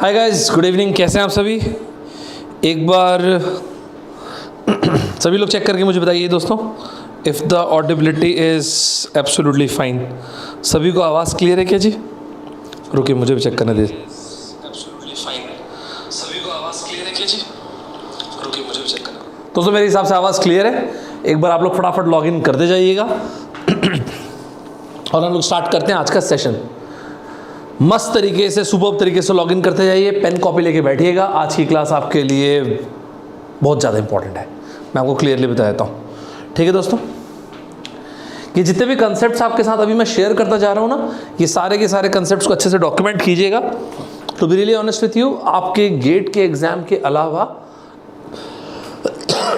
Hi guys, good evening. कैसे हैं आप सभी? एक बार सभी लोग चेक करके मुझे बताइए दोस्तों, if the audibility is absolutely fine. सभी को आवाज़ क्लियर है क्या जी? रुकिए, मुझे भी चेक करने दीजिए। Absolutely fine. सभी को आवाज़ क्लियर है क्या जी? रुकिए, मुझे भी चेक करना। दोस्तों मेरे हिसाब से आवाज़ क्लियर है। एक बार आप लोग फटाफट लॉगिन करते जाइएगा और हम लोग स्टार्ट करते हैं आज का सेशन। मस्त तरीके से, सुपर्ब तरीके से लॉगिन करते जाइए। पेन कॉपी लेके बैठिएगा। आज की क्लास आपके लिए बहुत ज़्यादा इंपॉर्टेंट है, मैं आपको क्लियरली बता देता हूँ। ठीक है दोस्तों, ये जितने भी कंसेप्ट्स आपके साथ अभी मैं शेयर करता जा रहा हूँ ना, ये सारे के सारे कंसेप्ट्स को अच्छे से डॉक्यूमेंट कीजिएगा। To be really honest with you, आपके गेट के एग्जाम के अलावा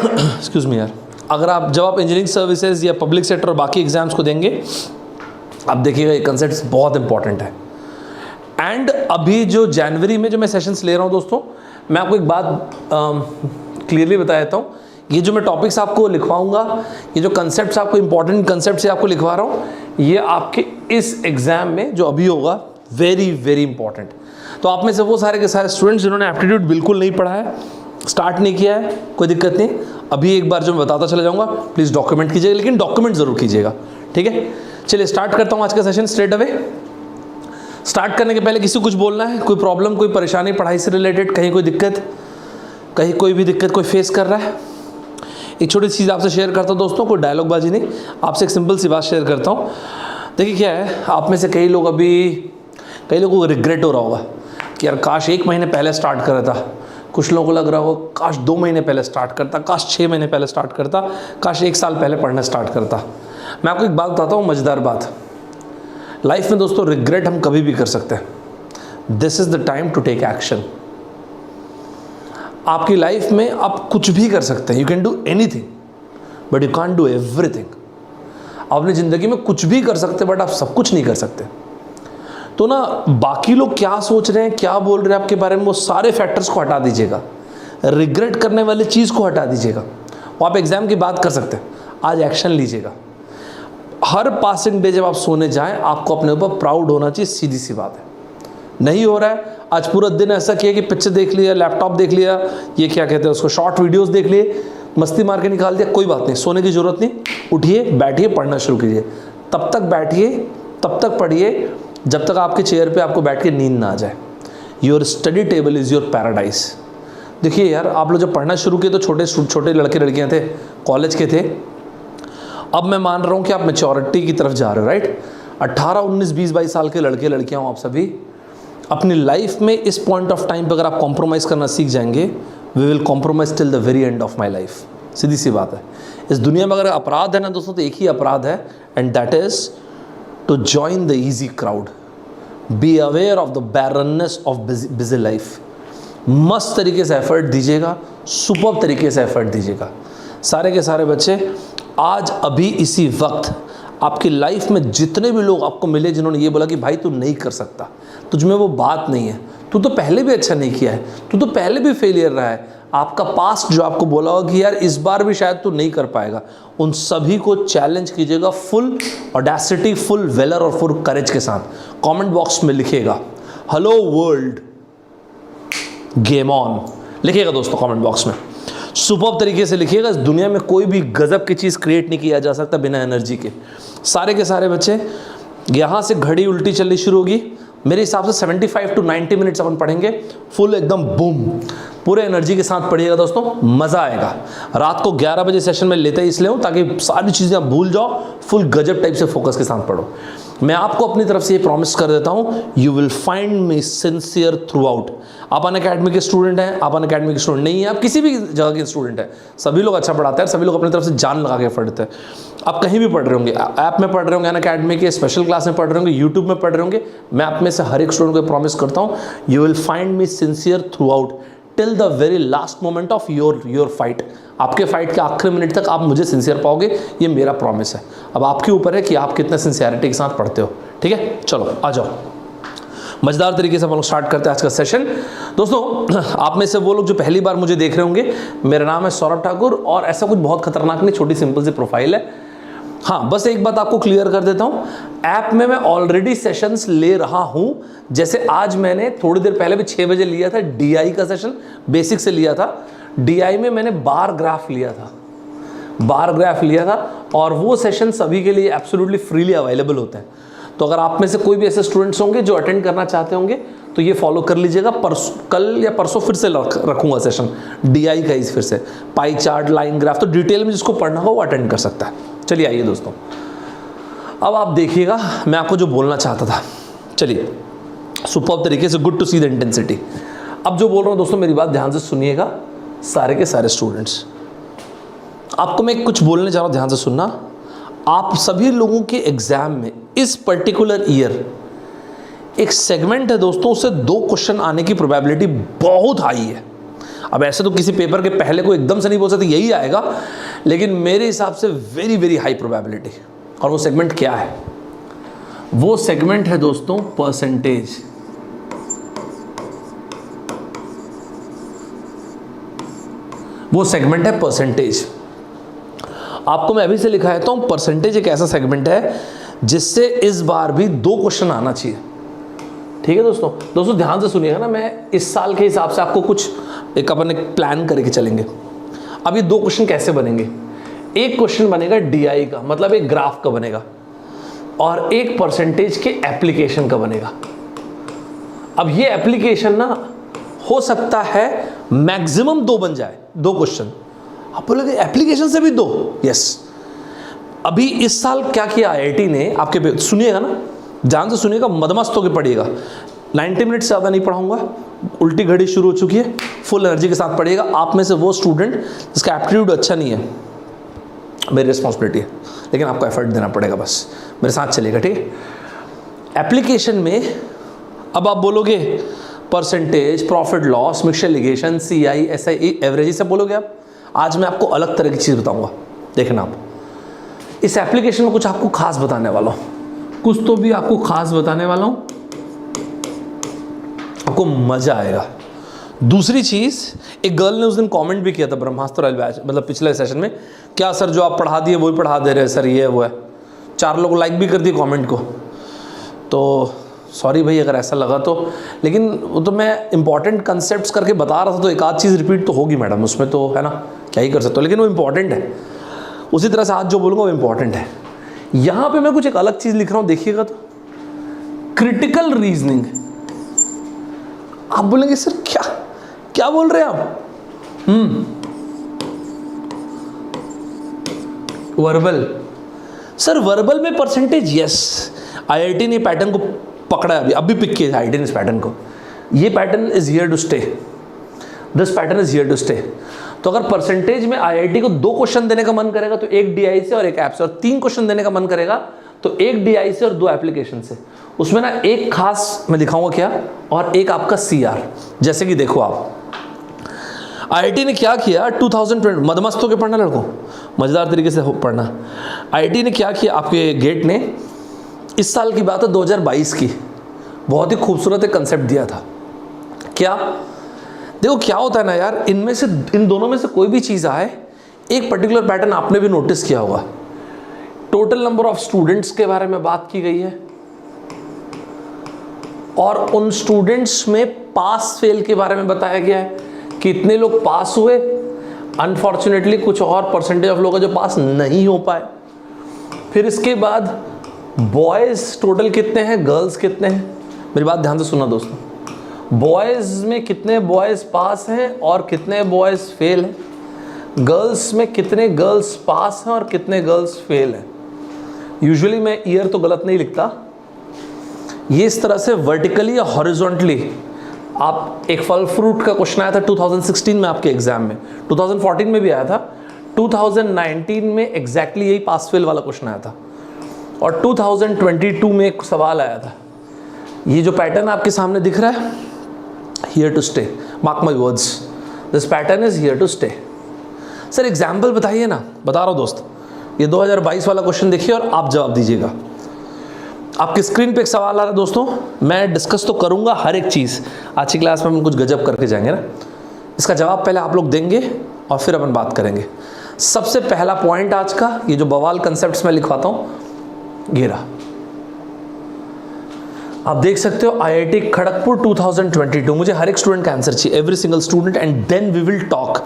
एक्सक्यूज मी यार, अगर आप जब आप इंजीनियरिंग सर्विसेज या पब्लिक सेक्टर और बाकी एग्जाम्स को देंगे, आप देखिएगा ये कंसेप्ट्स बहुत इंपॉर्टेंट है। एंड अभी जो जनवरी में जो मैं सेशंस ले रहा हूँ दोस्तों, मैं आपको एक बात क्लियरली बता देता हूँ। ये जो मैं टॉपिक्स आपको लिखवाऊंगा, ये जो कंसेप्ट्स आपको इंपॉर्टेंट कंसेप्ट से आपको लिखवा रहा हूँ, ये आपके इस एग्जाम में जो अभी होगा वेरी वेरी इंपॉर्टेंट। तो आप में से वो सारे के सारे स्टूडेंट्स जिन्होंने एप्टीट्यूड बिल्कुल नहीं पढ़ा है, स्टार्ट नहीं किया है, कोई दिक्कत नहीं। अभी एक बार जो मैं बताता चला जाऊँगा, प्लीज़ डॉक्यूमेंट कीजिएगा, लेकिन डॉक्यूमेंट ज़रूर कीजिएगा। ठीक है, चलिए स्टार्ट करता हूँ आज का सेशन स्ट्रेट अवे। स्टार्ट करने के पहले किसी को कुछ बोलना है? कोई प्रॉब्लम, कोई परेशानी पढ़ाई से रिलेटेड, कहीं कोई दिक्कत, कहीं कोई भी दिक्कत कोई फेस कर रहा है? एक छोटी सी चीज़ आपसे शेयर करता हूँ दोस्तों, कोई डायलॉग बाजी नहीं, आपसे एक सिंपल सी बात शेयर करता हूँ। देखिए क्या है, आप में से कई लोगों को रिग्रेट हो रहा होगा कि यार काश 1 महीने पहले स्टार्ट करा था। कुछ लोगों को लग रहा हो काश 2 महीने पहले स्टार्ट करता, काश 6 महीने पहले स्टार्ट करता, काश 1 साल पहले पढ़ना स्टार्ट करता। मैं आपको एक बात बताता हूँ, मज़ेदार बात। लाइफ में दोस्तों रिग्रेट हम कभी भी कर सकते हैं। This is the time to take action. आपकी लाइफ में आप कुछ भी कर सकते हैं, you can do anything but you can't do everything. आप अपनी ज़िंदगी में कुछ भी कर सकते बट आप सब कुछ नहीं कर सकते। तो ना, बाकी लोग क्या सोच रहे हैं, क्या बोल रहे हैं आपके बारे में, वो सारे फैक्टर्स को हटा दीजिएगा। रिग्रेट करने वाली चीज़ को हटा दीजिएगा। वो आप एग्जाम की बात कर सकते हैं, आज एक्शन लीजिएगा। हर पासिंग डे जब आप सोने जाएं, आपको अपने ऊपर प्राउड होना चाहिए। सीधी सी बात है। नहीं हो रहा है, आज पूरा दिन ऐसा किया कि पिक्चर देख लिया, लैपटॉप देख लिया, ये क्या कहते हैं उसको, शॉर्ट वीडियोस देख लिए, मस्ती मार के निकाल दिया, कोई बात नहीं, सोने की ज़रूरत नहीं। उठिए, बैठिए, पढ़ना शुरू कीजिए। तब तक बैठिए, तब तक पढ़िए जब तक आपके चेयर पे आपको बैठ के नींद ना आ जाए। Your study table is your paradise. देखिए यार, आप लोग जब पढ़ना शुरू किए तो छोटे छोटे लड़के लड़कियाँ थे, कॉलेज के थे। अब मैं मान रहा हूँ कि आप मैच्योरिटी की तरफ जा रहे हो, राइट? 18, 19, 20, 22 साल के लड़के लड़कियाँ हो आप सभी। अपनी लाइफ में इस पॉइंट ऑफ टाइम पे अगर आप कॉम्प्रोमाइज़ करना सीख जाएंगे, we will compromise till the very end of my life. सीधी सी बात है। इस दुनिया में अगर अपराध है ना दोस्तों, तो एक ही अपराध है, and that is to join the easy crowd. Be aware of the barrenness of busy life. मस्त तरीके से एफर्ट दीजिएगा, सुपर्ब तरीके से एफर्ट दीजिएगा। सारे के सारे बच्चे, आज अभी इसी वक्त आपकी लाइफ में जितने भी लोग आपको मिले जिन्होंने ये बोला कि भाई तू नहीं कर सकता, तुझ में वो बात नहीं है, तू तो पहले भी अच्छा नहीं किया है, तू तो पहले भी फेलियर रहा है, आपका पास्ट जो आपको बोला होगा कि यार इस बार भी शायद तू नहीं कर पाएगा, उन सभी को चैलेंज कीजिएगा फुल ऑडेसिटी, फुल वेलर और फुल करेज के साथ। कमेंट बॉक्स में लिखिएगा हेलो वर्ल्ड, गेम ऑन लिखिएगा दोस्तों कमेंट बॉक्स में। सुपर्ब तरीके से लिखिएगा। इस दुनिया में कोई भी गजब की चीज़ क्रिएट नहीं किया जा सकता बिना एनर्जी के। सारे के सारे बच्चे, यहाँ से घड़ी उल्टी चलनी शुरू होगी। मेरे हिसाब से 75 to 90 मिनट्स अपन पढ़ेंगे, फुल एकदम बूम, पूरे एनर्जी के साथ पढ़िएगा दोस्तों, मज़ा आएगा। रात को 11 बजे सेशन में लेते ही इसलिए हूँ ताकि सारी चीज़ें आप भूल जाओ, फुल गजब टाइप से फोकस के साथ पढ़ो। मैं आपको अपनी तरफ से ये प्रॉमिस कर देता हूँ, you will find me sincere through out. आप अनअकैडमी के स्टूडेंट हैं, आप अनअकैडमी के स्टूडेंट नहीं हैं, आप किसी भी जगह के स्टूडेंट हैं, सभी लोग अच्छा पढ़ाते हैं, सभी लोग अपनी तरफ से जान लगा के पढ़ते हैं। आप कहीं भी पढ़ रहे होंगे, ऐप में पढ़ रहे होंगे, अनअकैडमी के स्पेशल क्लास में पढ़ रहे होंगे, यूट्यूब में पढ़ रहे होंगे, मैं आप में से हर एक स्टूडेंट को प्रॉमिस करता हूँ, you will find me sincere through out till the very last moment of your fight. आपके फाइट के आखिरी मिनट तक आप मुझे सिंसियर पाओगे, ये मेरा प्रॉमिस है। अब आपके ऊपर है कि आप कितना सिंसियरिटी के साथ पढ़ते हो। ठीक है, चलो आ जाओ, मज़ेदार तरीके से हम लोग स्टार्ट करते हैं आज का सेशन। दोस्तों, आप में से वो लोग जो पहली बार मुझे देख रहे होंगे, मेरा नाम है सौरभ ठाकुर और ऐसा कुछ बहुत खतरनाक नहीं, छोटी सिंपल सी प्रोफाइल है। हाँ, बस एक बात आपको क्लियर कर देता हूँ, ऐप में मैं ऑलरेडी सेशंस ले रहा हूँ। जैसे आज मैंने थोड़ी देर पहले भी 6 बजे लिया था डीआई का सेशन, बेसिक से लिया था। डीआई में मैंने बार ग्राफ लिया था, और वो सेशन सभी के लिए एब्सोल्युटली फ्रीली अवेलेबल होते हैं। तो अगर आप में से कोई भी ऐसे स्टूडेंट्स होंगे जो अटेंड करना चाहते होंगे तो ये फॉलो कर लीजिएगा। कल या परसों फिर से रखूँगा सेशन डीआई का ही, फिर से पाई चार्ट, लाइन ग्राफ, तो डिटेल में जिसको पढ़ना हो वो अटेंड कर सकता है। चलिए आइए दोस्तों, अब आप देखिएगा मैं आपको जो बोलना चाहता था। चलिए, सुपर्ब तरीके से, good to see the intensity. अब जो बोल रहा हूँ दोस्तों, मेरी बात ध्यान से सुनिएगा सारे के सारे स्टूडेंट्स। आपको मैं कुछ बोलने जा रहा हूँ, ध्यान से सुनना। आप सभी लोगों के एग्जाम में इस पर्टिकुलर ईयर एक सेगमेंट है दोस्तों, उससे 2 क्वेश्चन आने की प्रोबेबिलिटी बहुत हाई है। अब ऐसे तो किसी पेपर के पहले को एकदम से नहीं बोल सकते यही आएगा, लेकिन मेरे हिसाब से वेरी वेरी हाई प्रोबेबिलिटी। और वो सेगमेंट क्या है? वो सेगमेंट है दोस्तों परसेंटेज। वो सेगमेंट है परसेंटेज। आपको मैं अभी से लिखा देता हूं, परसेंटेज एक ऐसा सेगमेंट है जिससे इस बार भी 2 क्वेश्चन आना चाहिए। ठीक है दोस्तों ध्यान से सुनिएगा ना, मैं इस साल के हिसाब से आपको कुछ एक अपन एक प्लान करके चलेंगे। अब ये 2 क्वेश्चन कैसे बनेंगे? एक क्वेश्चन बनेगा डीआई का, मतलब एक ग्राफ का बनेगा, और एक परसेंटेज के एप्लीकेशन का बनेगा। अब ये एप्लीकेशन ना हो सकता है मैक्सिमम 2 बन जाए, 2 क्वेश्चन। आप बोलोगे एप्लीकेशन से भी 2? यस। अभी इस साल क्या किया आईआईटी ने, आपके सुनिएगा ना, ध्यान से सुनिएगा, मदमस्त होकर पढ़िएगा। 90 मिनट से ज़्यादा नहीं पढ़ाऊंगा, उल्टी घड़ी शुरू हो चुकी है, फुल एनर्जी के साथ पढ़िएगा। आप में से वो स्टूडेंट जिसका एप्टीट्यूड अच्छा नहीं है, मेरी रिस्पॉन्सिबिलिटी है, लेकिन आपको एफर्ट देना पड़ेगा, बस मेरे साथ चलेगा, ठीक है। एप्लीकेशन में अब आप बोलोगे percentage, profit loss, mixture ligation, CI, SI, average, सब बोलोगे आप। आज मैं आपको अलग तरह की चीज़ बताऊंगा, देखना आप। इस एप्लीकेशन में कुछ आपको खास बताने वाला हूँ, कुछ तो भी आपको खास बताने वाला हूँ, आपको मजा आएगा। दूसरी चीज़, एक गर्ल ने उस दिन कमेंट भी किया था ब्रह्मास्त्र रॉयल बैच, मतलब पिछले सेशन में, क्या सर जो आप पढ़ा दिए वही पढ़ा दे रहे हैं सर, ये वो है। 4 लोग लाइक भी कर दिए कमेंट को, तो सॉरी भाई अगर ऐसा लगा तो, लेकिन वो तो मैं इंपॉर्टेंट कंसेप्ट्स करके बता रहा था, तो एक आध चीज़ रिपीट तो होगी मैडम, उसमें तो है ना, क्या ही कर सकते हो, लेकिन वो इंपॉर्टेंट है। उसी तरह से आज जो बोलूँगा वो इंपॉर्टेंट है। यहाँ पे मैं कुछ एक अलग चीज़ लिख रहा हूँ, देखिएगा तो, क्रिटिकल रीजनिंग। आप बोलेंगे सर क्या बोल रहे हैं आप? वर्बल, सर वर्बल में परसेंटेज, यस। आईआईटी ने पैटर्न को पकड़ा है, अभी पिक किया आईआईटी ने इस पैटर्न को। ये pattern is here to stay, this pattern is here to stay. तो अगर परसेंटेज में आईआईटी को 2 क्वेश्चन देने का मन करेगा तो एक डीआई से और एक ऐप से, और 3 क्वेश्चन देने का मन करेगा तो एक डीआई से और 2 एप्लीकेशन से। उसमें ना एक खास मैं दिखाऊंगा क्या, और एक आपका सीआर। जैसे कि देखो आप, आईआईटी ने क्या किया 2020, मदमस्त होकर पढ़ना लड़कों, मजेदार तरीके से पढ़ना। आईआईटी ने क्या किया, आपके गेट ने, इस साल की बात है 2022 की, बहुत ही खूबसूरत एक कंसेप्ट दिया था। क्या देखो, क्या होता है ना यार, इनमें से, इन दोनों में से कोई भी चीज़ आए, एक पर्टिकुलर पैटर्न आपने भी नोटिस किया होगा। टोटल नंबर ऑफ स्टूडेंट्स के बारे में बात की गई है, और उन स्टूडेंट्स में पास फेल के बारे में बताया गया है, कितने लोग पास हुए। अनफॉर्चुनेटली कुछ और परसेंटेज ऑफ लोग जो पास नहीं हो पाए। फिर इसके बाद बॉयज़ टोटल कितने हैं, गर्ल्स कितने हैं। मेरी बात ध्यान से सुनना दोस्तों, बॉयज़ में कितने बॉयज़ पास हैं और कितने बॉयज़ फेल हैं, गर्ल्स में कितने गर्ल्स पास हैं और कितने गर्ल्स फेल हैं। यूजुअली मैं ईयर तो गलत नहीं लिखता, ये इस तरह से वर्टिकली या हॉरिजॉन्टली। आप एक फल फ्रूट का क्वेश्चन आया था 2016 में आपके एग्जाम में, 2014 में भी आया था, 2019 में एग्जैक्टली यही पास फेल वाला क्वेश्चन आया था, और 2022 में एक सवाल आया था। ये जो पैटर्न आपके सामने दिख रहा है, here to stay, mark my words, this pattern is here to stay. Sir example बताइए ना, बता रहा हूँ दोस्त, ये 2022 वाला क्वेश्चन देखिए और आप जवाब दीजिएगा। आपकी स्क्रीन पे एक सवाल आ रहा है दोस्तों, मैं डिस्कस तो करूंगा हर एक चीज़, आज की क्लास में हम कुछ गजब करके जाएंगे ना। इसका जवाब पहले आप लोग देंगे और फिर अपन बात करेंगे। सबसे पहला पॉइंट आज का, ये जो बवाल कंसेप्ट्स मैं लिखवाता हूं, ये रहा। आप देख सकते हो आईआईटी खड़गपुर 2022। मुझे हर एक स्टूडेंट का आंसर चाहिए, every single student, and then we will talk.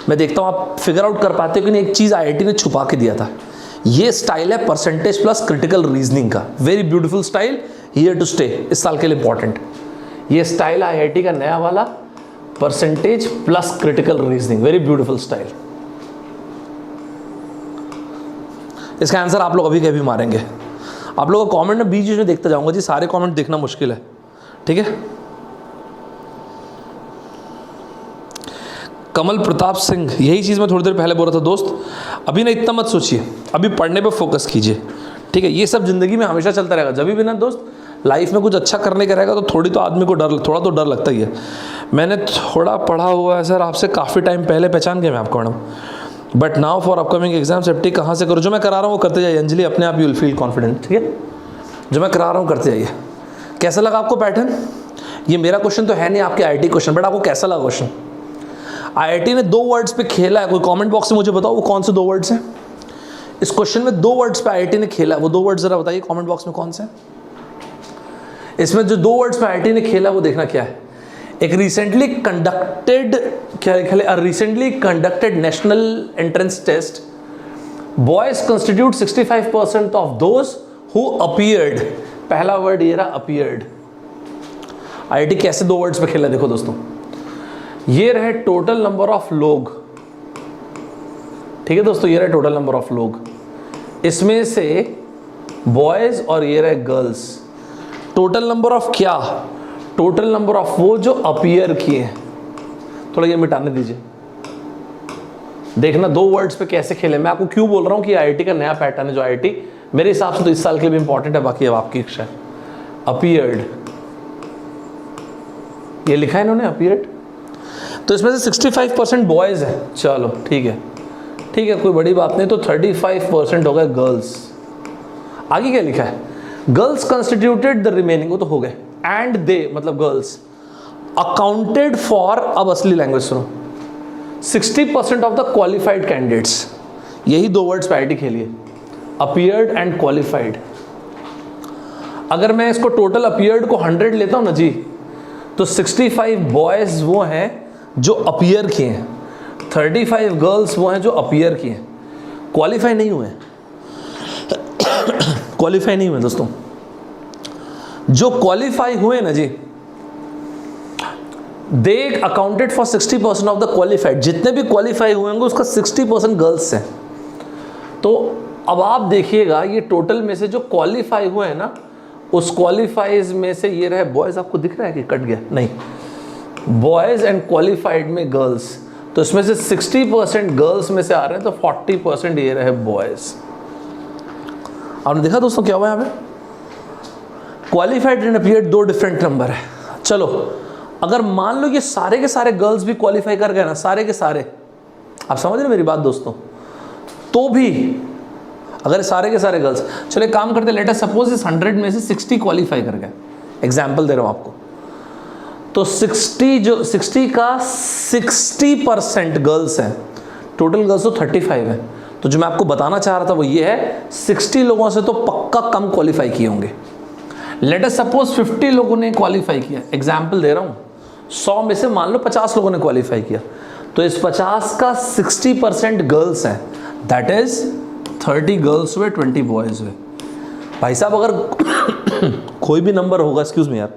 मैं देखता हूं आप फिगर आउट कर पाते हो कि नहीं। एक चीज आईआईटी ने छुपा के दिया था, ये स्टाइल है परसेंटेज प्लस क्रिटिकल रीजनिंग का। Very beautiful style, here to stay, इस साल के लिए इंपॉर्टेंट। ये स्टाइल आईआईटी का नया वाला, percentage plus critical reasoning, very beautiful style. इसका आंसर आप लोग अभी के अभी मारेंगे। आप लोगों का कमेंट में बीच में देखता जाऊंगा जी, सारे कमेंट देखना मुश्किल है, ठीक है। कमल प्रताप सिंह, यही चीज़ मैं थोड़ी देर पहले बोल रहा था दोस्त, अभी ना इतना मत सोचिए, अभी पढ़ने पे फोकस कीजिए, ठीक है। ये सब जिंदगी में हमेशा चलता रहेगा। जब भी ना दोस्त लाइफ में कुछ अच्छा करने का रहेगा तो थोड़ी तो आदमी को थोड़ा तो डर लगता ही है। मैंने थोड़ा पढ़ा हुआ है सर आपसे काफ़ी टाइम पहले, पहचान गया मैं आपको madam, but now for upcoming exam safety कहाँ से करो। जो मैं करा रहा हूँ वो करते जाइए अंजलि, अपने आप यू विल फील कॉन्फिडेंट, ठीक है। जो मैं करा रहा हूँ करते जाइए। कैसा लगा आपको पैटर्न? ये मेरा क्वेश्चन तो है नहीं, आपके आईआईटी क्वेश्चन, बट आपको कैसा लगा क्वेश्चन? आईआईटी ने 2 वर्ड्स पे खेला है, कोई कमेंट बॉक्स में मुझे बताओ वो कौन से 2 वर्ड्स हैं? इस क्वेश्चन में 2 वर्ड्स पे आईआईटी ने खेला, वो 2 वर्ड्स जरा बताइए कमेंट बॉक्स में कौन से हैं? इसमें जो 2 वर्ड्स पे आईआईटी ने खेला वो देखना क्या है। एक रिसेंटली कंडक्टेड, क्या लिखा है, recently conducted national entrance test, boys constitute 65% of those who appeared. पहला वर्ड ये रहा, अपीयर्ड। आईआईटी कैसे 2 वर्ड्स पे खेला देखो दोस्तों, ये रहे टोटल नंबर ऑफ लोग, ठीक है दोस्तों, ये रहे टोटल नंबर ऑफ लोग, इसमें से बॉयज और ये रहे गर्ल्स। टोटल नंबर ऑफ क्या? टोटल नंबर ऑफ वो जो अपीयर किए हैं। थोड़ा ये मिटाने दीजिए, देखना 2 वर्ड्स पे कैसे खेले। मैं आपको क्यों बोल रहा हूँ कि आईआईटी का नया पैटर्न है, जो आईआईटी मेरे हिसाब से तो इस साल के लिए भी इंपॉर्टेंट है, बाकी अब आपकी इच्छा है। अपीयर्ड, ये लिखा है इन्होंने अपीयर्ड, तो इसमें से 65% बॉयज है। चलो ठीक है, ठीक है, कोई बड़ी बात नहीं। तो 35% हो गए गर्ल्स। आगे क्या लिखा है? गर्ल्स कंस्टिट्यूटेड द रिमेनिंग, वो तो हो गए, एंड दे मतलब गर्ल्स अकाउंटेड फॉर, अब असली लैंग्वेज सुनो, 60% ऑफ द क्वालिफाइड कैंडिडेट्स। यही 2 वर्ड्स पे आईआईटी खेलिए, अपीयर्ड एंड क्वालिफाइड। अगर मैं इसको टोटल अपीयर्ड को 100 लेता हूं ना जी, तो 65 बॉयज वो हैं जो अपीयर किए हैं, 35 गर्ल्स वो हैं जो अपीयर किए हैं, क्वालिफाई नहीं हुए। क्वालिफाई नहीं हुए दोस्तों। जो क्वालिफाई हुए ना जी, they accounted for 60% of the qualified. जितने भी क्वालिफाई हुए होंगे उसका 60% गर्ल्स हैं। तो अब आप देखिएगा ये टोटल में से जो क्वालिफाई हुए हैं ना, उस क्वालिफाइज में से ये रहे बॉयज। आपको दिख रहा है कि कट गया? नहीं, बॉयज एंड क्वालिफाइड में गर्ल्स, तो इसमें से 60% गर्ल्स में से आ रहे हैं, तो 40% ये रहे बॉयज। आपने देखा दोस्तों क्या हुआ यहाँ पे? Qualified and appeared 2 different number है। चलो अगर मान लो ये सारे के सारे गर्ल्स भी क्वालिफाई कर गए ना, सारे के सारे, आप समझ रहे मेरी बात दोस्तों, तो भी अगर सारे के सारे गर्ल्स, चलो एक काम करते, लेट अस सपोज इस 100 में से 60 क्वालिफाई कर गए, एग्जाम्पल दे रहा हूं आपको, तो 60 का 60% गर्ल्स हैं, टोटल गर्ल्स तो 35 है। तो जो मैं आपको बताना चाह रहा था वो ये है, 60 लोगों से तो पक्का कम क्वालिफाई किए होंगे। लेट अस सपोज 50 लोगों ने क्वालिफाई किया, एग्जाम्पल दे रहा हूं, 100 में से मान लो 50 लोगों ने क्वालिफाई किया, तो इस 50 का 60% गर्ल्स हैं, दैट इज 30 गर्ल्स हुए, 20 बॉयज हुए। भाई साहब अगर कोई भी नंबर होगा, एक्सक्यूज मी यार,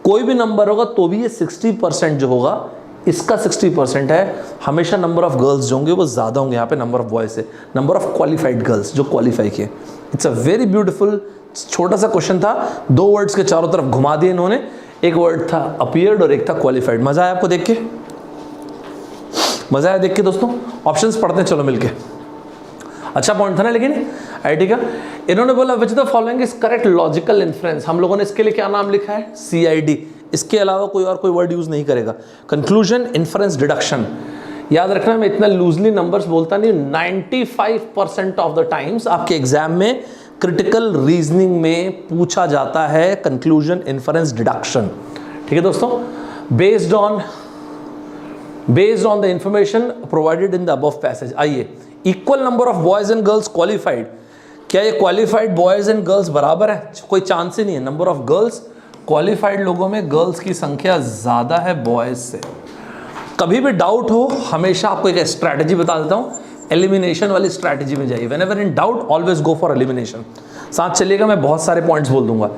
कोई भी नंबर होगा तो भी ये 60% जो होगा, इसका 60% है, हमेशा नंबर ऑफ गर्ल्स जो होंगे वो ज़्यादा होंगे यहाँ पे नंबर ऑफ बॉयज से, नंबर ऑफ क्वालिफाइड गर्ल्स जो क्वालिफाई किए। इट्स अ वेरी ब्यूटीफुल छोटा सा क्वेश्चन था, 2 वर्ड्स के चारों तरफ घुमा दिए इन्होंने। एक वर्ड था अपीयर्ड और एक था क्वालिफाइड। मजा आया आपको देख के? मजा आया देख के दोस्तों? ऑप्शंस पढ़ते हैं चलो मिलके। अच्छा पॉइंट था ना लेकिन आईआईटी का। इन्होंने बोला which the following is correct logical inference. हम लोगों ने इसके लिए क्या नाम लिखा है? CID। इसके अलावा कोई वर्ड यूज नहीं करेगा। Conclusion, inference, deduction. याद रखना मैं इतना लूजली नंबर्स बोलता नहीं। 95% ऑफ द टाइम्स आपके एग्जाम में क्रिटिकल रीजनिंग में पूछा जाता है कंक्लूजन, इन्फरेंस, डिडक्शन। ठीक है दोस्तों, based on the information provided in the above passage. आइए equal number of boys and girls qualified, क्या ये क्वालिफाइड बॉयज एंड गर्ल्स बराबर है? कोई चांस ही नहीं है। नंबर ऑफ गर्ल्स, क्वालिफाइड लोगों में गर्ल्स की संख्या ज़्यादा है बॉयज से। कभी भी डाउट हो, हमेशा आपको एक स्ट्रैटेजी बता देता हूँ, एलिमिनेशन वाली स्ट्रैटेजी में जाइए। Whenever in doubt always go for elimination. साथ चलिएगा, मैं बहुत सारे पॉइंट्स बोल दूंगा।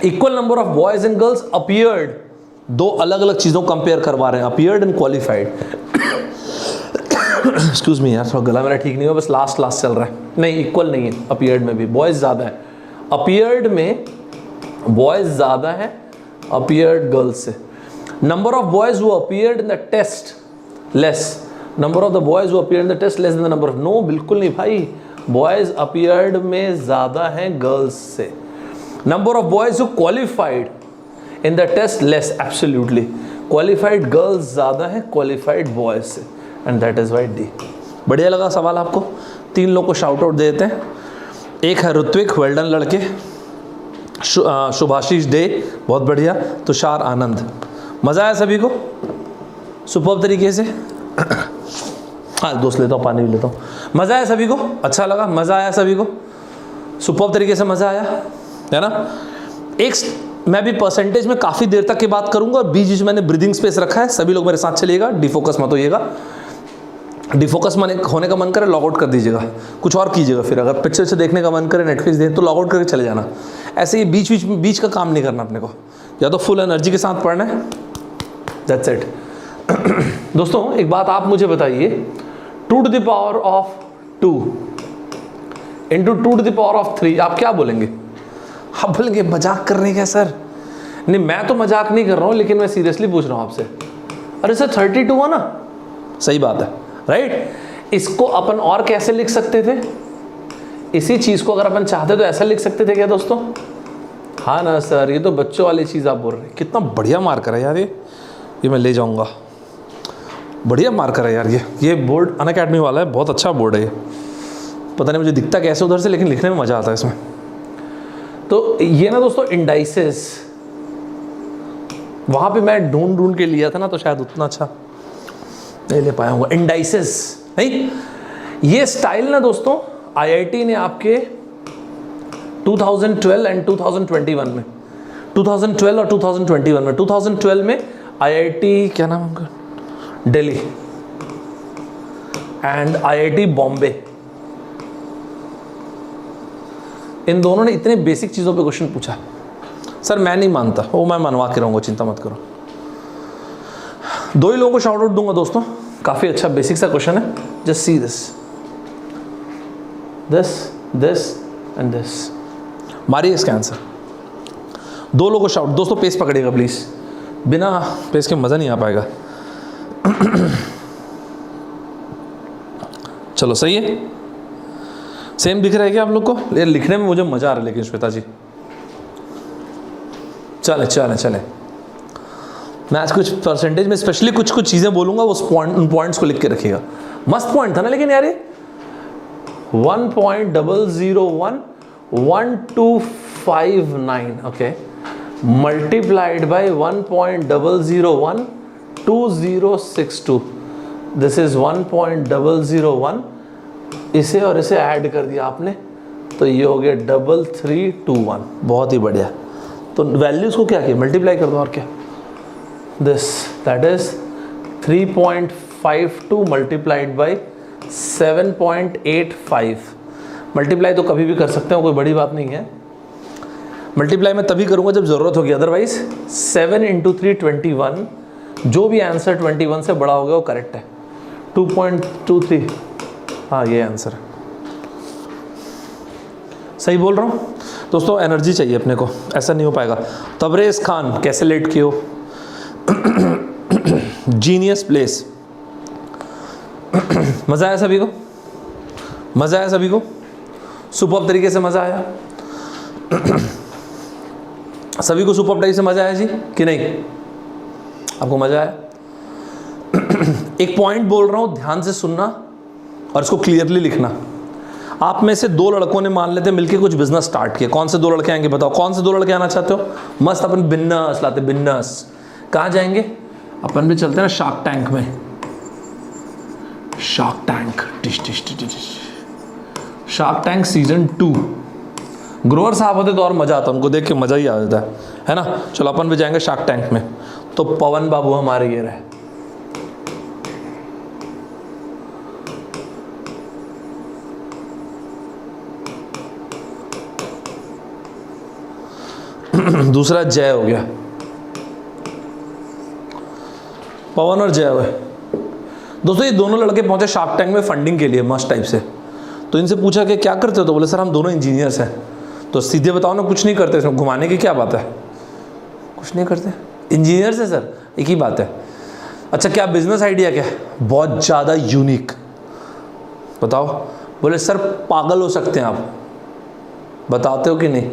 Equal number of boys and girls appeared, दो अलग अलग चीज़ों को कंपेयर करवा रहे हैं, appeared and qualified. Excuse me यार, थोड़ा गला मेरा ठीक नहीं हुआ, बस लास्ट चल रहा है। नहीं, इक्वल नहीं है, अपीयर्ड में भी बॉयज ज़्यादा है। अपीयर्ड में बॉयज ज़्यादा है अपीयर्ड गर्ल्स से। Number of boys who appeared in the test less, number of the boys who appeared in the test less than the number of, no बिल्कुल नहीं भाई, बॉयज अपीयर्ड में ज़्यादा हैं गर्ल्स से। Number of boys who qualified in the test less, absolutely qualified girls ज़्यादा हैं qualified boys से, and that is why D. बढ़िया लगा सवाल आपको? 3 लोग को शाउट आउट दे देते हैं। एक है ऋत्विक, वेल डन लड़के। शुभाशीष डे, बहुत बढ़िया। तुषार आनंद, मज़ा आया सभी को? सुपर्ब तरीके से। हाँ, दोस्त लेता हूँ, पानी भी लेता हूँ। मज़ा आया सभी को? अच्छा लगा? मज़ा आया सभी को? सुपर्ब तरीके से मज़ा आया है ना? एक मैं भी परसेंटेज में काफ़ी देर तक की बात करूंगा और बीच बीच मैंने ब्रीदिंग स्पेस रखा है। सभी लोग मेरे साथ चलिएगा, डिफोकस मत होइएगा। डिफोकस होने का मन करे लॉग आउट कर दीजिएगा, कुछ और कीजिएगा। फिर अगर पिक्चर से देखने का मन करे, नेटफ्लिक्स देख, तो लॉग आउट करके चले जाना। ऐसे ही बीच का काम नहीं करना अपने को, या तो फुल एनर्जी के साथ पढ़ना है। That's it. दोस्तों एक बात आप मुझे बताइए, 2 to the power of 2 into 2 to the power of 3, आप क्या बोलेंगे? आप बोलेंगे मजाक कर रहे हैं क्या सर? नहीं, मैं तो मजाक नहीं कर रहा हूँ, लेकिन मैं सीरियसली पूछ रहा हूँ आपसे। अरे सर 32 हुआ ना? सही बात है, राइट? इसको अपन और कैसे लिख सकते थे? इसी चीज़ को अगर अपन चाहते तो ऐसा लिख सकते थे क्या दोस्तों? हाँ ना सर, ये तो बच्चों वाली चीज़ आप बोल रहे हैं। कितना बढ़िया मार्कर है यार ये मैं ले जाऊँगा। बढ़िया मार्कर है यार ये बोर्ड अनअकैडमी वाला है, बहुत अच्छा बोर्ड है ये। पता नहीं मुझे दिखता कैसे उधर से, लेकिन लिखने में मज़ा आता है इसमें। तो ये ना दोस्तों इंडाइसेस, वहाँ पे मैं ढूंढ के लिया था ना, तो शायद उतना अच्छा नहीं ले पाया हूँ। इंडाइसेस नहीं, ये स्टाइल ना दोस्तों आईआईटी ने आपके 2012 एंड 2021 में, 2012 और 2021 में, 2012 में आईआईटी क्या नाम उनका, दिल्ली एंड आईआईटी बॉम्बे, इन दोनों ने इतने बेसिक चीज़ों पे क्वेश्चन पूछा। सर मैं नहीं मानता, वो मैं मनवा के रहूँगा, चिंता मत करो। 2 ही लोगों को शाउट आउट दूंगा दोस्तों, काफ़ी अच्छा बेसिक सा क्वेश्चन है। Just see this and this, मारिए इसका आंसर। 2 लोगों को शाउट। दोस्तों पेस पकड़िएगा प्लीज़, बिना पेस के मज़ा नहीं आ पाएगा। चलो सही है, सेम दिख रहा है क्या आप लोग को? ये लिखने में मुझे मज़ा आ रहा है, लेकिन श्वेता जी चले मैं आज कुछ परसेंटेज में स्पेशली कुछ चीज़ें बोलूँगा, उन पॉइंट्स को लिख के रखिएगा। मस्त पॉइंट था ना लेकिन यार ये 1.0011259 okay, multiplied by 1.0012062, this is 1.001, इसे और इसे ऐड कर दिया आपने तो ये हो गया 3321। बहुत ही बढ़िया। तो वैल्यूज को क्या किया, मल्टीप्लाई कर दो और क्या, this that is 3.52 multiplied by 7.85। Multiply तो कभी भी कर सकते हो, कोई बड़ी बात नहीं है। मल्टीप्लाई मैं तभी करूंगा जब ज़रूरत होगी, अदरवाइज 7 × 3 21, जो भी आंसर 21 से बड़ा होगा वो करेक्ट है। 2.23, हाँ ये आंसर है, सही बोल रहा हूँ दोस्तों। एनर्जी चाहिए अपने को, ऐसा नहीं हो पाएगा। तबरेज़ खान कैसे लेट किए हो? Genius place. मज़ा आया सभी को? मज़ा आया सभी को? सुपर्ब तरीके से मज़ा आया? सभी को सुपर्ब तरीके से मज़ा आया जी कि नहीं? आपको मज़ा आया? एक पॉइंट बोल रहा हूँ, ध्यान से सुनना और इसको क्लियरली लिखना। आप में से 2 लड़कों ने मान लेते मिलके कुछ बिजनेस स्टार्ट किया। कौन से 2 लड़के आएंगे बताओ? कौन से 2 लड़के आना चाहते हो? मस्त अपन बिजनेस लाते, बिजनेस। कहाँ जाएंगे? अपन भी चलते हैं ना शार्क टैंक में। Shark tank, shark tank season 2। Grover साहब होते तो और मजा आता, उनको देख के मजा ही आ जाता है ना। चलो अपन भी जाएंगे शार्क टैंक में। तो पवन बाबू हमारे ये रहे, दूसरा जय हो गया, पवन और जय हुए। दोस्तों ये दोनों लड़के पहुंचे शार्क टैंक में फंडिंग के लिए मस्त टाइप से। तो इनसे पूछा कि क्या करते हो, तो बोले सर हम दोनों इंजीनियर्स हैं। तो सीधे बताओ ना, कुछ नहीं करते, इसमें घुमाने की क्या बात है, कुछ नहीं करते, इंजीनियर्स है सर, एक ही बात है। अच्छा क्या बिजनेस आइडिया क्या है, बहुत ज़्यादा यूनिक, बताओ। बोले सर पागल हो सकते हैं आप, बताते हो कि नहीं।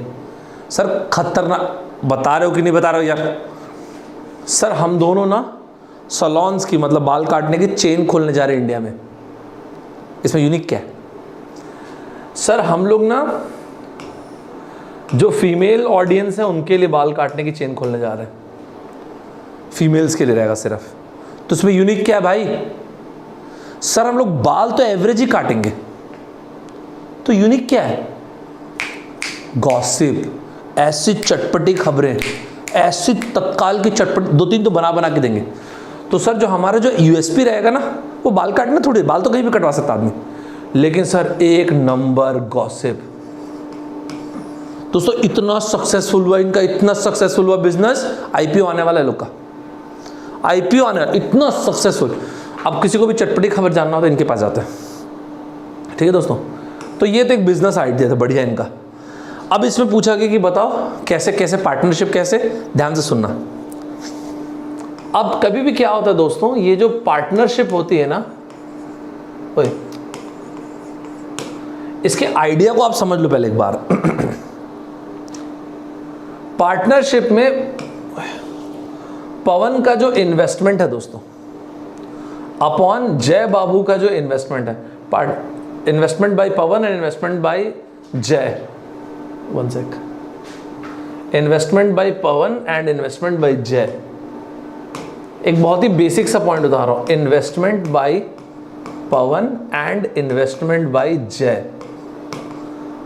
सर खतरनाक, बता रहे हो कि नहीं बता रहे हो यार। सर हम दोनों ना सलॉन्स की, मतलब बाल काटने की चेन खोलने जा रहे हैं इंडिया में। इसमें यूनिक क्या है। सर हम लोग ना जो फीमेल ऑडियंस है उनके लिए बाल काटने की चेन खोलने जा रहे हैं, फीमेल्स के लिए रहेगा सिर्फ। तो इसमें यूनिक क्या है भाई। सर हम लोग बाल तो एवरेज ही काटेंगे, तो यूनिक क्या है। गॉसिप, ऐसी चटपटी खबरें, ऐसी तत्काल की चटपट 2-3 तो बना बना के देंगे। तो सर जो हमारा जो यूएसपी रहेगा ना, वो बाल काटना थोड़ी, बाल तो कहीं भी कटवा सकता आदमी, लेकिन सर एक नंबर गॉसिप। दोस्तों इतना सक्सेसफुल हुआ इनका, इतना सक्सेसफुल हुआ बिजनेस, आईपीओ आने वाला है लोग का, आईपीओ आने वाला, इतना सक्सेसफुल। अब किसी को भी चटपटी खबर जानना हो तो इनके पास जाता है, ठीक है दोस्तों। तो ये तो एक बिजनेस आइडिया था बढ़िया इनका। अब इसमें पूछा गया कि बताओ कैसे कैसे पार्टनरशिप, कैसे, ध्यान से सुनना। अब कभी भी क्या होता है दोस्तों, ये जो पार्टनरशिप होती है ना, ओए इसके आइडिया को आप समझ लो पहले एक बार। पार्टनरशिप में पवन का जो इन्वेस्टमेंट है दोस्तों, अपॉन जय बाबू का जो इन्वेस्टमेंट है, investment by Pawan and investment by Jay, one sec, investment by Pawan and investment by Jay. एक बहुत ही बेसिक सा पॉइंट बता रहा हूं, investment by Pawan and investment by जय।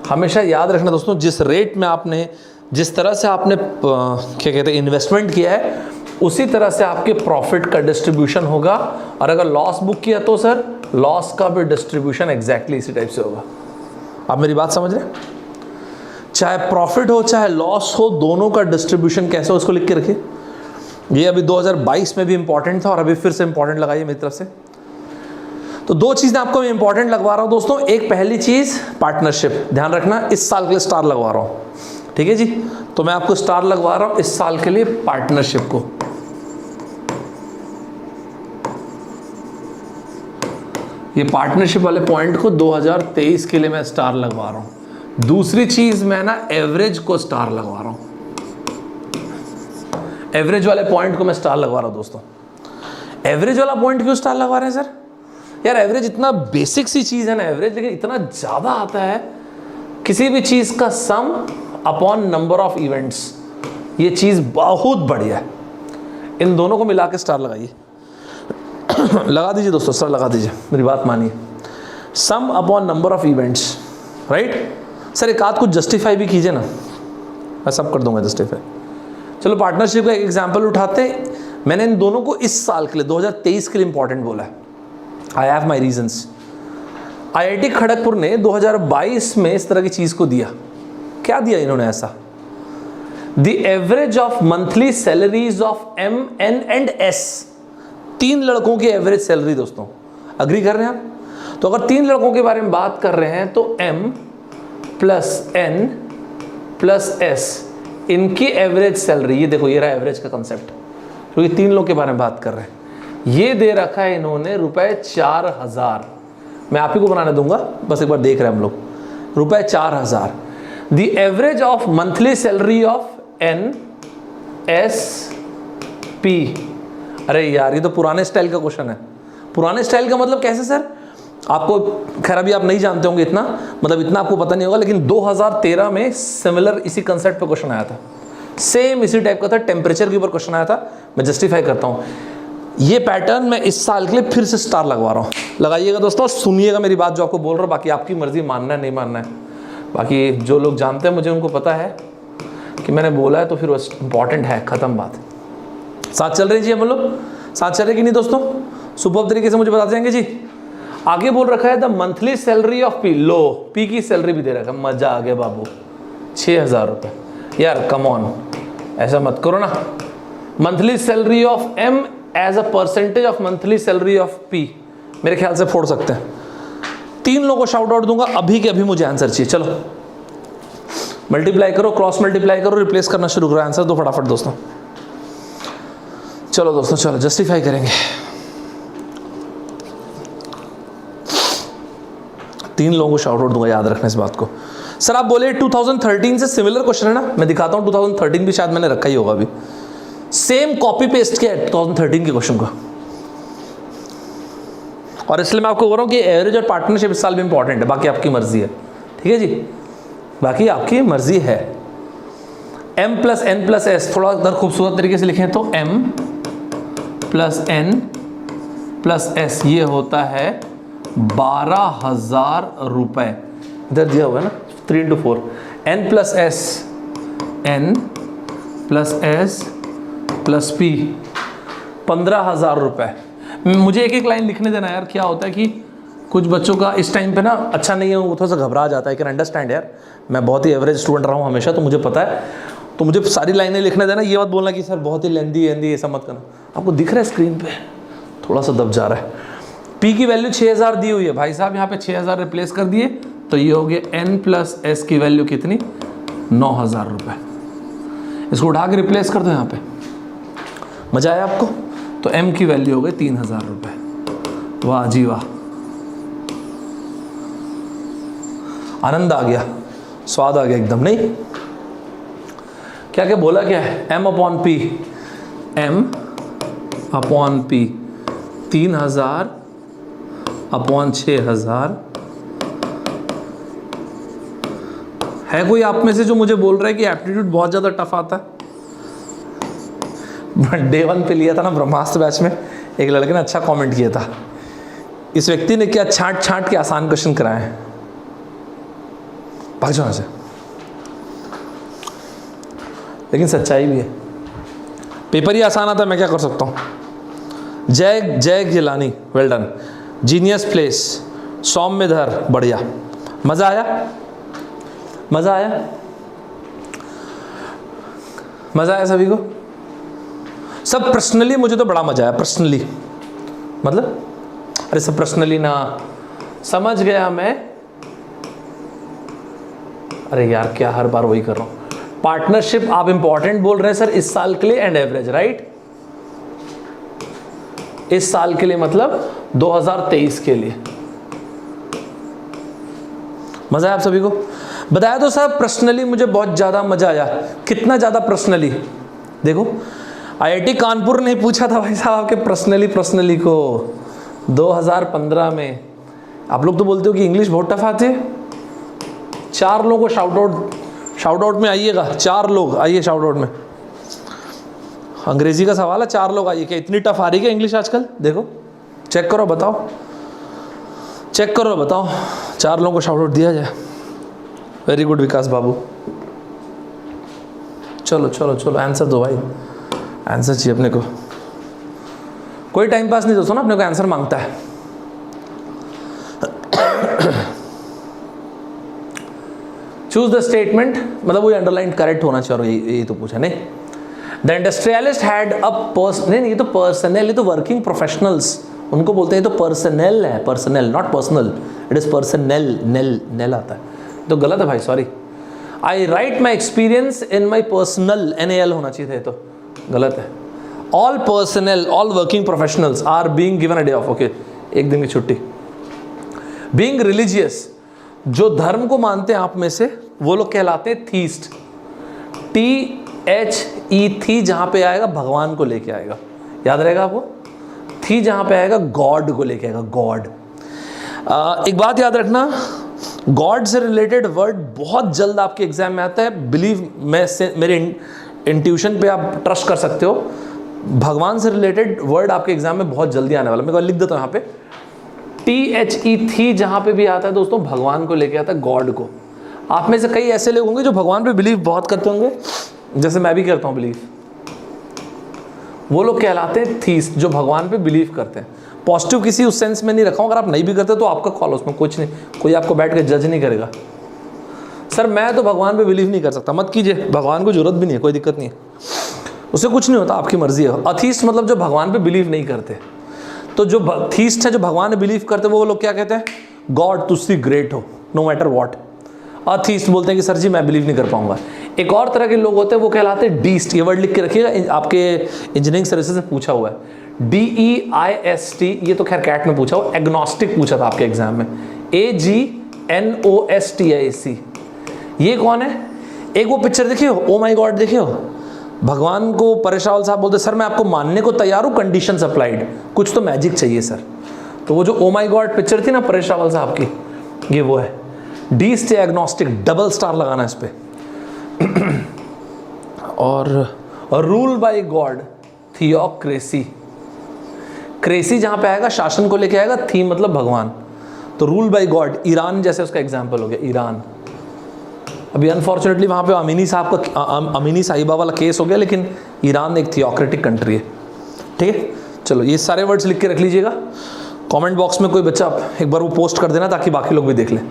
हमेशा याद रखना दोस्तों, जिस रेट में आपने, जिस तरह से आपने क्या कहते हैं इन्वेस्टमेंट किया है, उसी तरह से आपके प्रॉफिट का डिस्ट्रीब्यूशन होगा। और अगर लॉस बुक किया तो सर लॉस का भी डिस्ट्रीब्यूशन एग्जैक्टली इसी टाइप से होगा। आप मेरी बात समझ रहे हैं। चाहे प्रॉफिट हो चाहे लॉस हो, दोनों का डिस्ट्रीब्यूशन कैसे हो उसको लिख के रखिए। ये अभी 2022 में भी इंपॉर्टेंट था और अभी फिर से इंपॉर्टेंट लगाइए मेरी तरफ से। तो 2 चीजें आपको मैं इंपॉर्टेंट लगवा रहा हूं दोस्तों। एक पहली चीज पार्टनरशिप, ध्यान रखना, इस साल के लिए स्टार लगवा रहा हूं, ठीक है जी। तो मैं आपको स्टार लगवा रहा हूं इस साल के लिए पार्टनरशिप को। ये पार्टनरशिप वाले पॉइंट को 2023 के लिए मैं स्टार लगवा रहा हूं। दूसरी चीज मैं ना एवरेज को स्टार लगवा रहा हूं, एवरेज वाले पॉइंट को मैं स्टार लगवा रहा हूं दोस्तों। एवरेज वाला पॉइंट क्यों स्टार लगवा रहे हैं सर। यार एवरेज इतना बेसिक सी चीज है ना एवरेज, लेकिन इतना ज्यादा आता है। किसी भी चीज का सम अपॉन नंबर ऑफ इवेंट्स, ये चीज बहुत बढ़िया है। इन दोनों को मिला के स्टार लगाइए, लगा दीजिए दोस्तों, स्टार लगा दीजिए, मेरी बात मानिए। सम upon number of events, right. Sir एक आध कुछ जस्टिफाई भी कीजिए ना, मैं सब कर दूंगा जस्टिफाई। चलो पार्टनरशिप का एक एग्जांपल उठाते हैं। मैंने इन दोनों को इस साल के लिए 2023 के लिए इंपॉर्टेंट बोला है। I have my reasons. IIT Kharagpur ने 2022 में इस तरह की चीज को दिया। क्या दिया इन्होंने ऐसा, the average of monthly salaries of M, N and S। 3 लड़कों की एवरेज सैलरी दोस्तों, अग्री कर रहे हैं आप। तो अगर 3 लड़कों के बारे में बात कर रहे हैं तो M plus N plus S, इनकी एवरेज सैलरी, ये देखो ये रहा एवरेज का कंसेप्ट, क्योंकि 3 लोगों के बारे में बात कर रहे हैं। ये दे रखा है इन्होंने ₹4000। मैं आप ही को बनाने दूंगा, बस एक बार देख रहे हैं हम लोग। ₹4000 the average of monthly salary of NSP। अरे यार ये तो पुराने स्टाइल का क्वेश्चन है। पुराने स्टाइल का मतलब कैसे सर, आपको खैर अभी आप नहीं जानते होंगे इतना, मतलब इतना आपको पता नहीं होगा, लेकिन 2013 में सिमिलर इसी कंसेप्ट पे क्वेश्चन आया था, सेम इसी टाइप का था, टेम्परेचर के ऊपर क्वेश्चन आया था। मैं जस्टिफाई करता हूँ। ये पैटर्न मैं इस साल के लिए फिर से स्टार लगवा रहा हूँ। लगाइएगा दोस्तों, सुनिएगा मेरी बात जो आपको बोल रहा हूँ, बाकी आपकी मर्जी मानना है नहीं मानना है। बाकी जो लोग जानते हैं मुझे, उनको पता है कि मैंने बोला है तो फिर वो इंपॉर्टेंट है, ख़त्म बात। साथ चल रहे जी हम लोग, साथ चल रहे कि नहीं दोस्तों? सुपर तरीके से मुझे बता देंगे जी। आगे बोल रखा है the monthly salary of P, low P की सैलरी भी दे रखा है, मजा आ गया बाबू, 6,000 रुपये। यार कम ऑन, ऐसा मत करो ना। Monthly salary of M as a percentage of monthly salary of P, मेरे ख्याल से फोड़ सकते हैं। 3 लोगों को शाउट आउट दूंगा, अभी के अभी मुझे आंसर चाहिए। चलो मल्टीप्लाई करो, क्रॉस मल्टीप्लाई करो, रिप्लेस करना शुरू करो, आंसर दो फटाफट दोस्तों। चलो दोस्तों, चलो जस्टिफाई करेंगे। 3 लोगों को शाउट आउट दूंगा, याद रखना इस बात को। सर आप बोले 2013 से सिमिलर क्वेश्चन है ना, मैं दिखाता हूं। 2013 भी शायद मैंने रखा ही होगा अभी, सेम कॉपी पेस्ट किया है 2013 के क्वेश्चन का। और इसलिए मैं आपको बोल रहा हूं कि एवरेज और पार्टनरशिप इस साल भी इंपॉर्टेंट है, बाकी आपकी मर्जी है। ठीक है जी, बाकी आपकी मर्जी है। m plus n plus s, थोड़ा अगर खूबसूरत तरीके से लिखें तो m plus n plus s, ये होता है 12,000 रुपए। इधर दिया हुआ है ना 3 into 4, n plus s, n plus s plus p, 15,000 रुपए। मुझे एक एक लाइन लिखने देना यार। क्या होता है कि कुछ बच्चों का इस टाइम पे ना अच्छा नहीं है, वो थोड़ा सा घबरा जाता है। कैन अंडरस्टैंड यार, मैं बहुत ही एवरेज स्टूडेंट रहा हूँ हमेशा, तो मुझे पता है। तो मुझे सारी लाइनें लिखने देना, ये मत बोलना कि सर बहुत ही लेंदी ऐसा मत करना। आपको दिख रहा है स्क्रीन पे थोड़ा सा दब जा रहा है। पी की वैल्यू 6,000 दी हुई है भाई साहब, यहाँ पे 6,000 रिप्लेस कर दिए तो ये हो गया n प्लस एस की वैल्यू कितनी, 9,000 रुपये। इसको उठा के रिप्लेस कर दो यहाँ पे। मजा आया आपको? तो m की वैल्यू हो गई 3,000 रुपये। वाह जी वाह, आनंद आ गया, स्वाद आ गया एकदम। नहीं क्या क्या बोला, क्या है? m upon P, m upon P, 3,000 upon 6,000। है कोई आप में से जो मुझे बोल रहा है कि एप्टीट्यूड बहुत ज़्यादा टफ आता है? डे 1 पे लिया था ना ब्रह्मास्त्र बैच में, एक लड़के ने अच्छा कमेंट किया था, इस व्यक्ति ने क्या छांट छांट के आसान क्वेश्चन कराए हैं। भाग जाओ से, लेकिन सच्चाई भी है, पेपर ही आसान आता है, मैं क्या कर सकता हूँ। Jay Gilani, well done. Genius place, Saumyadhar, बढ़िया। मज़ा आया? मज़ा आया? मज़ा आया सभी को? सब पर्सनली मुझे तो बड़ा मज़ा आया, पर्सनली मतलब, अरे सब पर्सनली ना, समझ गया मैं। अरे यार क्या हर बार वही कर रहा हूँ। पार्टनरशिप आप इंपॉर्टेंट बोल रहे हैं सर इस साल के लिए, एंड एवरेज, राइट? इस साल के लिए मतलब 2023 के लिए। मजा आया आप सभी को? बताया तो सर पर्सनली मुझे बहुत ज़्यादा मजा आया। कितना ज़्यादा पर्सनली? देखो IIT कानपुर ने पूछा था भाई साहब आपके पर्सनली को 2015 में। आप लोग तो बोलते हो कि इंग्लिश बहुत टफ आती है। 4 लोगों को शाउट आउट में आइएगा, 4 लोग आइए शाउट आउट में। अंग्रेजी का सवाल है, 4 लोग आइए। क्या इतनी टफ आ रही है इंग्लिश आजकल? देखो चेक करो, बताओ, चेक करो बताओ। 4 लोगों को शाउट आउट दिया जाए। वेरी गुड विकास बाबू। चलो चलो चलो आंसर दो भाई, आंसर चाहिए अपने को। कोई टाइम पास नहीं दोस्तों ना, अपने को आंसर मांगता है। चूज द स्टेटमेंट, मतलब वो अंडरलाइन करेक्ट होना चाहिए, यही तो पूछा नहीं। The industrialist had a person, नहीं ये तो पर्सनल, ये तो वर्किंग प्रोफेशनल्स उनको बोलते हैं, तो पर्सनल है, personal not personal, it is personal, nel आता है तो गलत है भाई, sorry. I write my experience in my personal, NAL होना चाहिए था, तो गलत है। All personal, all working professionals are being given a day off, okay, एक दिन की छुट्टी। बीइंग रिलीजियस, जो धर्म को मानते हैं आप में से वो लोग कहलाते हैं थीस्ट। THE, थी जहां पे आएगा भगवान को लेके आएगा, याद रहेगा आपको। थी जहां पे आएगा गॉड को लेके आएगा, गॉड। एक बात याद रखना, गॉड से रिलेटेड वर्ड बहुत जल्द आपके एग्जाम में आता है। बिलीव, मैं से मेरे इंट्यूशन पे आप ट्रस्ट कर सकते हो। भगवान से रिलेटेड वर्ड आपके एग्जाम में बहुत जल्दी आने वाला, मैं लिख देता हूँ यहाँ पे। THE थी जहाँ पे भी आता है दोस्तों, भगवान को लेके आता है, गॉड को। आप में से कई ऐसे लोग होंगे जो भगवान पे बिलीव बहुत करते होंगे, जैसे मैं भी करता हूँ बिलीव। वो लोग कहलाते हैं थीस्ट, जो भगवान पे बिलीव करते हैं। पॉजिटिव किसी उस सेंस में नहीं रखा हूँ, अगर आप नहीं भी करते तो आपका कॉल, उसमें कुछ नहीं, कोई आपको बैठ के जज नहीं करेगा। सर मैं तो भगवान पे बिलीव नहीं कर सकता, मत कीजिए, भगवान को जरूरत भी नहीं है, कोई दिक्कत नहीं है, उससे कुछ नहीं होता, आपकी मर्जी है। अथीस्ट मतलब जो भगवान पे बिलीव नहीं करते। तो जो थीस्ट है, जो भगवान पे बिलीव करते, वो लोग क्या कहते हैं? गॉड तुझसे ग्रेट हो नो मैटर व्हाट। अथीस्ट बोलते हैं कि सर जी मैं बिलीव नहीं कर पाऊंगा। एक और तरह के लोग होते हैं, वो कहलाते हैं डीस्ट। ये वर्ड लिख के रखिएगा, आपके इंजीनियरिंग सर्विसेज से पूछा हुआ है, DEIST। ये तो खैर कैट में पूछा हुआ, एग्नोस्टिक पूछा था आपके एग्जाम में, AGNOSTIC। ये कौन है? एक वो पिक्चर देखिए हो, ओ माई गॉड देखिए हो, भगवान को परेश रावल साहब बोलते सर मैं आपको मानने को तैयार हूँ, कंडीशन अप्लाइड, कुछ तो मैजिक चाहिए सर। तो वो जो ओ माई गॉड पिक्चर थी ना परेश रावल साहब की, ये वो है। D stay agnostic, double star लगाना इस पे। और rule by God, theocracy. Cracy जहां पे आएगा शासन को लेके आएगा, थी मतलब भगवान, तो रूल बाय गॉड। ईरान जैसे उसका एग्जाम्पल हो गया, ईरान। अभी अनफॉर्चुनेटली वहाँ पे अमीनी साहब का, अमीनी साहिबा वाला केस हो गया, लेकिन ईरान एक थियोक्रेटिक कंट्री है। ठीक है, चलो ये सारे वर्ड्स लिख के रख लीजिएगा। कमेंट बॉक्स में कोई बच्चा एक बार वो पोस्ट कर देना ताकि बाकी लोग भी देख लें।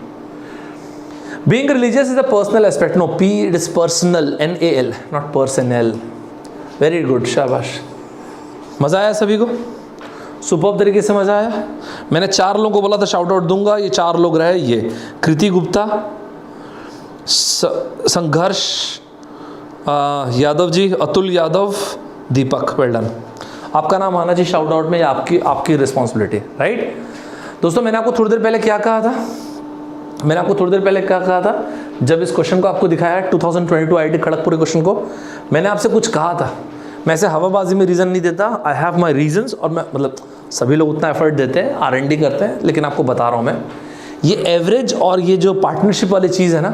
Being religious is a personal aspect. No, P it is personal, NAL not personal. Very good, शाबाश। मज़ा आया सभी को? सुपर्ब तरीके से मज़ा आया। मैंने 4 लोगों को बोला था शाउट आउट दूंगा, ये 4 लोग रहे, ये कृति गुप्ता, संघर्ष यादव जी, अतुल यादव, दीपक, वेल डन। आपका नाम आना चाहिए शाउट आउट में, आपकी रिस्पॉन्सिबिलिटी, राइट। दोस्तों मैंने आपको थोड़ी देर पहले क्या कहा था? जब इस क्वेश्चन को आपको दिखाया 2022 IIT खड़गपुर क्वेश्चन को, मैंने आपसे कुछ कहा था। मैं ऐसे हवाबाजी में रीज़न नहीं देता, आई हैव माई रीजन्स। और मैं मतलब सभी लोग उतना एफर्ट देते हैं, R&D करते हैं, लेकिन आपको बता रहा हूँ मैं, ये एवरेज और ये जो पार्टनरशिप वाली चीज़ है ना,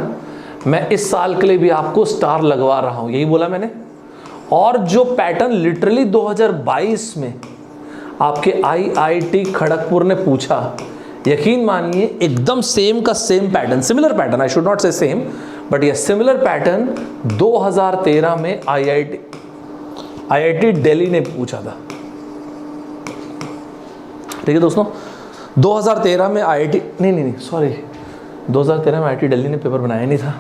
मैं इस साल के लिए भी आपको स्टार लगवा रहा हूँ, यही बोला मैंने। और जो पैटर्न लिटरली 2022 में आपके IIT खड़गपुर ने पूछा, यकीन मानिए एकदम सेम का same pattern, similar pattern, I should not से सेम बट ये सिमिलर पैटर्न 2013 में IIT दिल्ली ने पूछा था। ठीक है दोस्तों, 2013 में IIT नहीं सॉरी, 2013 में IIT दिल्ली ने पेपर बनाया नहीं था,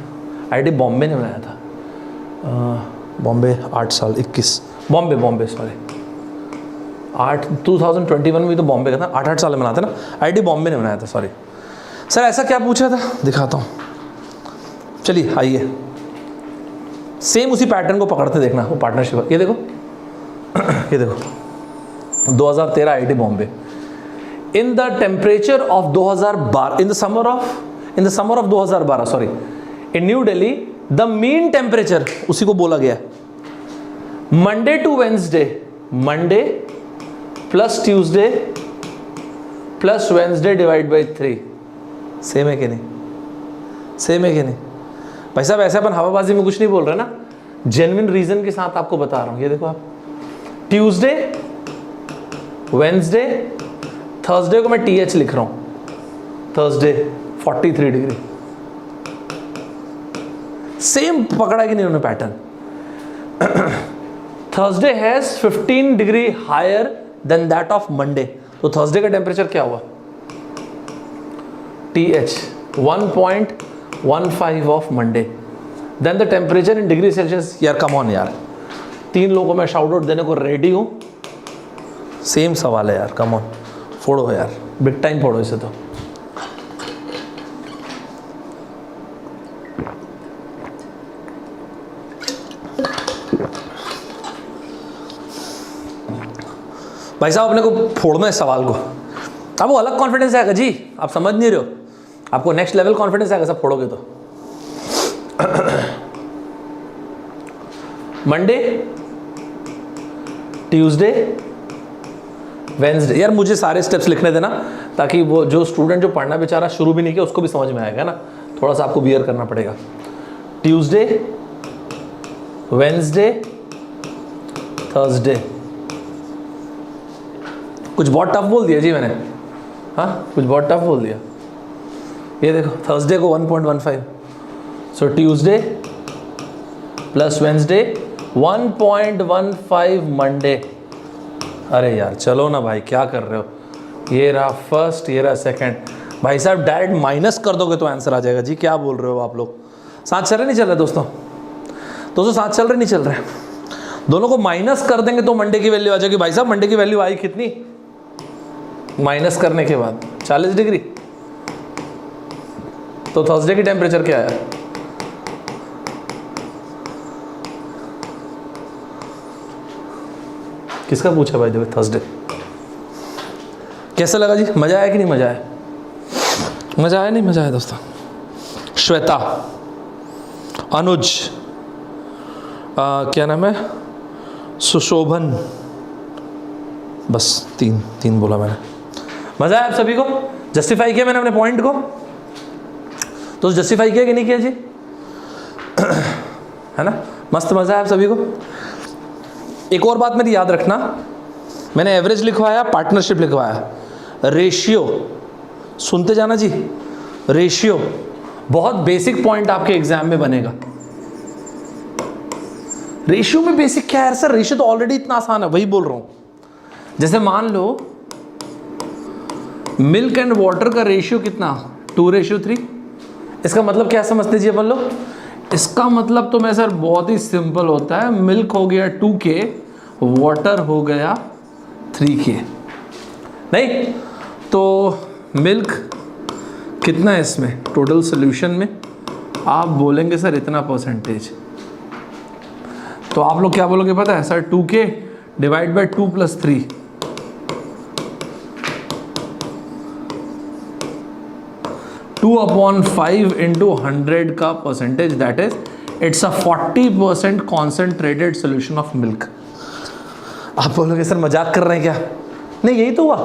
IIT बॉम्बे ने बनाया था। बॉम्बे 8 साल 21, बॉम्बे सॉरी 2021 में तो बॉम्बे का था, 8 साल में बनाते ना, IIT बॉम्बे ने बनाया था, सॉरी सर। ऐसा क्या पूछा था, दिखाता हूँ, चलिए आइए, सेम उसी पैटर्न को पकड़ते देखना, वो पार्टनरशिप। ये देखो ये देखो 2013 IIT Bombay. In the temperature of 2012, in the summer of 2012 sorry, in New Delhi the mean temperature, उसी को बोला गया, Monday to Wednesday, Monday plus Tuesday plus Wednesday divide by 3। Same है कि नहीं? भाई साहब ऐसे अपन हवाबाजी में कुछ नहीं बोल रहे ना, जेन्युइन रीजन के साथ आपको बता रहा हूं। ये देखो आप, ट्यूसडे, वेंसडे, थर्सडे को मैं TH लिख रहा हूं, थर्सडे 43 डिग्री। सेम पकड़ा कि नहीं उन्होंने pattern? Thursday has 15 degree higher than that of Monday, तो थर्सडे का टेम्परेचर क्या हुआ? TH 1.15 of Monday, then the temperature in degree Celsius. यार कम ऑन यार, 3 लोगों को मैं शाउट आउट देने को रेडी हूं, सेम सवाल है यार, कम ऑन, फोड़ो यार, बिग टाइम फोड़ो इसे। तो भाई साहब अपने को फोड़ना है सवाल को, अब वो अलग कॉन्फिडेंस आएगा जी, आप समझ नहीं रहे हो, आपको नेक्स्ट लेवल कॉन्फिडेंस आएगा सब फोड़ोगे तो। Monday, Tuesday, Wednesday. यार मुझे सारे स्टेप्स लिखने देना, ताकि वो जो स्टूडेंट जो पढ़ना बेचारा शुरू भी नहीं किया उसको भी समझ में आएगा ना, थोड़ा सा आपको बियर करना पड़ेगा। ट्यूसडे, वेंसडे, थर्सडे, कुछ बहुत टफ बोल दिया जी मैंने, हाँ कुछ बहुत टफ बोल दिया। ये देखो थर्सडे को 1.15, सो ट्यूसडे प्लस वेंसडे 1.15 मंडे। अरे यार चलो ना भाई, क्या कर रहे हो? ये रहा फर्स्ट, ये रहा सेकंड। भाई साहब डायरेक्ट माइनस कर दोगे तो आंसर आ जाएगा जी। क्या बोल रहे हो आप लोग? साथ चल रहे नहीं चल रहे दोस्तों? दोस्तों साथ चल रहे नहीं चल रहे? दोनों को माइनस कर देंगे तो मंडे की वैल्यू आ जाएगी। भाई साहब मंडे की वैल्यू आई कितनी माइनस करने के बाद? 40 डिग्री। तो थर्सडे की टेम्परेचर क्या है? किसका पूछा भाई जब थर्सडे? कैसा लगा जी? मजा आया कि नहीं मजा आया? मजा आया नहीं मजा आया दोस्तों? श्वेता, अनुज, क्या नाम है, सुशोभन, बस तीन बोला मैंने। मजा आया आप सभी को? जस्टिफाई किया मैंने अपने पॉइंट को? तो जस्टिफाई किया कि नहीं किया जी? है ना? मस्त मजा आया आप सभी को? एक और बात मेरी याद रखना, मैंने एवरेज लिखवाया, पार्टनरशिप लिखवाया, रेशियो सुनते जाना जी। रेशियो बहुत बेसिक पॉइंट आपके एग्जाम में बनेगा। रेशियो में बेसिक क्या है सर? रेशियो तो ऑलरेडी इतना आसान है, वही बोल रहा हूं। जैसे मान लो मिल्क एंड वाटर का रेशियो कितना? 2:3। इसका मतलब क्या समझते जी अपन लोग? इसका मतलब तो मैं सर बहुत ही सिंपल होता है, मिल्क हो गया 2K, वाटर हो गया 3K। नहीं तो मिल्क कितना है इसमें टोटल सोल्यूशन में? आप बोलेंगे सर इतना परसेंटेज। तो आप लोग क्या बोलोगे पता है sir? 2K divide by 2 + 3। Two upon 5 into 100 का percentage, that is it's a 40% concentrated solution of milk. आप बोलोगे सर मजाक कर रहे हैं क्या? नहीं यही तो हुआ।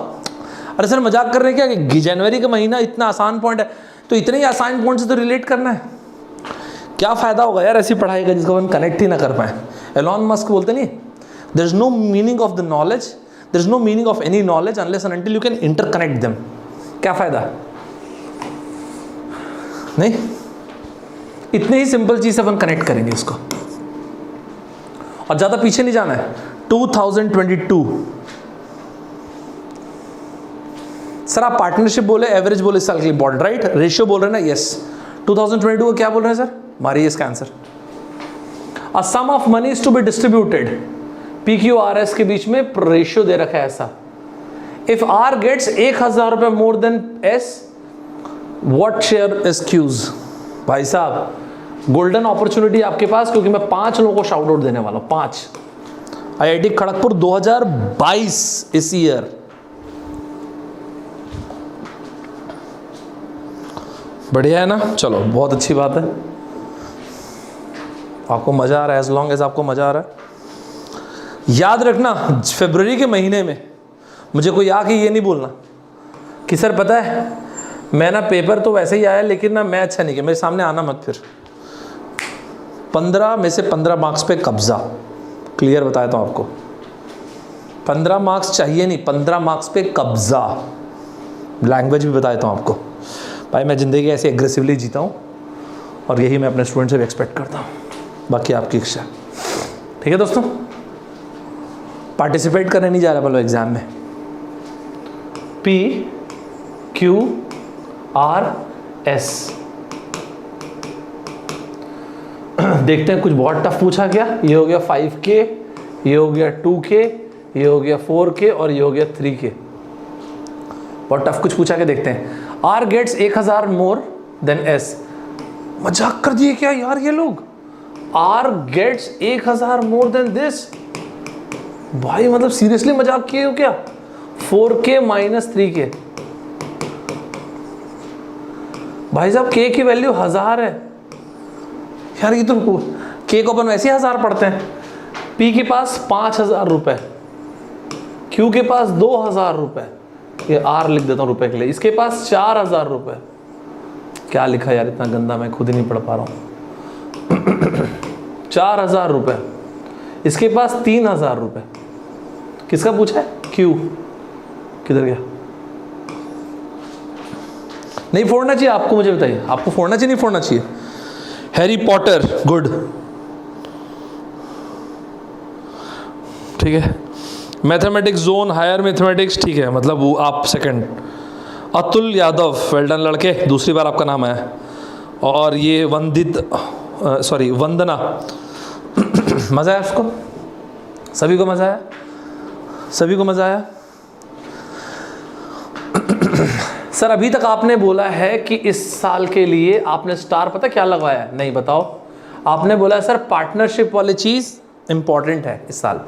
अरे सर मजाक कर रहे हैं क्या कि जनवरी का महीना इतना आसान पॉइंट है, तो इतने ही आसान पॉइंट से तो रिलेट करना है। क्या फायदा होगा यार ऐसी पढ़ाई का जिसको हम कनेक्ट ही ना कर पाए? एलॉन मस्क बोलते नहीं, there is no meaning of the knowledge, there is no meaning of any knowledge unless and until you can interconnect them. क्या फायदा? नहीं, इतने ही सिंपल चीज से अपन कनेक्ट करेंगे इसको, और ज्यादा पीछे नहीं जाना है। 2022 सर आप पार्टनरशिप बोले, एवरेज बोले इस साल के लिए बॉन्ड, राइट? रेशियो बोल रहे हैं ना? यस। 2022 को क्या बोल रहे हैं सर? मारिए इसका answer. A sum of money is to be distributed, PQRS के बीच में रेशियो दे रखा है ऐसा। इफ R गेट्स 1000 रुपए मोर than S, what share is Q's? भाई साहब गोल्डन अपॉर्चुनिटी आपके पास, क्योंकि मैं 5 लोगों को शाउट आउट देने वाला हूं। 5 IIT खड़गपुर 2022 इस ईयर। बढ़िया है ना? चलो बहुत अच्छी बात है, आपको मजा आ रहा है। एज लॉन्ग एज आपको मजा आ रहा है। याद रखना फरवरी के महीने में मुझे कोई आके ये नहीं बोलना कि सर पता है मैं ना पेपर तो वैसे ही आया लेकिन ना मैं अच्छा नहीं किया, मेरे सामने आना मत फिर। 15 में से 15 मार्क्स पे कब्जा। क्लियर बताया था आपको, 15 मार्क्स चाहिए नहीं, 15 मार्क्स पे कब्जा। लैंग्वेज भी बताया था आपको। भाई मैं ज़िंदगी ऐसे एग्रेसिवली जीता हूँ और यही मैं अपने स्टूडेंट से भी एक्सपेक्ट करता हूँ। बाकी आपकी इच्छा। ठीक है दोस्तों, पार्टिसिपेट करने नहीं जा रहा बोलो एग्जाम में। PQRS देखते हैं कुछ बहुत टफ पूछा क्या। ये हो गया 5K, ये हो गया 2K, ये हो गया 4K और ये हो गया 3K। बहुत टफ कुछ पूछा के देखते हैं। R gets 1000 more than S। मजाक कर दिए क्या यार ये लोग? R gets 1000 more than this. भाई मतलब सीरियसली मजाक किए हो क्या? 4K minus 3K। भाई साहब K की वैल्यू 1000 है यार। ये तो K को अपन वैसे ही 1000 पढ़ते हैं। P के पास 5000 रुपए, Q के पास 2000 रुपए, ये R लिख देता हूँ रुपए के लिए। इसके पास 4000 रुपए। क्या लिखा यार इतना गंदा, मैं खुद ही नहीं पढ़ पा रहा हूँ। 4000 रुपए। इसके पास 3000 रुपए। किसका पूछा है? Q। किधर गया? नहीं फोड़ना चाहिए आपको, मुझे बताइए, आपको फोड़ना चाहिए नहीं फोड़ना चाहिए? हैरी पॉटर, गुड, ठीक है। मैथमेटिक्स जोन, हायर मैथमेटिक्स, ठीक है, मतलब वो आप second. Atul Yadav, well done लड़के, दूसरी बार आपका नाम आया। और ये वंदना, मज़ा आया आपको? सभी को मज़ा आया? सभी को मज़ा आया? सर अभी तक आपने बोला है कि इस साल के लिए आपने स्टार पता क्या लगवाया है? नहीं, बताओ। आपने बोला है सर पार्टनरशिप वाली चीज़ इंपॉर्टेंट है इस साल।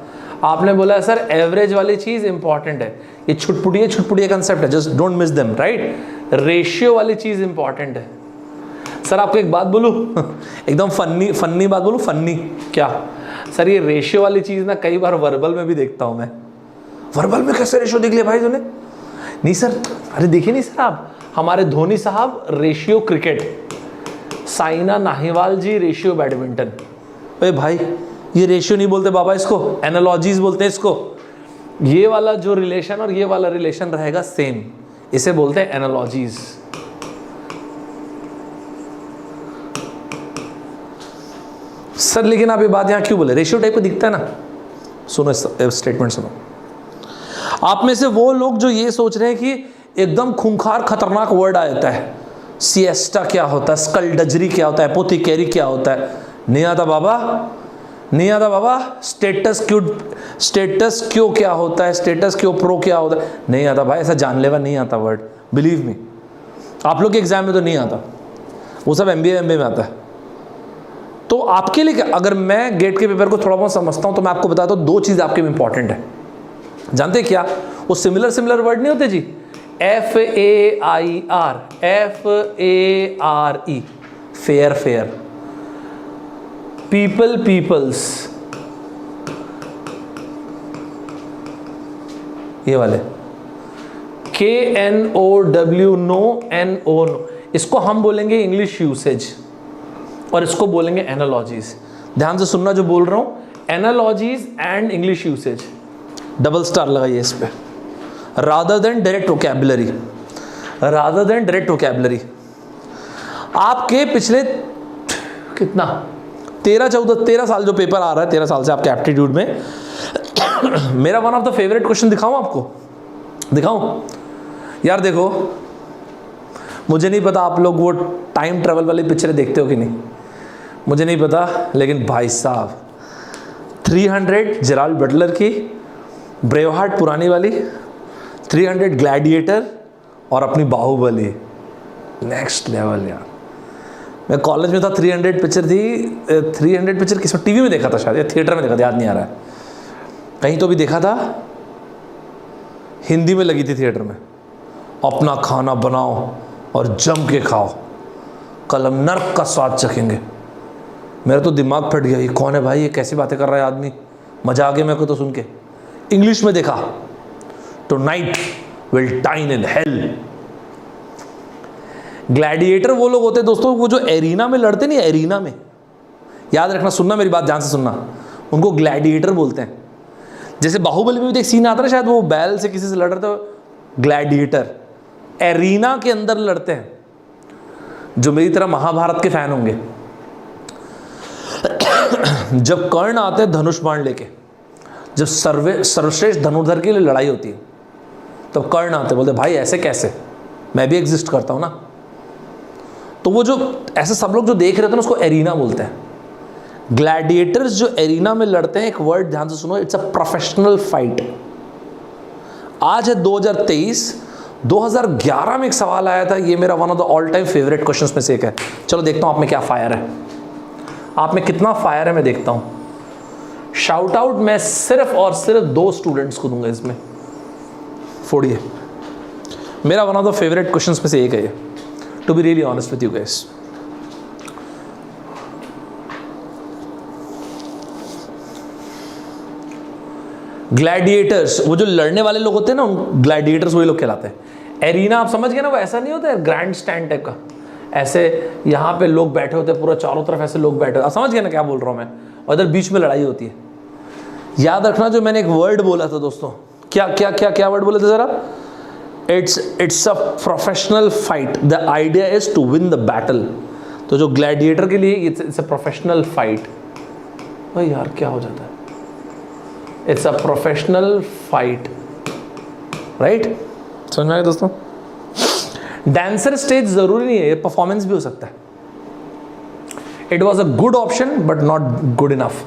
आपने बोला है सर एवरेज वाली चीज़ इंपॉर्टेंट है। ये छुटपुटिया कंसेप्ट है, just don't miss them, right. Ratio वाली चीज़ इंपॉर्टेंट है। सर आपको एक बात बोलूँ एकदम फन्नी बात बोलूँ, फन्नी क्या सर, ये रेशियो वाली चीज़ ना कई बार वर्बल में भी देखता हूँ मैं। वर्बल में कैसे रेशियो देख लिया भाई तूने? नहीं सर, अरे देखिए नहीं सर, आप हमारे धोनी साहब रेशियो क्रिकेट, साइना नेहवाल जी रेशियो बैडमिंटन। अरे भाई ये रेशियो नहीं बोलते बाबा, इसको एनालॉजीज बोलते हैं इसको। ये वाला जो रिलेशन और ये वाला रिलेशन रहेगा सेम, इसे बोलते हैं एनालॉजीज। सर लेकिन आप ये बात यहाँ क्यों बोले? रेशियो टाइप को दिखता है ना। सुनो स्टेटमेंट सुनो। आप में से वो लोग जो ये सोच रहे हैं कि एकदम खूंखार खतरनाक वर्ड आ जाता है, सिएस्टा क्या होता है, स्कल्डजरी क्या होता है, एपोथेकेरी क्या होता है, नहीं आता बाबा, नहीं आता बाबा। स्टेटस क्यों क्या होता है, स्टेटस क्यों प्रो क्या होता है, नहीं आता भाई। ऐसा जानलेवा नहीं आता वर्ड, बिलीव मी। आप लोग के एग्जाम में तो नहीं आता, वो सब MBA में आता है। तो आपके लिए अगर मैं गेट के पेपर को थोड़ा बहुत समझता हूं तो मैं आपको बताता हूं, दो चीज़ आपके लिए इंपॉर्टेंट है। जानते क्या? वो सिमिलर वर्ड नहीं होते जी, FAIR, FARE, फेयर, पीपल्स, ये वाले KNOW, NO, इसको हम बोलेंगे इंग्लिश यूसेज और इसको बोलेंगे एनालॉजीज। ध्यान से सुनना जो बोल रहा हूं, analogies and English usage, double star लगाइए इस पे। रादर देन डायरेक्ट वोकैबुलरी, आपके पिछले कितना 13 साल जो पेपर आ रहा है, 13 साल से आपके एप्टीट्यूड में मेरा one of the favourite question दिखाऊं आपको? दिखाऊं यार? देखो, मुझे नहीं पता आप लोग वो टाइम ट्रेवल वाली पिक्चरें देखते हो कि नहीं, मुझे नहीं पता, लेकिन भाई साहब 300 जेराल्ड बटलर की, ब्रेवहार्ट पुरानी वाली, 300 ग्लैडिएटर और अपनी बाहुबली, नेक्स्ट लेवल यार। मैं कॉलेज में था, 300 पिक्चर थी। 300 पिक्चर किस टीवी में देखा था शायद, या थिएटर में देखा था, याद नहीं आ रहा है, कहीं तो भी देखा था, हिंदी में लगी थी थिएटर में। अपना खाना बनाओ और जम के खाओ, कल हम नर्क का स्वाद चखेंगे। मेरा तो दिमाग फट गया, ये कौन है भाई, ये कैसी बातें कर रहा है आदमी, मजा आ गया मेरे को तो सुन के। इंग्लिश में देखा, tonight will dine in hell. Gladiator वो लोग होते हैं दोस्तों, वो जो एरीना में लड़ते नहीं, एरीना में, याद रखना, सुनना मेरी बात ध्यान से सुनना, उनको ग्लैडिएटर बोलते हैं। जैसे बाहुबली में भी एक सीन आता है शायद, वो बैल से किसी से लड़ रहे थे, ग्लैडिएटर एरीना के अंदर लड़ते हैं। जो मेरी तरह महाभारत के फैन होंगे, जब कर्ण आते हैं धनुष बाण लेके, जब सर्वश्रेष्ठ धनुर्धर के लिए लड़ाई होती है, तब कर्ण आते बोलते भाई ऐसे कैसे, मैं भी एग्जिस्ट करता हूं ना। तो वो जो ऐसे सब लोग जो देख रहे थे ना, उसको एरीना बोलते हैं। ग्लैडिएटर्स जो एरीना में लड़ते हैं, एक वर्ड ध्यान से सुनो, इट्स अ प्रोफेशनल फाइट। आज है 2023, 2011 में एक सवाल आया था, ये मेरा one of the all time favourite questions में से एक है। चलो देखता हूं आप में क्या फायर है, आप में कितना फायर है, मैं देखता हूं। शाउट आउट मैं सिर्फ और सिर्फ 2 स्टूडेंट्स को दूंगा इसमें, फोड़िए। मेरा one of the favourite questions में से एक है ये, to be really honest with you guys. Gladiators, वो जो लड़ने वाले लोग होते हैं ना, ग्लैडिएटर्स वही लोग कहलाते हैं। एरीना आप समझ गए ना, वो ऐसा नहीं होता है ग्रैंड स्टैंड टाइप का, ऐसे यहाँ पे लोग बैठे होते हैं, पूरा चारों तरफ ऐसे लोग बैठे होते हैं, आप समझ गए ना क्या बोल रहा हूँ मैं, और इधर बीच में लड़ाई होती है। याद रखना जो मैंने एक वर्ड बोला था दोस्तों, क्या क्या क्या क्या वर्ड बोले थे जरा, it's a professional fight, the idea is to win the battle. तो जो ग्लैडिएटर के लिए इट्स अ प्रोफेशनल फाइट। भाई यार क्या हो जाता है, it's a professional fight, right? समझ में आया दोस्तों? डांसर स्टेज जरूरी नहीं है, ये परफॉर्मेंस भी हो सकता है। It was a good option but not good enough.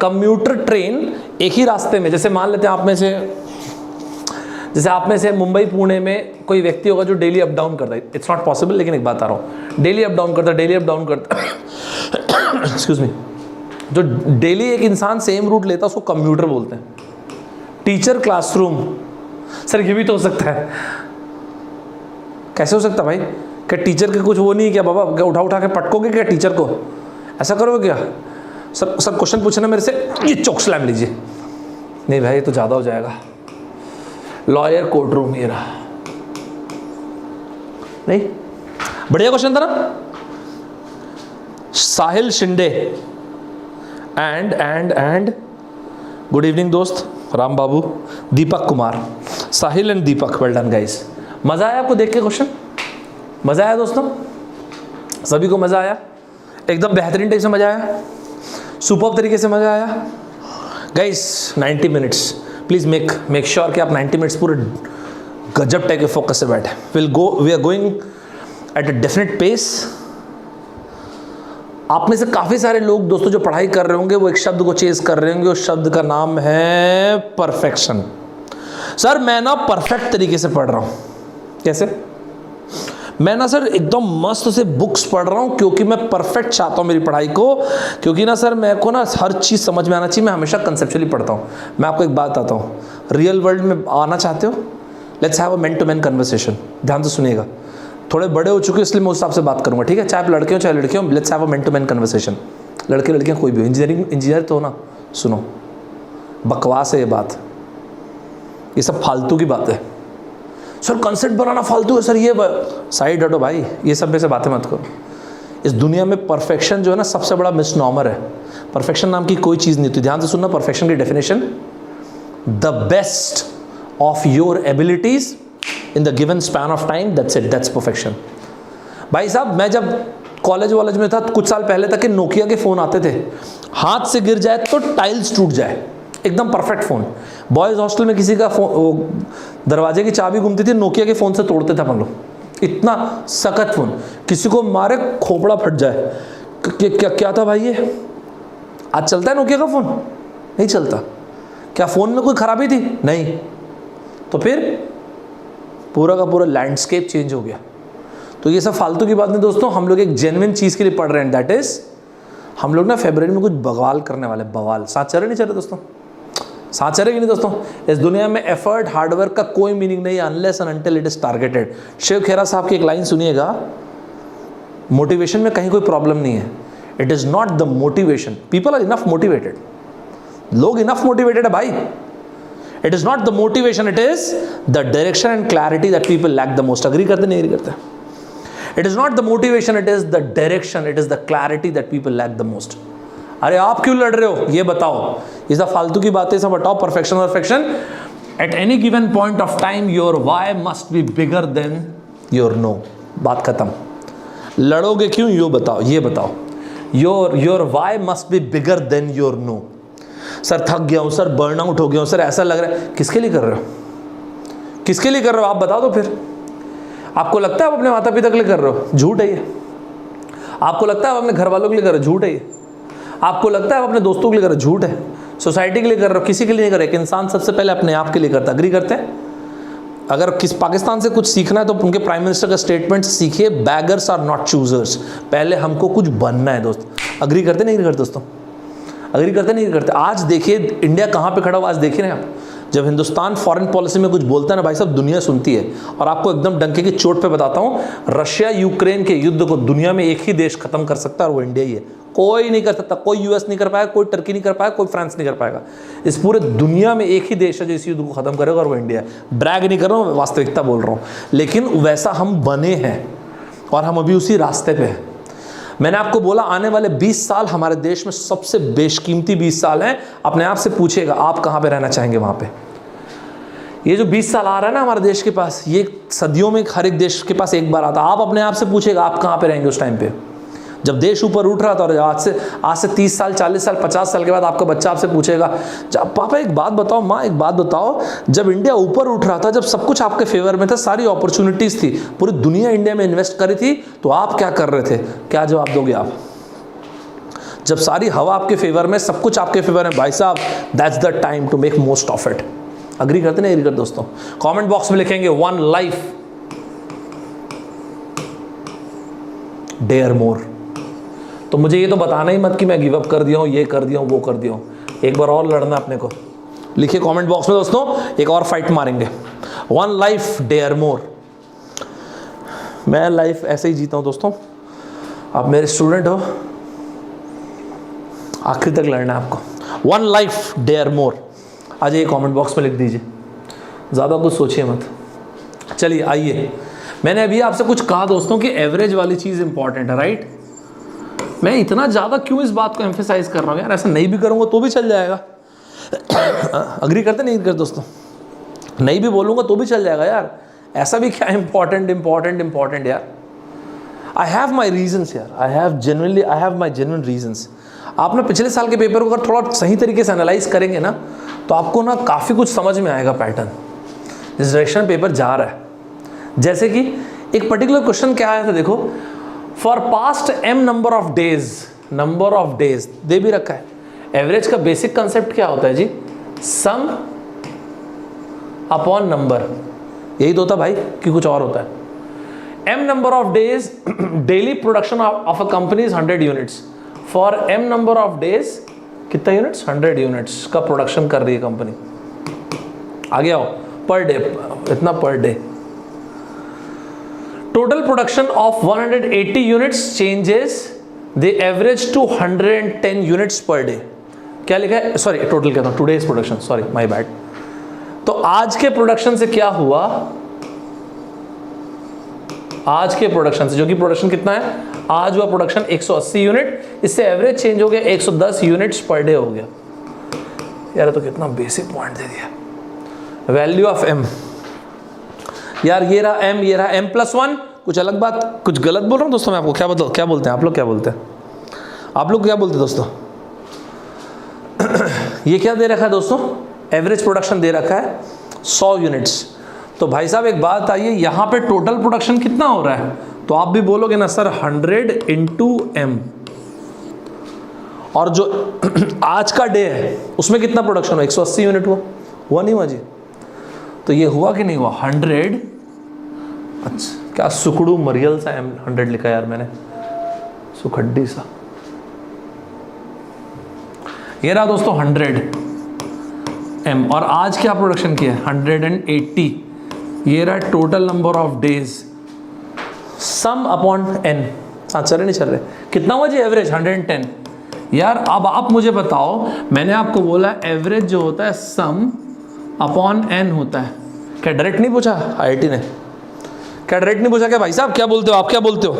Commuter train एक ही रास्ते में, जैसे मान लेते हैं आप में से मुंबई पुणे में कोई व्यक्ति होगा जो डेली अप डाउन करता है, इट्स नॉट पॉसिबल, लेकिन एक बात आ रहा हूँ, डेली अप डाउन करता एक्सक्यूज मी, जो डेली एक इंसान सेम रूट लेता है उसको कम्यूटर बोलते हैं। टीचर क्लासरूम, सर ये भी तो हो सकता है। कैसे हो सकता है भाई? क्या टीचर के कुछ वो नहीं है क्या बाबा? क्या उठा के पटकोगे क्या टीचर को? ऐसा करोगे क्या? सर क्वेश्चन पूछना मेरे से, ये चौक स्लैम लीजिए। नहीं भाई ये तो ज़्यादा हो जाएगा। लॉयर कोर्ट रूम, ये रहा। नहीं, बढ़िया क्वेश्चन था ना? Sahil Shinde and good evening दोस्त Ram Babu, Deepak Kumar, Sahil and Deepak, well done guys. मजा आया आपको देख के क्वेश्चन? मजा आया दोस्तों? सभी को मजा आया? एकदम बेहतरीन टाइप से मजा आया, सुपर्ब तरीके से मजा आया guys. 90 minutes please make sure कि आप 90 मिनट्स पूरे गजब टाइप के फोकस से बैठे। We are going at a definite pace. आप में से काफ़ी सारे लोग दोस्तों जो पढ़ाई कर रहे होंगे वो एक शब्द को चेज कर रहे होंगे, उस शब्द का नाम है परफेक्शन। सर मैं ना परफेक्ट तरीके से पढ़ रहा हूँ। कैसे? मैं ना सर एकदम मस्त से बुक्स पढ़ रहा हूँ क्योंकि मैं परफेक्ट चाहता हूँ मेरी पढ़ाई को, क्योंकि ना सर मेरे को ना हर चीज़ समझ में आना चाहिए, मैं हमेशा कंसेप्चुअली पढ़ता हूँ। मैं आपको एक बात बताता हूँ, रियल वर्ल्ड में आना चाहते हो? Let's have a man to man conversation. ध्यान से सुनिएगा, थोड़े बड़े हो चुके हो इसलिए मैं उस हिसाब से बात करूँगा, ठीक है? चाहे आप लड़के हो चाहे लड़के हो, let's have a man to man conversation. लड़के लड़कियाँ कोई भी हो, इंजीनियर तो हो ना? सुनो, बकवास है ये बात, ये सब फालतू की बात है। सर कंसेप्ट बनाना फालतू है सर, ये साइड हटो भाई, ये सब में से बातें मत करो। इस दुनिया में परफेक्शन जो है ना सबसे बड़ा मिसनॉमर है। परफेक्शन नाम की कोई चीज़ नहीं होती। ध्यान से सुनना परफेक्शन की definition, the best of your abilities in the given span of time, that's it, that's perfection. भाई साहब मैं जब कॉलेज वॉलेज में था कुछ साल पहले तक के नोकिया के फ़ोन आते थे, हाथ से गिर जाए तो टाइल्स टूट जाए, एकदम परफेक्ट फ़ोन। बॉयज़ हॉस्टल में किसी का फोन, दरवाजे की चाबी घूमती थी, नोकिया के फ़ोन से तोड़ते थे अपन लोग, इतना सख्त फ़ोन, किसी को मारे खोपड़ा फट जाए। क्या था भाई ये? आज चलता है नोकिया का फ़ोन? नहीं चलता। क्या फ़ोन में कोई ख़राबी थी? नहीं। तो फिर पूरा का पूरा लैंडस्केप चेंज हो गया। तो ये सब फालतू की बात नहीं दोस्तों, हम लोग एक जेन्युइन चीज़ के लिए पढ़ रहे हैं, दैट इज़ हम लोग ना फरवरी में कुछ बवाल करने वाले। बवाल साथ चल रहे नहीं चल रहे दोस्तों? साथ चल रहे कि नहीं दोस्तों? इस दुनिया में एफर्ट हार्डवर्क का कोई मीनिंग नहीं है unless and until it is targeted. Shiv Khera साहब की एक लाइन सुनिएगा, मोटिवेशन में कहीं कोई प्रॉब्लम नहीं है, it is not the motivation, people are enough motivated, लोग इनफ मोटिवेटेड है भाई। It is not the motivation, it is the direction and clarity that people lack the most. Agree करते नहीं? एग्री करते? It is not the motivation, it is the direction, it is the clarity that people lack the most. अरे आप क्यों लड़ रहे हो ये बताओ, ये सब फालतू की बातें सब हटाओ। Perfection at any given point of time your why must be bigger than your no. बात खत्म। लड़ोगे क्यों ये बताओ। Your why must be bigger than your no. Sir थक गया हूँ, सर बर्नआउट हो गया हूँ, सर ऐसा लग रहा है। किसके लिए कर रहे हो? किसके लिए कर रहे हो आप बता दो फिर। आपको लगता है आप अपने माता पिता के लिए कर रहे हो? झूठ है ये। आपको लगता है आप अपने घर वालों के लिए कर रहे हो? झूठ है ये। आपको लगता है आप अपने दोस्तों के लिए कर रहे हो? झूठ है। सोसाइटी के लिए कर रहे हो? किसी के लिए नहीं कर रहे। एक इंसान सबसे पहले अपने आप के लिए करता है। अग्री करते हैं? अगर किस पाकिस्तान से कुछ सीखना है तो उनके प्राइम मिनिस्टर का स्टेटमेंट सीखिए, बैगर्स आर नॉट चूजर्स। पहले हमको कुछ बनना है दोस्त। अग्री करते नहीं करते दोस्तों? अग्री करते नहीं करते? आज देखिए इंडिया कहाँ पे खड़ा हुआ, आज देखिए ना आप। जब हिंदुस्तान फॉरेन पॉलिसी में कुछ बोलता है ना भाई साहब, दुनिया सुनती है। और आपको एकदम डंके की चोट पे बताता हूँ, रशिया यूक्रेन के युद्ध को दुनिया में एक ही देश खत्म कर सकता है और वो इंडिया ही है। कोई नहीं कर सकता, कोई यूएस नहीं कर पाएगा, कोई टर्की नहीं कर पाएगा, कोई फ्रांस नहीं कर पाएगा। इस पूरे दुनिया में एक ही देश है जो इस युद्ध को खत्म करेगा और वो इंडिया है। ब्रैग नहीं कर रहा हूँ, वास्तविकता बोल रहा हूँ। लेकिन वैसा हम बने हैं और हम अभी उसी रास्ते पे हैं। मैंने आपको बोला आने वाले 20 साल हमारे देश में सबसे बेशकीमती 20 साल हैं। अपने आप से पूछिएगा आप कहाँ पे रहना चाहेंगे वहाँ पे। ये जो 20 साल आ रहा है ना हमारे देश के पास, ये सदियों में हर एक देश के पास एक बार आता। आप अपने आप से पूछेगा आप कहाँ पे रहेंगे उस टाइम पे, जब देश ऊपर उठ रहा था। और आज से 30 साल 40 साल 50 साल के बाद आपका बच्चा आपसे पूछेगा, जब पापा एक बात बताओ, माँ एक बात बताओ, जब इंडिया ऊपर उठ रहा था, जब सब कुछ आपके फेवर में था, सारी अपॉर्चुनिटीज़ थी, पूरी दुनिया इंडिया में इन्वेस्ट करी थी, तो आप क्या कर रहे थे? क्या जवाब दोगे आप? जब सारी हवा आपके फेवर में, सब कुछ आपके फेवर में, भाई साहब, that's the time to make most of it. Agree करते नहीं? एग्री करते दोस्तों? कमेंट बॉक्स में लिखेंगे वन लाइफ डेयर मोर। तो मुझे ये तो बताना ही मत कि मैं गिव अप कर दिया हूँ, ये कर दिया हूँ, वो कर दिया हूँ। एक बार और लड़ना अपने को। लिखिए कमेंट बॉक्स में दोस्तों, एक और फाइट मारेंगे। वन लाइफ डेयर मोर। मैं लाइफ ऐसे ही जीता हूँ दोस्तों। आप मेरे स्टूडेंट हो, आखिर तक लड़ना है आपको। वन लाइफ डेयर मोर। आ जाइए कमेंट बॉक्स में लिख दीजिए, ज़्यादा कुछ सोचिए मत। चलिए आइए, मैंने अभी आपसे कुछ कहा दोस्तों कि एवरेज वाली चीज़ इंपॉर्टेंट है, राइट? मैं इतना ज़्यादा क्यों इस बात को एम्फेसाइज कर रहा हूँ यार? ऐसा नहीं भी करूँगा तो भी चल जाएगा। अग्री करते नहीं करते दोस्तों? नहीं भी बोलूँगा तो भी चल जाएगा यार। ऐसा भी क्या इम्पॉर्टेंट यार? आई हैव माई रीजन्स यार, I have my genuine reasons. आप ना पिछले साल के पेपर को अगर थोड़ा सही तरीके से एनालाइज करेंगे ना, तो आपको ना काफ़ी कुछ समझ में आएगा पैटर्न, जिस डायरेक्शन पेपर जा रहा है। जैसे कि एक पर्टिकुलर क्वेश्चन क्या आया था, देखो, for past m number of days दे भी रखा है। एवरेज का बेसिक कंसेप्ट क्या होता है जी? सम अपॉन नंबर। यही तो होता भाई, कि कुछ और होता है? m number of days, daily production of a company is 100 units. For m number of days कितना यूनिट्स? 100 यूनिट्स का प्रोडक्शन कर रही है कंपनी। आगे आओ, पर डे, इतना per day. Total production of 180 units changes the average to 110 units per day. क्या लिखा है? सॉरी, टोटल कहता हूं, today's production, sorry my bad. तो आज के प्रोडक्शन से क्या हुआ? आज के प्रोडक्शन से, जो कि प्रोडक्शन कितना है? आज हुआ प्रोडक्शन 180 यूनिट, इससे एवरेज चेंज हो गया 110 यूनिट्स पर डे हो गया। यार तो कितना बेसिक पॉइंट दे दिया। वैल्यू ऑफ m, यार ये रहा m, ये रहा m+1। कुछ अलग बात, कुछ गलत बोल रहा हूँ दोस्तों मैं आपको? क्या बोलते हैं आप लोग? क्या बोलते हैं आप लोग? क्या बोलते हैं दोस्तों? ये क्या दे रखा है दोस्तों? एवरेज प्रोडक्शन दे रखा है 100 यूनिट्स। तो भाई साहब एक बात आइए, यहाँ पे टोटल प्रोडक्शन कितना हो रहा है? तो आप भी बोलोगे ना सर 100 × m। और जो आज का डे है उसमें कितना प्रोडक्शन हुआ? 180 यूनिट हुआ नहीं हुआ जी? तो ये हुआ कि नहीं हुआ? 100, अच्छा क्या सुकड़ू मरियल सा m100 लिखा यार मैंने, सुखड्डी सा। ये रहा दोस्तों 100 m, और आज क्या प्रोडक्शन किया है? 180। ये रहा total number of days, some upon n। हाँ, चल रहे नहीं चल रहे? कितना हुआ जी एवरेज? 110। यार अब आप मुझे बताओ, मैंने आपको बोला एवरेज जो होता है सम अपॉन n होता है। क्या डायरेक्ट नहीं पूछा IIT ने? क्या डायरेक्ट नहीं पूछा क्या भाई साहब? क्या बोलते हो आप? क्या बोलते हो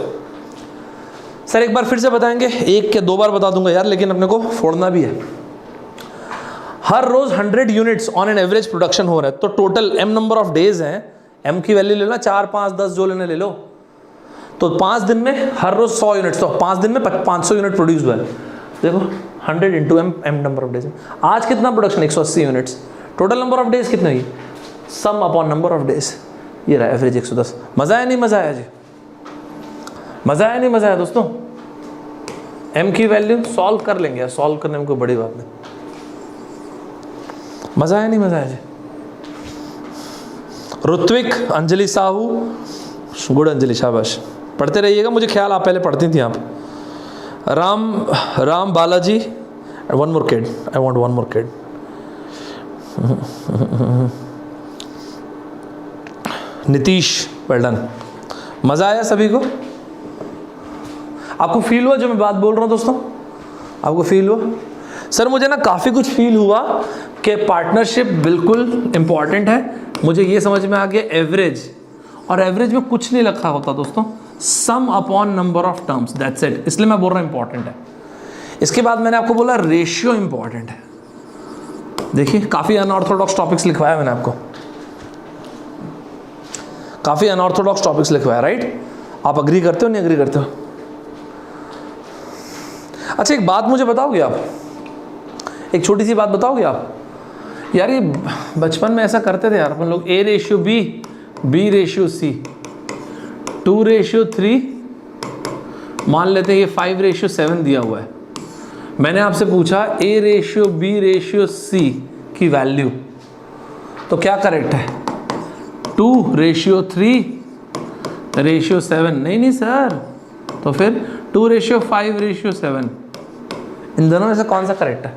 सर? एक बार फिर से बताएंगे? एक क्या 2 बार बता दूंगा यार, लेकिन अपने को फोड़ना भी है। हर रोज 100 units on an average production हो रहा है, तो total m number of days हैं। m की वैल्यू ले लो, 4 5 10 जो लेने ले लो। तो 5 दिन में हर रोज 100 यूनिट्स, तो 5 दिन में 500 यूनिट प्रोड्यूस हुआ है। देखो 100 × m नंबर ऑफ डेज। आज कितना production? 180 units. Total number of days कितने हुई? सम अपॉन नंबर ऑफ डेज। ये रहा एवरेज 110। मजा आया नहीं मजा आया जी? मजा आया नहीं मजा आया दोस्तों? m की वैल्यू सॉल्व कर लेंगे यार, सॉल्व करने में कोई बड़ी बात नहीं। मजा आया नहीं मजा आया जी? ऋत्विक, अंजलि साहू, गुड अंजलि, शाबाश। पढ़ते रहिएगा, मुझे ख्याल आप पहले पढ़ती थी आप। Ram Balaji, one more kid, I want one more kid. Nitish, well done. मजा आया सभी को? आपको फील हुआ जो मैं बात बोल रहा हूँ दोस्तों? आपको फील हुआ? सर मुझे ना काफ़ी कुछ फील हुआ कि पार्टनरशिप बिल्कुल इम्पॉर्टेंट है। मुझे ये समझ में आ गया एवरेज, और एवरेज में कुछ नहीं लिखा होता दोस्तों, सम upon number of terms, that's it. इसलिए मैं बोल रहा हूँ इंपॉर्टेंट है। इसके बाद मैंने आपको बोला रेशियो इंपॉर्टेंट है। देखिए काफ़ी अनऑर्थोडॉक्स टॉपिक्स लिखवाया मैंने आपको। काफ़ी अनऑर्थोडॉक्स टॉपिक्स लिखवाया, राइट? आप अग्री करते हो नहीं अग्री करते हो? अच्छा एक बात मुझे बताओगे आप, एक छोटी सी बात बताओगे आप? यार ये बचपन में ऐसा करते थे यार अपन लोग, A/B, B/C, 2/3, मान लेते हैं ये 5/7 दिया हुआ है। मैंने आपसे पूछा A/B/C की वैल्यू, तो क्या करेक्ट है? 2/3/7? नहीं सर, तो फिर 2/5/7। इन दोनों में से कौन सा करेक्ट है?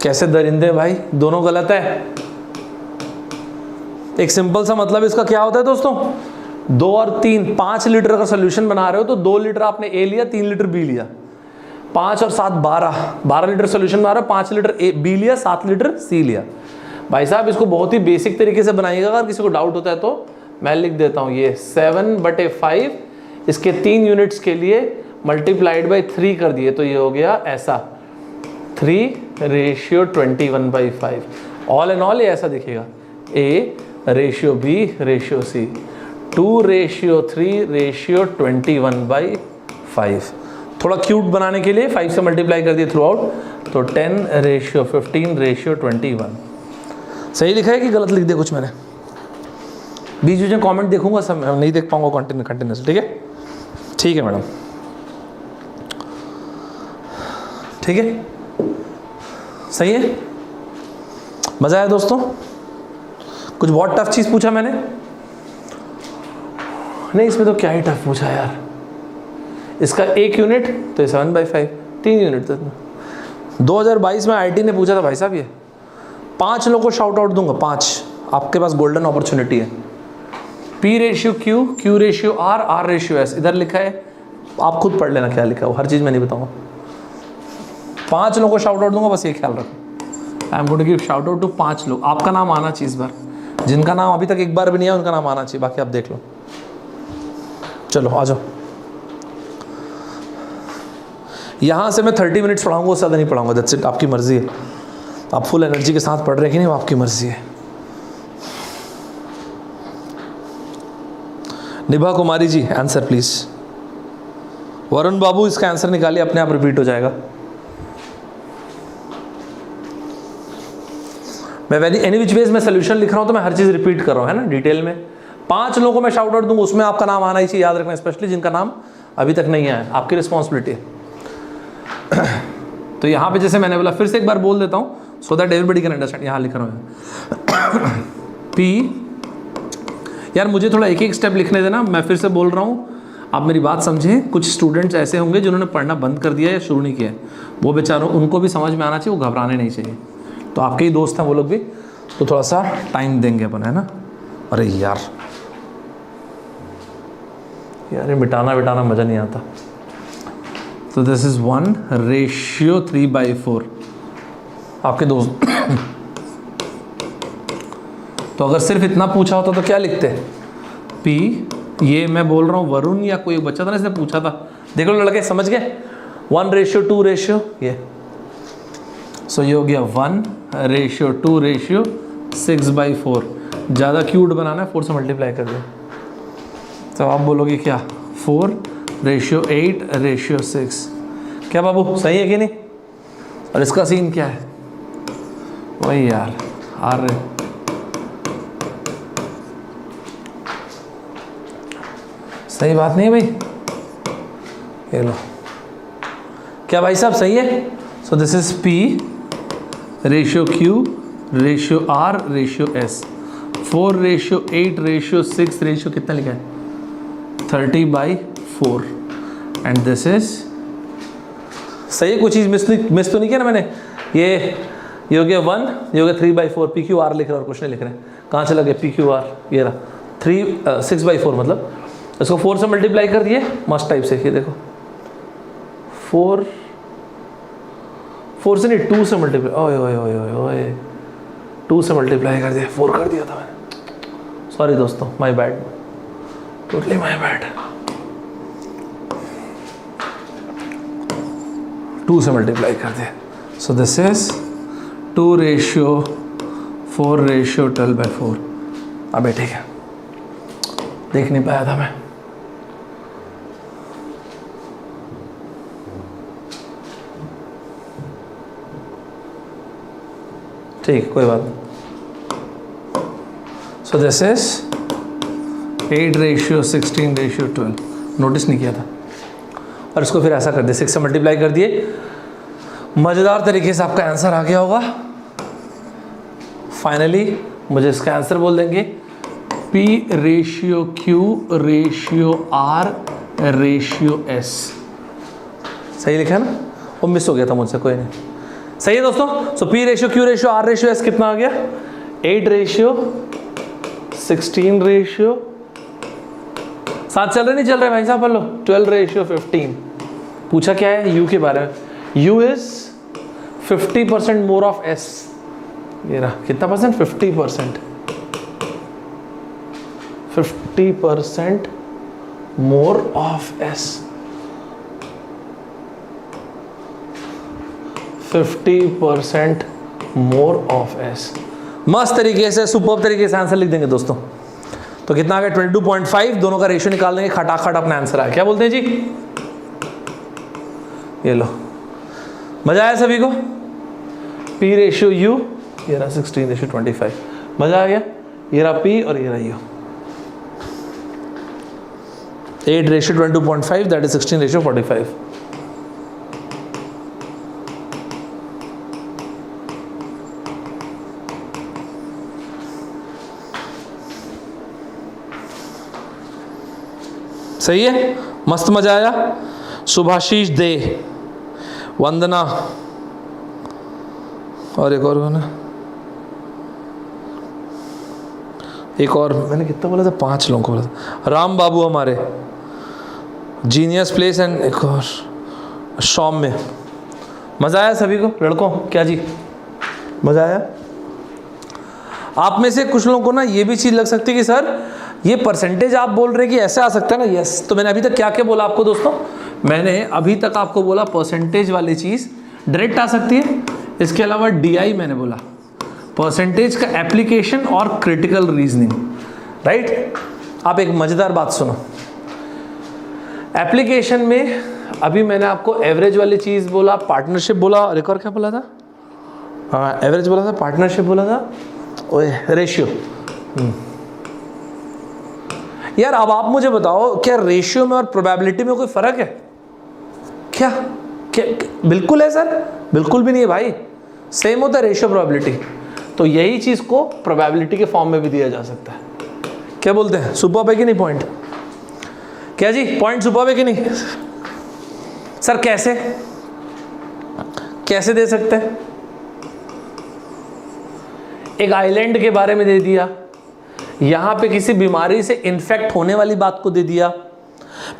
कैसे दरिंदे भाई, दोनों गलत है। एक सिंपल सा मतलब इसका क्या होता है दोस्तों, 2 और 3, 5 लीटर का सोल्यूशन बना रहे हो तो 2 लीटर आपने ए लिया, 3 लीटर बी लिया, 5 और 7 12 लीटर सोल्यूशन बना रहे हो, 5 लीटर बी लिया, 7 लीटर सी लिया। भाई साहब इसको बहुत ही बेसिक तरीके से बनाइएगा, अगर किसी को डाउट होता है तो मैं लिख देता हूँ ये 7/5 इसके 3 यूनिट्स के लिए मल्टीप्लाइड बाई 3 कर दिए तो ये हो गया ऐसा 3/21/5। ऑल एंड ऑल ये ऐसा दिखेगा, A/B/C, 2/3/21/5। थोड़ा क्यूट बनाने के लिए 5 से मल्टीप्लाई कर दिए थ्रू आउट, तो 10/15/21। सही लिखा है कि गलत लिख दिया कुछ मैंने? बीच बीच में कमेंट देखूंगा, सब नहीं देख पाऊंगा कंटिन्यूस, ठीक है? ठीक है मैडम, ठीक है, सही है। मज़ा आया दोस्तों? कुछ बहुत टफ चीज़ पूछा मैंने? नहीं, इसमें तो क्या ही टफ पूछा यार। इसका 1 यूनिट तो 7/5, 3 यूनिट तो 2022 में IIT ने पूछा था भाई साहब। ये 5 लोगों को शाउट आउट दूंगा, 5, आपके पास गोल्डन अपॉर्चुनिटी है। P/Q, Q/R, R/S, इधर लिखा है, आप खुद पढ़ लेना क्या लिखा है, हर चीज़ मैं नहीं बताऊंगा। 5 लोगों को शाउट आउट दूंगा, बस ये ख्याल रखो। I am going to give shout out to 5 लोग। आपका नाम आना चाहिए इस बार, जिनका नाम अभी तक एक बार भी नहीं है उनका नाम आना चाहिए, बाकी आप देख लो। चलो आ जाओ। यहाँ से मैं 30 मिनट्स पढ़ाऊंगा, उससे ज़्यादा नहीं पढ़ाऊंगा, दैट्स इट। आपकी मर्जी है, आप फुल एनर्जी के साथ पढ़ रहे हैं कि नहीं, वो आपकी मर्जी है। निभा कुमारी जी, आंसर प्लीज। वरुण बाबू, इसका आंसर निकालिए, अपने आप रिपीट हो जाएगा। मैं एनी विच वेज में सोल्यूशन लिख रहा हूं तो मैं हर चीज रिपीट कर रहा हूं, है ना, डिटेल में। 5 लोगों को मैं शाउट आउट दूंगा, उसमें आपका नाम आना ही चाहिए, याद रखना, स्पेशली जिनका नाम अभी तक नहीं आया, आपकी रिस्पॉन्सिबिलिटी है। तो यहाँ पे जैसे मैंने बोला, फिर से एक बार बोल देता हूँ so that everybody can understand. यहाँ लिख रहा हूँ P, यार मुझे थोड़ा एक एक स्टेप लिखने देना, मैं फिर से बोल रहा हूँ, आप मेरी बात समझें। कुछ स्टूडेंट्स ऐसे होंगे जिन्होंने पढ़ना बंद कर दिया या शुरू नहीं किया, वो बेचारों, उनको भी समझ में आना चाहिए, वो घबराने नहीं चाहिए। तो आपके ही दोस्त हैं वो लोग भी, तो थोड़ा सा टाइम देंगे अपन, है ना। अरे यार ये मिटाना मज़ा नहीं आता। तो दिस इज़ 1/3/4 आपके दोस्त। तो अगर सिर्फ इतना पूछा होता तो क्या लिखते? P, ये मैं बोल रहा हूँ वरुण या कोई बच्चा था ना, इसने पूछा था, देखो लड़के समझ गए, 1/2 ये। सो ये हो गया 1/2/6/4। ज़्यादा क्यूट बनाना है, 4 से मल्टीप्लाई कर दो, तो आप बोलोगे क्या, 4/8/6। क्या बाबू सही है कि नहीं? और इसका सीन क्या है? वही यार, R, सही बात नहीं है भाई, ये लो। क्या भाई साहब सही है? सो दिस इज P/Q/R/S, 4/8/6 कितना लिखा है? 30/4। एंड दिस इज सही है, कोई चीज़ मिस तो नहीं किया ना मैंने? ये हो गया 1, ये हो गया 3/4, PQR लिख रहे और कुछ नहीं लिख रहे। कहाँ चला गया PQR? ये रहा 6/4, मतलब इसको 4 से मल्टीप्लाई कर दिए मस्त टाइप से, ये देखो 4 से नहीं, 2 से मल्टीप्लाई, ओए 2 से मल्टीप्लाई कर दिया, 4 कर दिया था मैंने, सॉरी दोस्तों, my bad, totally my bad. 2 से मल्टीप्लाई कर दिया, सो दिस इज 2/4 4:12/4। अबे ठीक है, देख नहीं पाया था मैं। ठीक, कोई बात नहीं। So this is 8:16:12। नोटिस नहीं किया था। और इसको फिर ऐसा कर दिए, 6 से मल्टीप्लाई कर दिए। मज़ेदार तरीके से आपका आंसर आ गया होगा। फाइनली मुझे इसका आंसर बोल देंगे P/Q/R/S। सही लिखा है ना? वो मिस हो गया था मुझसे, कोई नहीं। सही है दोस्तों। सो P/Q/R/S कितना आ गया? 8:16 साथ चल रहे नहीं चल रहे भाई साहब? बोलो 12:15। पूछा क्या है? U के बारे में। U is 50% more of S। ये रहा, कितना percent? 50%। 50% more of S। 50% more of S। मस्त तरीके से, सुपर्ब तरीके से आंसर लिख देंगे दोस्तों। तो कितना आ गया? 22.5। दोनों का रेशियो निकाल देंगे, खटाखट अपना आंसर आया। क्या बोलते हैं जी? ये लो, मजा आया सभी को? P/U, ये रहा 16:25। मजा आ गया? ये रहा P और ये रहा U। 8:22.5, that is 16:45। सही है? मस्त मजा आया। सुभाशीष दे, वंदना, और एक और ना, एक और मैंने कितना बोला था? 5 लोगों को बोला था। राम बाबू हमारे, जीनियस प्लेस, एंड एक और सौम्य। मज़ा आया सभी को लड़कों? क्या जी, मज़ा आया? आप में से कुछ लोगों को ना ये भी चीज़ लग सकती है कि सर ये परसेंटेज आप बोल रहे हैं कि ऐसे आ सकता है ना? यस। तो मैंने अभी तक क्या क्या बोला आपको दोस्तों? मैंने अभी तक आपको बोला परसेंटेज वाली चीज़ डायरेक्ट आ सकती है। इसके अलावा DI मैंने बोला, परसेंटेज का एप्लीकेशन और क्रिटिकल रीजनिंग, राइट? आप एक मज़ेदार बात सुनो। एप्लीकेशन में अभी मैंने आपको एवरेज वाली चीज़ बोला, पार्टनरशिप बोला, और एक और क्या बोला था? हाँ, एवरेज बोला था, पार्टनरशिप बोला था, ओए रेशियो। यार अब आप मुझे बताओ, क्या रेशियो में और प्रोबेबिलिटी में कोई फ़र्क है क्या? बिल्कुल है सर? बिल्कुल भी नहीं है भाई। सेम होता है रेशियो प्रोबेबिलिटी। तो यही चीज़ को प्रोबेबिलिटी के फॉर्म में भी दिया जा सकता है। क्या बोलते हैं? सुपर्ब है कि नहीं पॉइंट? क्या जी, पॉइंट सुपर्ब है कि नहीं? सर कैसे कैसे दे सकते हैं? एक आइलैंड के बारे में दे दिया, यहाँ पे किसी बीमारी से इन्फेक्ट होने वाली बात को दे दिया,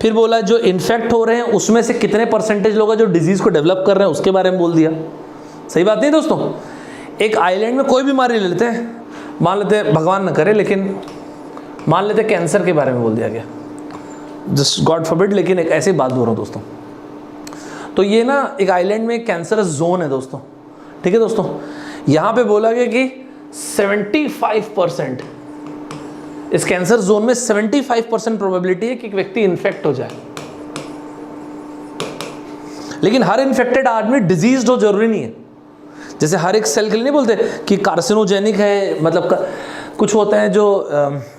फिर बोला जो इन्फेक्ट हो रहे हैं उसमें से कितने परसेंटेज लोग हैं जो डिजीज़ को डेवलप कर रहे हैं, उसके बारे में बोल दिया। सही बात नहीं दोस्तों? एक आइलैंड में कोई बीमारी ले लेते हैं, मान लेते हैं, भगवान न करे, लेकिन मान लेते हैं कैंसर के बारे में बोल दिया गया, जस्ट गॉड फॉरबिड, लेकिन एक ऐसी बात बोल रहा हूँ दोस्तों। तो ये ना एक आइलैंड में एक कैंसरस जोन है दोस्तों, ठीक है दोस्तों? यहाँ पे बोला गया कि 75% इस कैंसर जोन में 75% प्रोबेबिलिटी है कि एक व्यक्ति इन्फेक्ट हो जाए। लेकिन हर इन्फेक्टेड आदमी डिजीज्ड हो जरूरी नहीं है। जैसे हर एक सेल के लिए नहीं बोलते कि कार्सिनोजेनिक है, मतलब कुछ होते हैं जो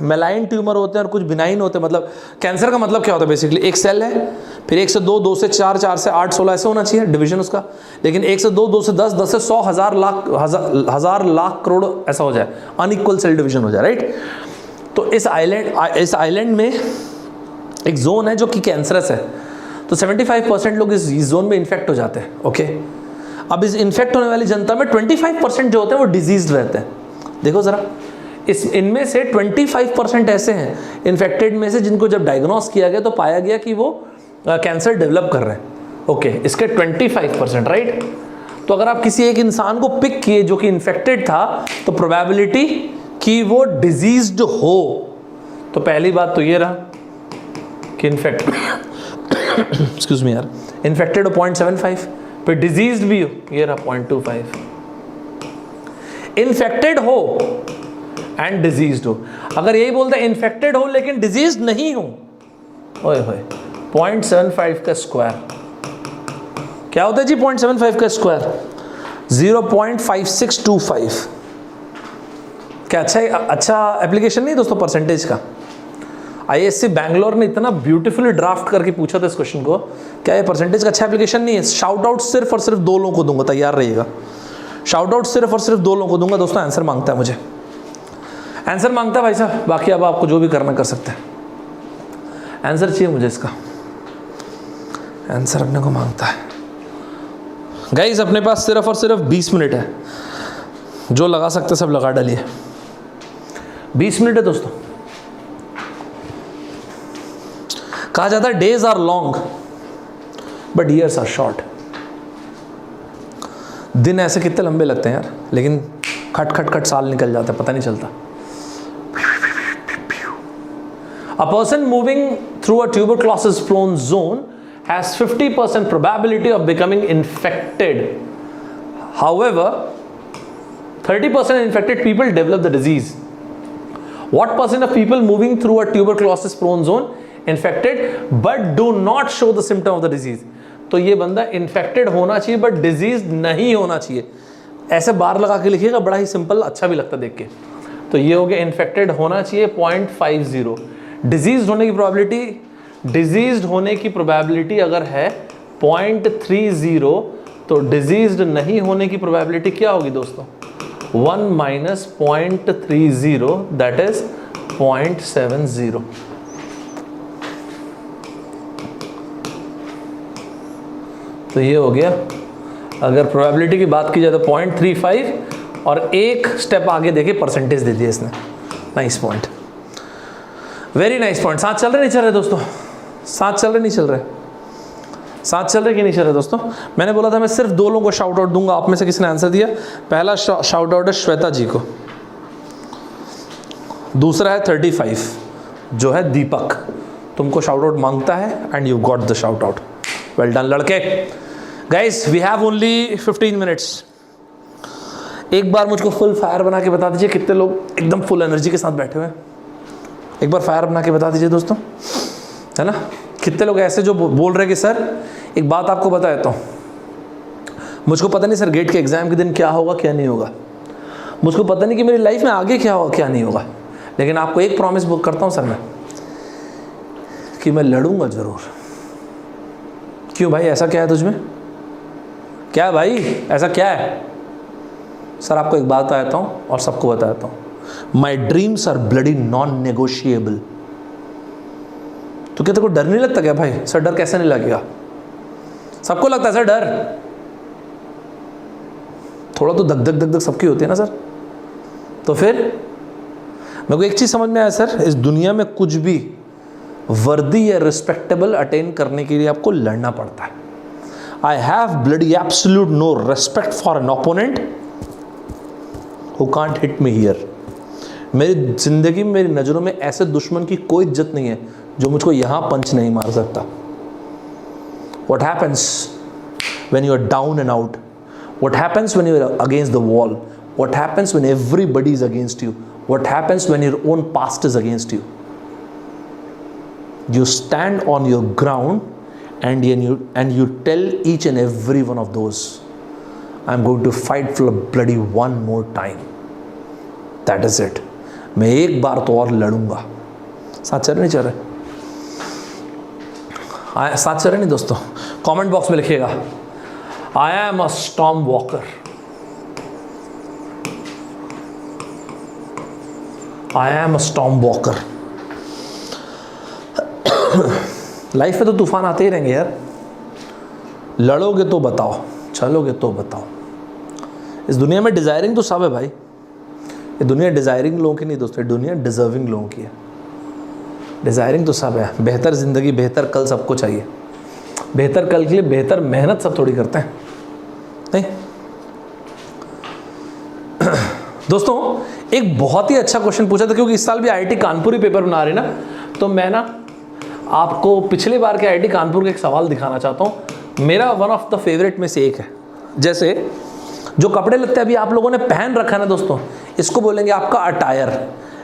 मेलाइन ट्यूमर होते हैं और कुछ बिनाइन होते हैं। मतलब कैंसर का मतलब क्या होता है? बेसिकली एक सेल है, फिर 1 से 2, 2 से 4, 4 से 8, 16 ऐसे होना चाहिए डिवीजन उसका। लेकिन 1 से 2, 2 से 10, 10 से 100, 1000 लाख, हजार लाख करोड़ ऐसा हो जाए, अनइक्वल सेल डिवीजन हो जाए, राइट? तो इस आइलैंड में एक जोन है जो कि कैंसरस है। तो 75% लोग इस जोन में इन्फेक्ट हो जाते हैं। ओके, अब इस इन्फेक्ट होने वाली जनता में 25% जो होते हैं वो डिजीज्ड रहते हैं। देखो ज़रा, इनमें से 25% ऐसे हैं इन्फेक्टेड में से जिनको जब डायग्नोस किया गया तो पाया गया कि वो कैंसर डेवलप कर रहे हैं। ओके, इसके 25%, राइट? तो अगर आप किसी एक इंसान को पिक किए जो कि इन्फेक्टेड था, तो प्रोबेबिलिटी कि वो डिजीज्ड हो, तो पहली बात तो ये रहा कि इन्फेक्ट एक्सक्यूज मी यार, इन्फेक्टेड हो 0.75, फिर डिजीज्ड भी हो, ये रहा 0.25। इन्फेक्टेड हो एंड डिजीज्ड हो। अगर यही बोलता है इन्फेक्टेड हो लेकिन डिजीज नहीं हो, ओए होए, 0.75 का स्क्वायर क्या होता है जी? 0.75 का स्क्वायर 0.5625। क्या अच्छा एप्लीकेशन नहीं दोस्तों परसेंटेज का? आईएससी बैंगलोर ने इतना ब्यूटीफुली ड्राफ्ट करके पूछा था इस क्वेश्चन को, क्या ये परसेंटेज का अच्छा एप्लीकेशन नहीं है? शाउट आउट सिर्फ और सिर्फ 2 लोगों को दूंगा, तैयार रहिएगा। शाउट आउट सिर्फ और सिर्फ 2 लोगों को दूंगा दोस्तों। आंसर मांगता है, मुझे आंसर मांगता है भाई साहब, बाकी अब आपको जो भी करना कर सकते हैं। आंसर चाहिए मुझे इसका, आंसर अपने को मांगता है। गाइस अपने पास सिर्फ और सिर्फ 20 मिनट है, जो लगा सकते सब लगा डालिए। 20 मिनट है दोस्तों। कहा जाता है days are long but years are short. दिन ऐसे कितने लंबे लगते हैं यार, लेकिन खट खट खट साल निकल जाता है, पता नहीं चलता। A person moving through a tuberculosis prone zone has 50% probability of becoming infected. However, 30% infected people develop the disease. What percent of people moving through a tuberculosis prone zone infected but do not show the symptom of the disease? तो ये बंदा infected होना चाहिए but disease नहीं होना चाहिए। ऐसे बार लगा के लिखिएगा, बड़ा ही सिंपल, अच्छा भी लगता देख के। तो ये हो गया infected होना चाहिए 0.50। डिजीज होने की प्रोबेबिलिटी, डिजीज्ड होने की प्रोबेबिलिटी अगर है 0.30, तो डिजीज्ड नहीं होने की प्रोबेबिलिटी क्या होगी दोस्तों? 1 माइनस 0.30 दैट इज 0.70। तो ये हो गया। अगर प्रोबेबिलिटी की बात की जाए तो 0.35 और एक स्टेप आगे देखे परसेंटेज दे दिया इसने। Nice point, very nice point. साथ चल रहे नहीं चल रहे दोस्तों? साथ चल रहे नहीं चल रहे? साथ चल रहे कि नहीं चल रहे दोस्तों? मैंने बोला था मैं सिर्फ 2 लोगों को शाउट आउट दूंगा। आप में से किसी ने आंसर दिया? पहला शाउट आउट है श्वेता जी को, दूसरा है 35 जो है दीपक। तुमको शाउट आउट मांगता है and you got the shout out. Well done लड़के। Guys we have only 15 minutes. एक बार मुझको फुल फायर बना के बता दीजिए कितने लोग एकदम फुल एनर्जी के साथ बैठे हुए हैं। एक बार फायर बना के बता दीजिए दोस्तों, है ना? कितने लोग ऐसे जो बोल रहे हैं कि सर एक बात आपको बता देता हूँ, मुझको पता नहीं सर गेट के एग्ज़ाम के दिन क्या होगा क्या नहीं होगा, मुझको पता नहीं कि मेरी लाइफ में आगे क्या होगा क्या नहीं होगा, लेकिन आपको एक प्रॉमिस बुक करता हूँ सर मैं, कि मैं लड़ूंगा ज़रूर। क्यों भाई, ऐसा क्या है तुझमें? क्या है भाई, ऐसा क्या है? सर आपको एक बात बताता हूँ और सबको बताता हूँ, my dreams are bloody non negotiable. तो क्या तेरे को डर नहीं लगता क्या भाई? सर डर कैसे नहीं लगेगा? सबको लगता है सर डर, थोड़ा तो धक धक धक धक सबकी होती है ना सर। तो फिर मेरे को एक चीज़ समझ में आया सर, इस दुनिया में कुछ भी वर्दी या रिस्पेक्टेबल अटेन करने के लिए आपको लड़ना पड़ता है। I have bloody absolute no respect for an opponent who can't hit me here. मेरी जिंदगी में, मेरी नज़रों में ऐसे दुश्मन की कोई इज्जत नहीं है जो मुझको यहाँ पंच नहीं मार सकता। What happens when you are down and out? What happens when you are against the wall? What happens when everybody is against you? What happens when your own past is against you? You stand on your ground and you tell each and every one of those, I'm going to fight for bloody one more time. That is it. मैं एक बार तो और लड़ूंगा। साथ चल रहे नहीं चल रहे? साथ चल रहे नहीं दोस्तों? कमेंट बॉक्स में लिखिएगा, I am a storm walker, I am a storm walker. Life में तो तूफान आते ही रहेंगे यार, लड़ोगे तो बताओ, चलोगे तो बताओ। इस दुनिया में डिजायरिंग तो सब है भाई। ये दुनिया डिजायरिंग लोगों की नहीं दोस्तों, ये दुनिया डिजर्विंग लोगों की है। डिजायरिंग तो सब है, बेहतर ज़िंदगी, बेहतर कल सबको चाहिए। बेहतर कल के लिए बेहतर मेहनत सब थोड़ी करते हैं, नहीं दोस्तों। एक बहुत ही अच्छा क्वेश्चन पूछा था, क्योंकि इस साल भी आईआईटी कानपुर ही पेपर बना रही ना, तो मैं ना आपको पिछले बार के आईआईटी कानपुर का एक सवाल दिखाना चाहता हूँ। मेरा वन ऑफ द फेवरेट में से एक है। जैसे जो कपड़े लगते अभी आप लोगों ने पहन रखा है ना दोस्तों, इसको बोलेंगे आपका अटायर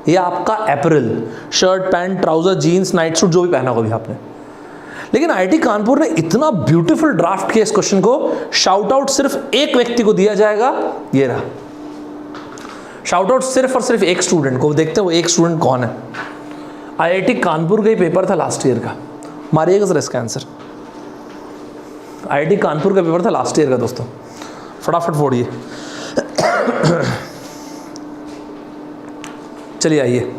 या आपका apparel, shirt pant trouser jeans night suit जो भी पहना होगा अभी आपने। लेकिन आईआईटी कानपुर ने इतना ब्यूटीफुल ड्राफ्ट किया इस क्वेश्चन को, शाउट आउट सिर्फ एक व्यक्ति को दिया जाएगा, ये रहा शाउट आउट सिर्फ और सिर्फ एक स्टूडेंट को। देखते हैं वो एक स्टूडेंट कौन है। आईआईटी कानपुर का ही पेपर था लास्ट ईयर का, मारिएगा सर इसका आंसर। आईआईटी कानपुर का पेपर था लास्ट ईयर का दोस्तों, फटाफट फोड़िए। चलिए आइए,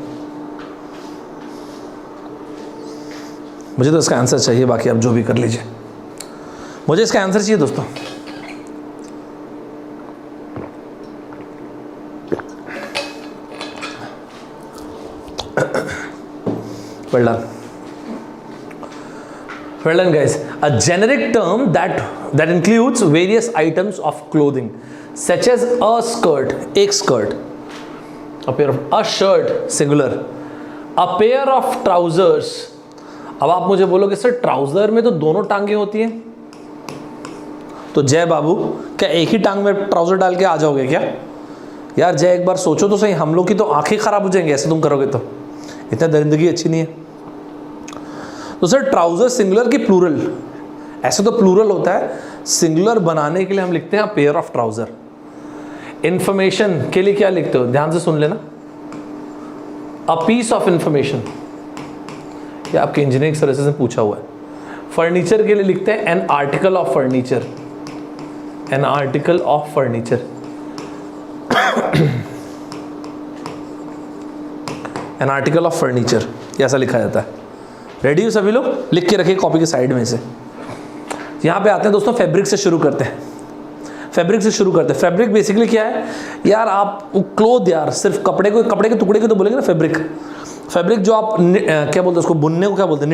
मुझे तो इसका आंसर चाहिए, बाकी आप जो भी कर लीजिए, मुझे इसका आंसर चाहिए दोस्तों। Well done. Well done guys. A generic term that includes various items of clothing such as a skirt, एक skirt, a pair of, a shirt singular, a pair of trousers। अब आप मुझे बोलोगे सर ट्राउजर में तो दोनों टांगे होती हैं, तो जय बाबू क्या एक ही टांग में ट्राउजर डाल के आ जाओगे क्या? यार जय एक बार सोचो तो सही, हम लोग की तो आंखें खराब हो जाएंगी ऐसे तुम करोगे तो, इतना दरिंदगी अच्छी नहीं है। तो सर ट्राउजर सिंगुलर की प्लूरल, ऐसे तो प्लूरल होता है, सिंगुलर बनाने के लिए हम लिखते हैं पेयर ऑफ ट्राउजर। इंफॉर्मेशन के लिए क्या लिखते हो, ध्यान से सुन लेना, अ पीस ऑफ इंफॉर्मेशन, ये आपके इंजीनियरिंग सर्विसेज में पूछा हुआ है। फर्नीचर के लिए लिखते हैं an article of furniture, an article of furniture, an article of furniture, ऐसा लिखा जाता है। रेडी हो सभी लोग, लिख के रखिए कॉपी के साइड में से। यहाँ पे आते हैं दोस्तों, फैब्रिक से शुरू करते हैं। फैब्रिक से शुरू करते हैं। फैब्रिक बेसिकली क्या है यार, आप क्लोथ यार सिर्फ कपड़े के टुकड़े को तो बोलेंगे ना फैब्रिक। फैब्रिक जो आप क्या बोलते हैं उसको, बुनने को क्या बोलते हैं,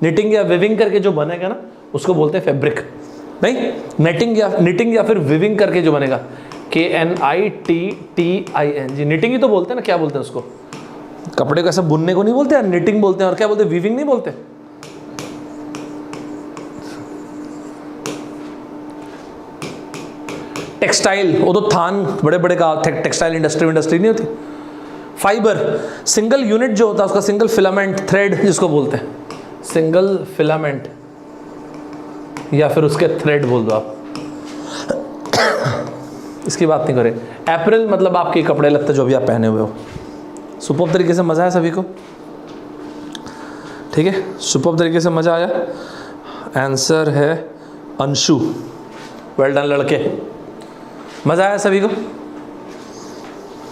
निटिंग या विविंग करके जो बनेगा ना उसको बोलते हैं फैब्रिक। नहीं, निटिंग या फिर विविंग करके जो बनेगा, KNITTING, निटिंग ही तो बोलते हैं ना, क्या बोलते हैं उसको, कपड़े को ऐसा बुनने को नहीं बोलते यार, निटिंग बोलते हैं। और क्या बोलते हैं, वीविंग नहीं बोलते। टेक्सटाइल, वो तो थान बड़े बड़े का टेक्सटाइल इंडस्ट्री नहीं होती। फाइबर, सिंगल यूनिट जो होता है उसका सिंगल फिलामेंट थ्रेड जिसको बोलते हैं, सिंगल फिलामेंट या फिर उसके थ्रेड बोल दो आप, इसकी बात नहीं करें। अप्रैल मतलब आपके कपड़े लगते जो भी आप पहने हुए हो। सुपर तरीके से मज़ा आया सभी को, ठीक है, सुपर तरीके से मज़ा आया। आंसर है अंशु। वेल डन लड़के, मज़ा आया सभी को,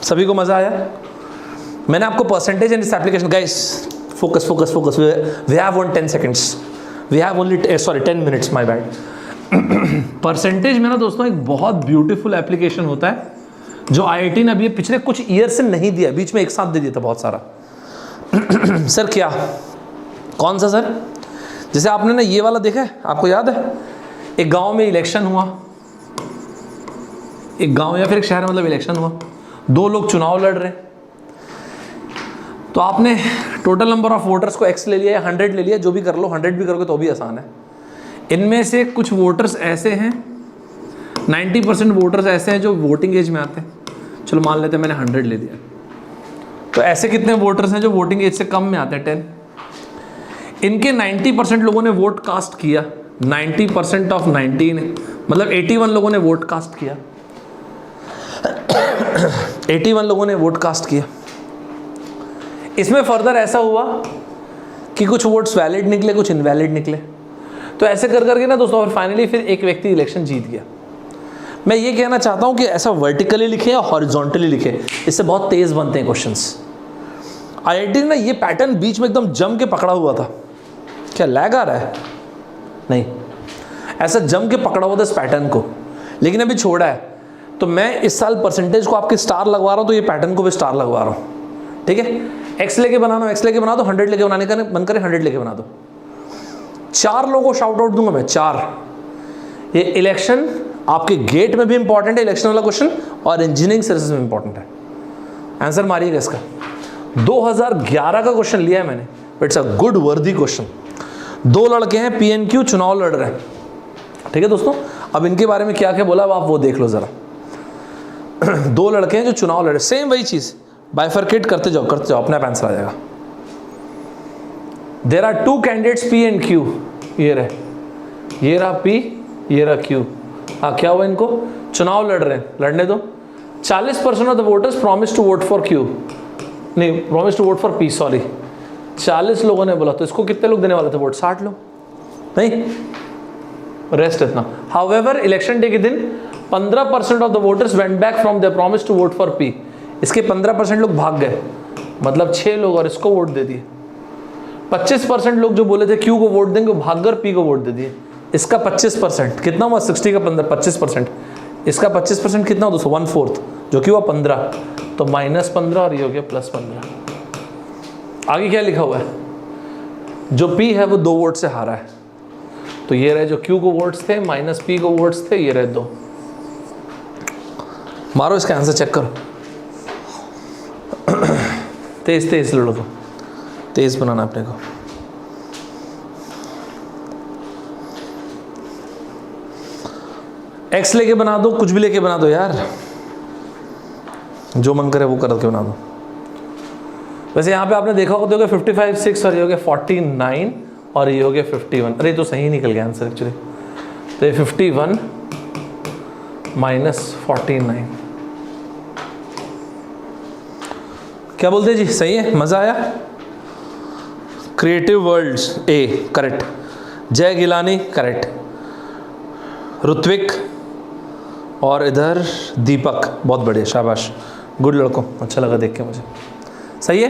सभी को मज़ा आया। मैंने आपको percentage in this application, guys focus, we have only 10 seconds, we have only 10 minutes, my bad. Percentage में ना दोस्तों एक बहुत ब्यूटीफुल एप्लीकेशन होता है जो आईआईटी ने अभी पिछले कुछ ईयर से नहीं दिया, बीच में एक साथ दे दिया था बहुत सारा। सर क्या, कौन सा सर? जैसे आपने ना ये वाला देखा है, आपको याद है एक गांव में इलेक्शन हुआ, एक गांव या फिर एक शहर में मतलब इलेक्शन हुआ, 2 लोग चुनाव लड़ रहे हैं, तो आपने टोटल नंबर ऑफ वोटर्स को x ले लिया या 100 ले लिया, जो भी कर लो, 100 भी करोगे तो भी आसान है। इनमें से कुछ वोटर्स ऐसे हैं, 90% वोटर्स ऐसे हैं जो वोटिंग एज में आते हैं, चलो मान लेते हैं मैंने 100 ले लिया, तो ऐसे कितने वोटर्स हैं जो वोटिंग एज से कम में आते हैं, 10। इनके 90% लोगों ने वोट कास्ट किया, 90% ऑफ 90 ने, मतलब 81 लोगों ने वोट कास्ट किया, 81 लोगों ने वोट कास्ट किया। इसमें फर्दर ऐसा हुआ कि कुछ वोट्स वैलिड निकले, कुछ इनवैलिड निकले, तो ऐसे कर करके ना दोस्तों, और फाइनली फिर एक व्यक्ति इलेक्शन जीत गया। मैं ये कहना चाहता हूँ कि ऐसा वर्टिकली लिखे या हॉरिजॉन्टली लिखे, इससे बहुत तेज बनते हैं क्वेश्चंस। आईआईटी ने ये पैटर्न बीच में एकदम जम के पकड़ा हुआ था। क्या लैग आ रहा है? नहीं, ऐसा जम के पकड़ा हुआ था इस पैटर्न को, लेकिन अभी छोड़ा है। तो मैं इस साल परसेंटेज को आपके स्टार लगवा रहा हूँ, तो ये पैटर्न को भी स्टार लगवा रहा हूँ, ठीक है। एक्स लेके बनाना, एक्स लेके बना दो, 100 लेके बनाने का मन करे 100 लेके बना दो। 4 लोगों को शाउट आउट दूंगा मैं, 4। ये इलेक्शन आपके गेट में भी इंपॉर्टेंट है, इलेक्शन वाला क्वेश्चन, और इंजीनियरिंग सर्विसेज में इंपॉर्टेंट है। आंसर मारिएगा इसका। 2011 का क्वेश्चन लिया है मैंने, इट्स अ गुड वर्दी क्वेश्चन। 2 लड़के हैं, PNQ चुनाव लड़ रहे हैं, ठीक है दोस्तों। अब इनके बारे में क्या क्या बोला अब आप वो देख लो जरा। दो लड़के हैं जो चुनाव लड़े, सेम वही चीज़, बाइफरकेट करते जाओ अपने आप आंसर आ जाएगा। There are two candidates P and Q, ये रहा P, ये रहा Q। हाँ, क्या हुआ इनको? चुनाव लड़ रहे हैं, लड़ने दो। 40% of the voters promise to vote for Q, नहीं promise to vote for P, sorry 40 लोगों ने बोला, तो इसको कितने लोग देने वाले थे वोट? 60 लोग, नहीं रेस्ट इतना। हाउएवर इलेक्शन डे के दिन 15% of the voters went back from their promise to vote for P, इसके 15% लोग भाग गए, मतलब 6 लोग और इसको वोट दे दिए। 25% लोग जो बोले थे Q को वोट देंगे वो भाग गए और P को वोट दे दिए। इसका 25% कितना हुआ? 60 का 25%, इसका 25% कितना हुआ? 1/4, जो कि हुआ 15, तो -15 और ये हो गया +15। आगे क्या लिखा हुआ है? जो P है वो 2 वोट से हारा है, तो ये रहे जो Q को वोट्स थे माइनस P को वोट्स थे, ये रहे 2। मारो इसका आंसर चेक करो। तेज लड़ो, तो तेज बनाना अपने को। X लेके बना दो, कुछ भी लेके बना दो यार, जो मन करे वो करके बना दो। वैसे यहाँ पे आपने देखा होगा तो 55, 6 और ये हो गया 49 और ये हो गया 51। अरे तो सही निकल गया आंसर एक्चुअली, तो ये 51 - 49। क्या बोलते हैं जी? सही है, मज़ा आया? क्रिएटिव वर्ल्ड्स A करेक्ट, जय गिलानी करेक्ट, ऋत्विक और इधर दीपक, बहुत बढ़िया, शाबाश, गुड लड़कों, अच्छा लगा देख के मुझे। सही है।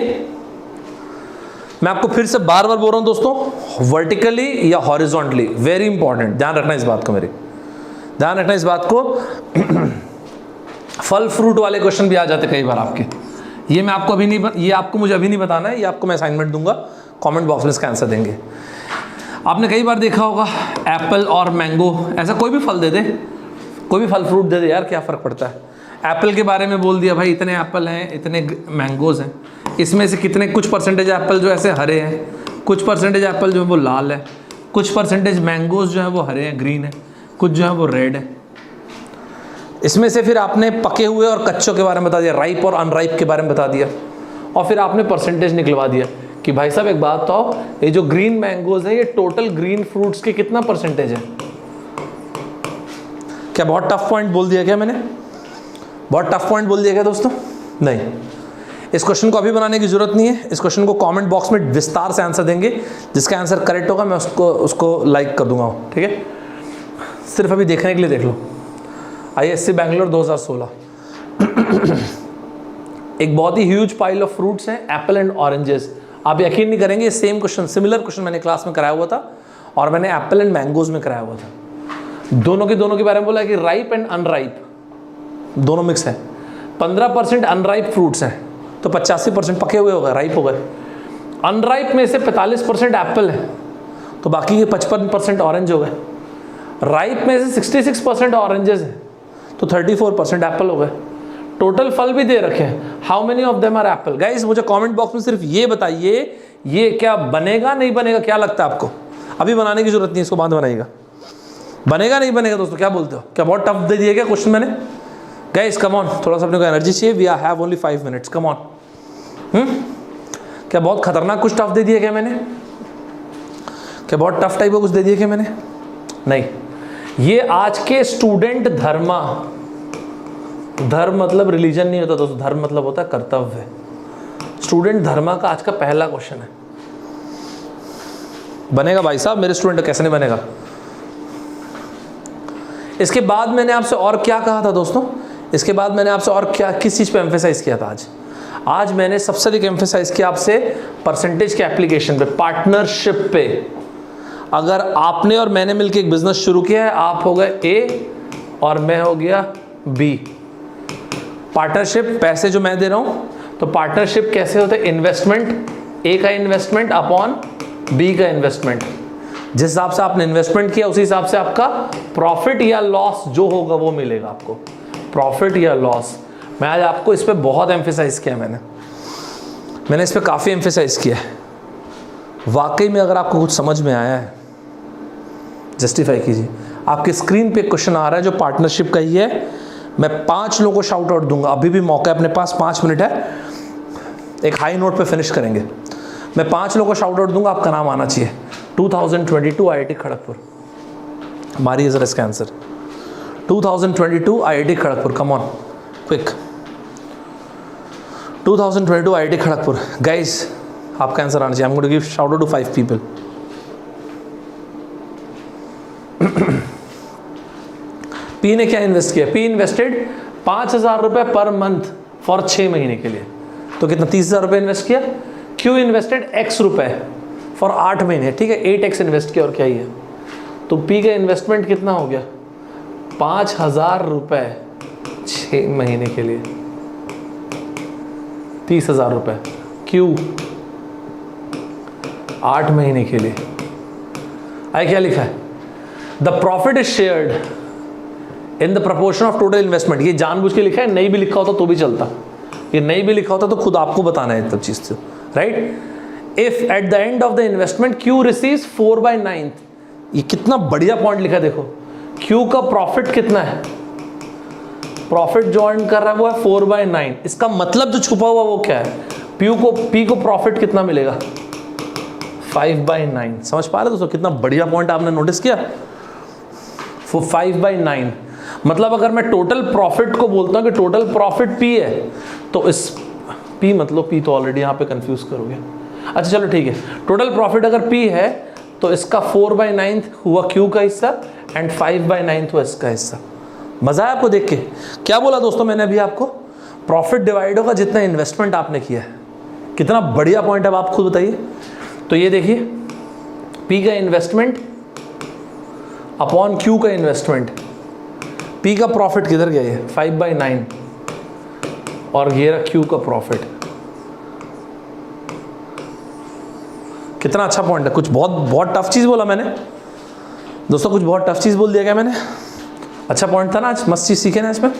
मैं आपको फिर से बार बार बोल रहा हूँ दोस्तों, वर्टिकली या हॉरिजॉन्टली, वेरी इंपॉर्टेंट, ध्यान रखना इस बात को, मेरी ध्यान रखना इस बात को। फल फ्रूट वाले क्वेश्चन भी आ जाते कई बार आपके, ये मैं आपको अभी नहीं, ये आपको मुझे अभी नहीं बताना है, ये आपको मैं असाइनमेंट दूंगा, कमेंट बॉक्स में इसका आंसर देंगे। आपने कई बार देखा होगा एप्पल और मैंगो, ऐसा कोई भी फल दे दे, कोई भी फल फ्रूट दे दे यार, क्या फ़र्क पड़ता है। एप्पल के बारे में बोल दिया भाई, इतने एप्पल हैं, इतने मैंगोज़ हैं, इसमें से कितने, कुछ परसेंटेज एप्पल जो ऐसे हरे हैं, कुछ परसेंटेज एप्पल जो है वो लाल है, कुछ परसेंटेज मैंगोज़ जो है वो हरे हैं, ग्रीन है, कुछ जो है वो रेड है। इसमें से फिर आपने पके हुए और कच्चों के बारे में बता दिया, राइप और अनराइप के बारे में बता दिया, और फिर आपने परसेंटेज निकलवा दिया कि भाई साहब एक बात बताओ, ये जो ग्रीन मैंगोज़ है ये टोटल ग्रीन फ्रूट्स के कितना परसेंटेज है। क्या बहुत टफ पॉइंट बोल दिया क्या मैंने? बहुत टफ पॉइंट बोल दिया क्या दोस्तों? नहीं, इस क्वेश्चन को अभी बनाने की जरूरत नहीं है, इस क्वेश्चन को कमेंट बॉक्स में विस्तार से आंसर देंगे, जिसका आंसर करेक्ट होगा मैं उसको लाइक कर दूंगा, ठीक है। सिर्फ अभी देखने के लिए देख लो। ISC बैंगलोर 2016 एक बहुत ही ह्यूज पाइल ऑफ फ्रूट्स हैं, एप्पल एंड ऑरेंजेस। आप यकीन नहीं करेंगे, सेम क्वेश्चन, सिमिलर क्वेश्चन मैंने क्लास में कराया हुआ था, और मैंने एप्पल एंड मैंगोज में कराया हुआ था। दोनों के बारे में बोला कि राइप एंड अनराइप दोनों मिक्स है। 15% अनराइप फ्रूट्स हैं, तो 85% पके हुए हो गए, राइप हो गए। अनराइप में से 45% एप्पल है, तो बाकी के 55% ऑरेंज हो गए। राइप में से 66% ऑरेंजेस हैं, तो 34% एप्पल हो गए। टोटल फल भी दे रखे हैं, how many of them are apple. Guys मुझे कमेंट बॉक्स में सिर्फ ये बताइए, ये क्या बनेगा नहीं बनेगा, क्या लगता है आपको? अभी बनाने की जरूरत नहीं, इसको बाद बनाइएगा। बनेगा नहीं बनेगा दोस्तों, क्या बोलते हो? क्या बहुत टफ दे दिया क्या क्वेश्चन मैंने? गाइस कम ऑन, थोड़ा सा अपने को एनर्जी चाहिए, we have only 5 minutes, come on. क्या बहुत खतरनाक कुछ टफ दे दिया क्या मैंने? क्या बहुत टफ टाइप का कुछ दे दिया क्या मैंने? नहीं, ये आज के स्टूडेंट धर्म मतलब रिलीजन नहीं होता दोस्तों, धर्म मतलब होता है कर्तव्य। स्टूडेंट धर्मा का आज का पहला क्वेश्चन है। बनेगा भाई साहब, मेरे स्टूडेंट कैसे नहीं बनेगा। इसके बाद मैंने आपसे और क्या कहा था दोस्तों? इसके बाद मैंने आपसे और क्या, किस चीज़ पे एम्फेसाइज किया था? आज मैंने सबसे अधिक एम्फेसाइज किया आपसे परसेंटेज के एप्लीकेशन पे, पार्टनरशिप पे। अगर आपने और मैंने मिलकर एक बिजनेस शुरू किया है, आप हो गए ए और मैं हो गया बी। पार्टनरशिप, पैसे जो मैं दे रहा हूँ, तो पार्टनरशिप कैसे होते हैं? इन्वेस्टमेंट, ए का इन्वेस्टमेंट अपॉन बी का इन्वेस्टमेंट। जिस हिसाब से आपने इन्वेस्टमेंट किया उसी हिसाब से आपका प्रॉफिट या लॉस जो होगा वो मिलेगा आपको, प्रॉफिट या लॉस। मैं आज आपको इस पर बहुत एम्फेसाइज किया, मैंने इस पर काफ़ी एम्फेसाइज किया है। वाकई में अगर आपको कुछ समझ में आया है, जस्टिफाई कीजिए। आपके स्क्रीन पे क्वेश्चन आ रहा है जो पार्टनरशिप का ही है। मैं 5 लोगों को शाउट आउट दूंगा, अभी भी मौका है अपने पास, 5 मिनट है, एक हाई नोट पे फिनिश करेंगे। मैं 5 लोगों को शाउट आउट दूंगा, आपका नाम आना चाहिए। 2022 IIT खड़गपुर, मारिए जरा इसका answer. 2022 IIT Kharagpur, come on quick. 2022 IIT Kharagpur, guys आपका आंसर आना चाहिए। I am going to give shout out to 5 people. P ने क्या इन्वेस्ट किया? पी इन्वेस्टेड 5,000 रुपये पर मंथ फॉर 6 महीने के लिए, तो कितना 30,000 रुपये इन्वेस्ट किया। क्यू इन्वेस्टेड x रुपये फॉर 8 महीने, ठीक है 8x इन्वेस्ट किया, और क्या ही है। तो पी का इन्वेस्टमेंट कितना हो गया? 5,000 रुपये 6 महीने के लिए, 30,000 रुपये। क्यू 8 महीने के लिए। आई क्या लिखा है? The profit is shared in the proportion of total investment. ये जानबूझ के लिखा है, नहीं भी लिखा होता तो भी चलता, ये नहीं भी लिखा होता तो खुद आपको बताना है तब चीज से, right. If at the end of the investment Q receives 4/9, ये कितना बढ़िया पॉइंट लिखा है देखो। क्यू का प्रॉफिट कितना है? प्रॉफिट जो अर्न कर रहा है वो है 4/9। इसका मतलब जो छुपा हुआ वो क्या है? पी को प्रॉफिट कितना मिलेगा? 5/9। समझ पा रहे दोस्तों कितना बढ़िया पॉइंट आपने नोटिस किया? 5/9 मतलब अगर मैं टोटल प्रॉफिट को बोलता हूं कि टोटल प्रॉफिट पी है, तो इस पी मतलब पी तो ऑलरेडी यहां पे कंफ्यूज करोगे। अच्छा चलो ठीक है, टोटल प्रॉफिट अगर पी है तो इसका 4/9 हुआ क्यू का हिस्सा एंड 5/9 हुआ इसका हिस्सा। मजा आया आपको देख के? क्या बोला दोस्तों मैंने अभी आपको? प्रॉफिट डिवाइड होगा जितना इन्वेस्टमेंट आपने किया है। कितना बढ़िया पॉइंट है, अब आप खुद बताइए। तो ये देखिए, पी का इन्वेस्टमेंट अपॉन क्यू का इन्वेस्टमेंट, पी का प्रॉफिट किधर गया? ये 5/9 और ये रहा क्यू का प्रॉफिट। कितना अच्छा पॉइंट है। कुछ बहुत टफ चीज बोला मैंने दोस्तों, कुछ बहुत टफ चीज बोल दिया क्या मैंने? अच्छा पॉइंट था ना, आज मस्त चीज सीखे ना इसमें।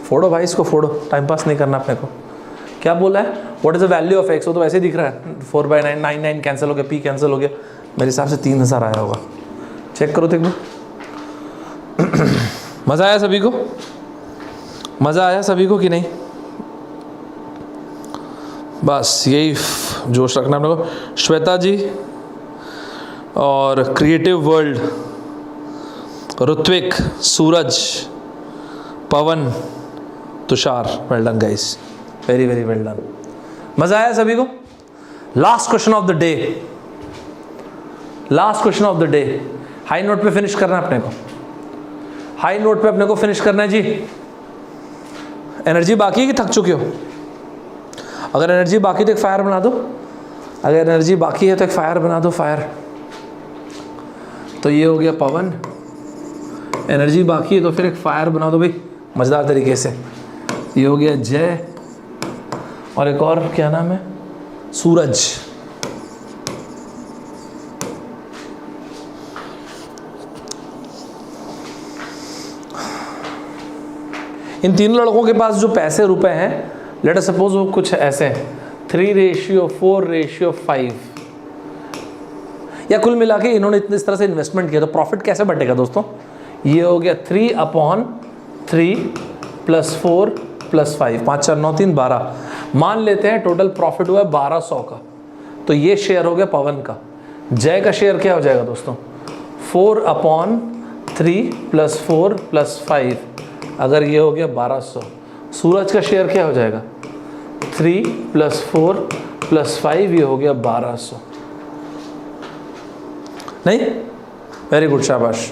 फोड़ो भाई इसको, फोड़ो, टाइम पास नहीं करना अपने को। क्या बोला है? What is the value of x? वो तो वैसे ही दिख रहा है, 4/9, 9 कैंसिल हो गया, पी कैंसिल हो गया, मेरे हिसाब से 3,000 आया होगा। चेक करो देखो। मज़ा आया सभी को? मज़ा आया सभी को कि नहीं? बस यही जोश रखना अपने को। श्वेता जी और creative world, Ritwik, Suraj, Pawan, Tushar, well done guys, very very well done. मज़ा आया सभी को? Last question of the day, last question of the day. High note पे फिनिश करना है अपने को, हाई नोट पे अपने को फिनिश करना है जी। एनर्जी बाकी है कि थक चुके हो? अगर एनर्जी बाकी तो एक फायर बना दो, अगर एनर्जी बाकी है तो एक फायर बना दो, फायर। तो ये हो गया पवन, एनर्जी बाकी है तो फिर एक फायर बना दो भाई मज़ेदार तरीके से। ये हो गया जय, और एक और क्या नाम है? सूरज। इन तीनों लड़कों के पास जो पैसे रुपए हैं, लेट अस सपोज वो कुछ ऐसे हैं 3:4:5, या कुल मिला के इन्होंने इस तरह से इन्वेस्टमेंट किया, तो प्रॉफिट कैसे बटेगा दोस्तों? ये हो गया 3/3 + 4 + 5, 5 4 9 3 12। मान लेते हैं टोटल प्रॉफिट हुआ है 1200 का, तो ये शेयर हो गया पवन का। जय का शेयर क्या हो जाएगा दोस्तों? 4/3 + 4 + 5, अगर ये हो गया 1200। सूरज का शेयर क्या हो जाएगा? 3 + 4 + 5, ये हो गया 1200। नहीं? वेरी गुड, शाबाश।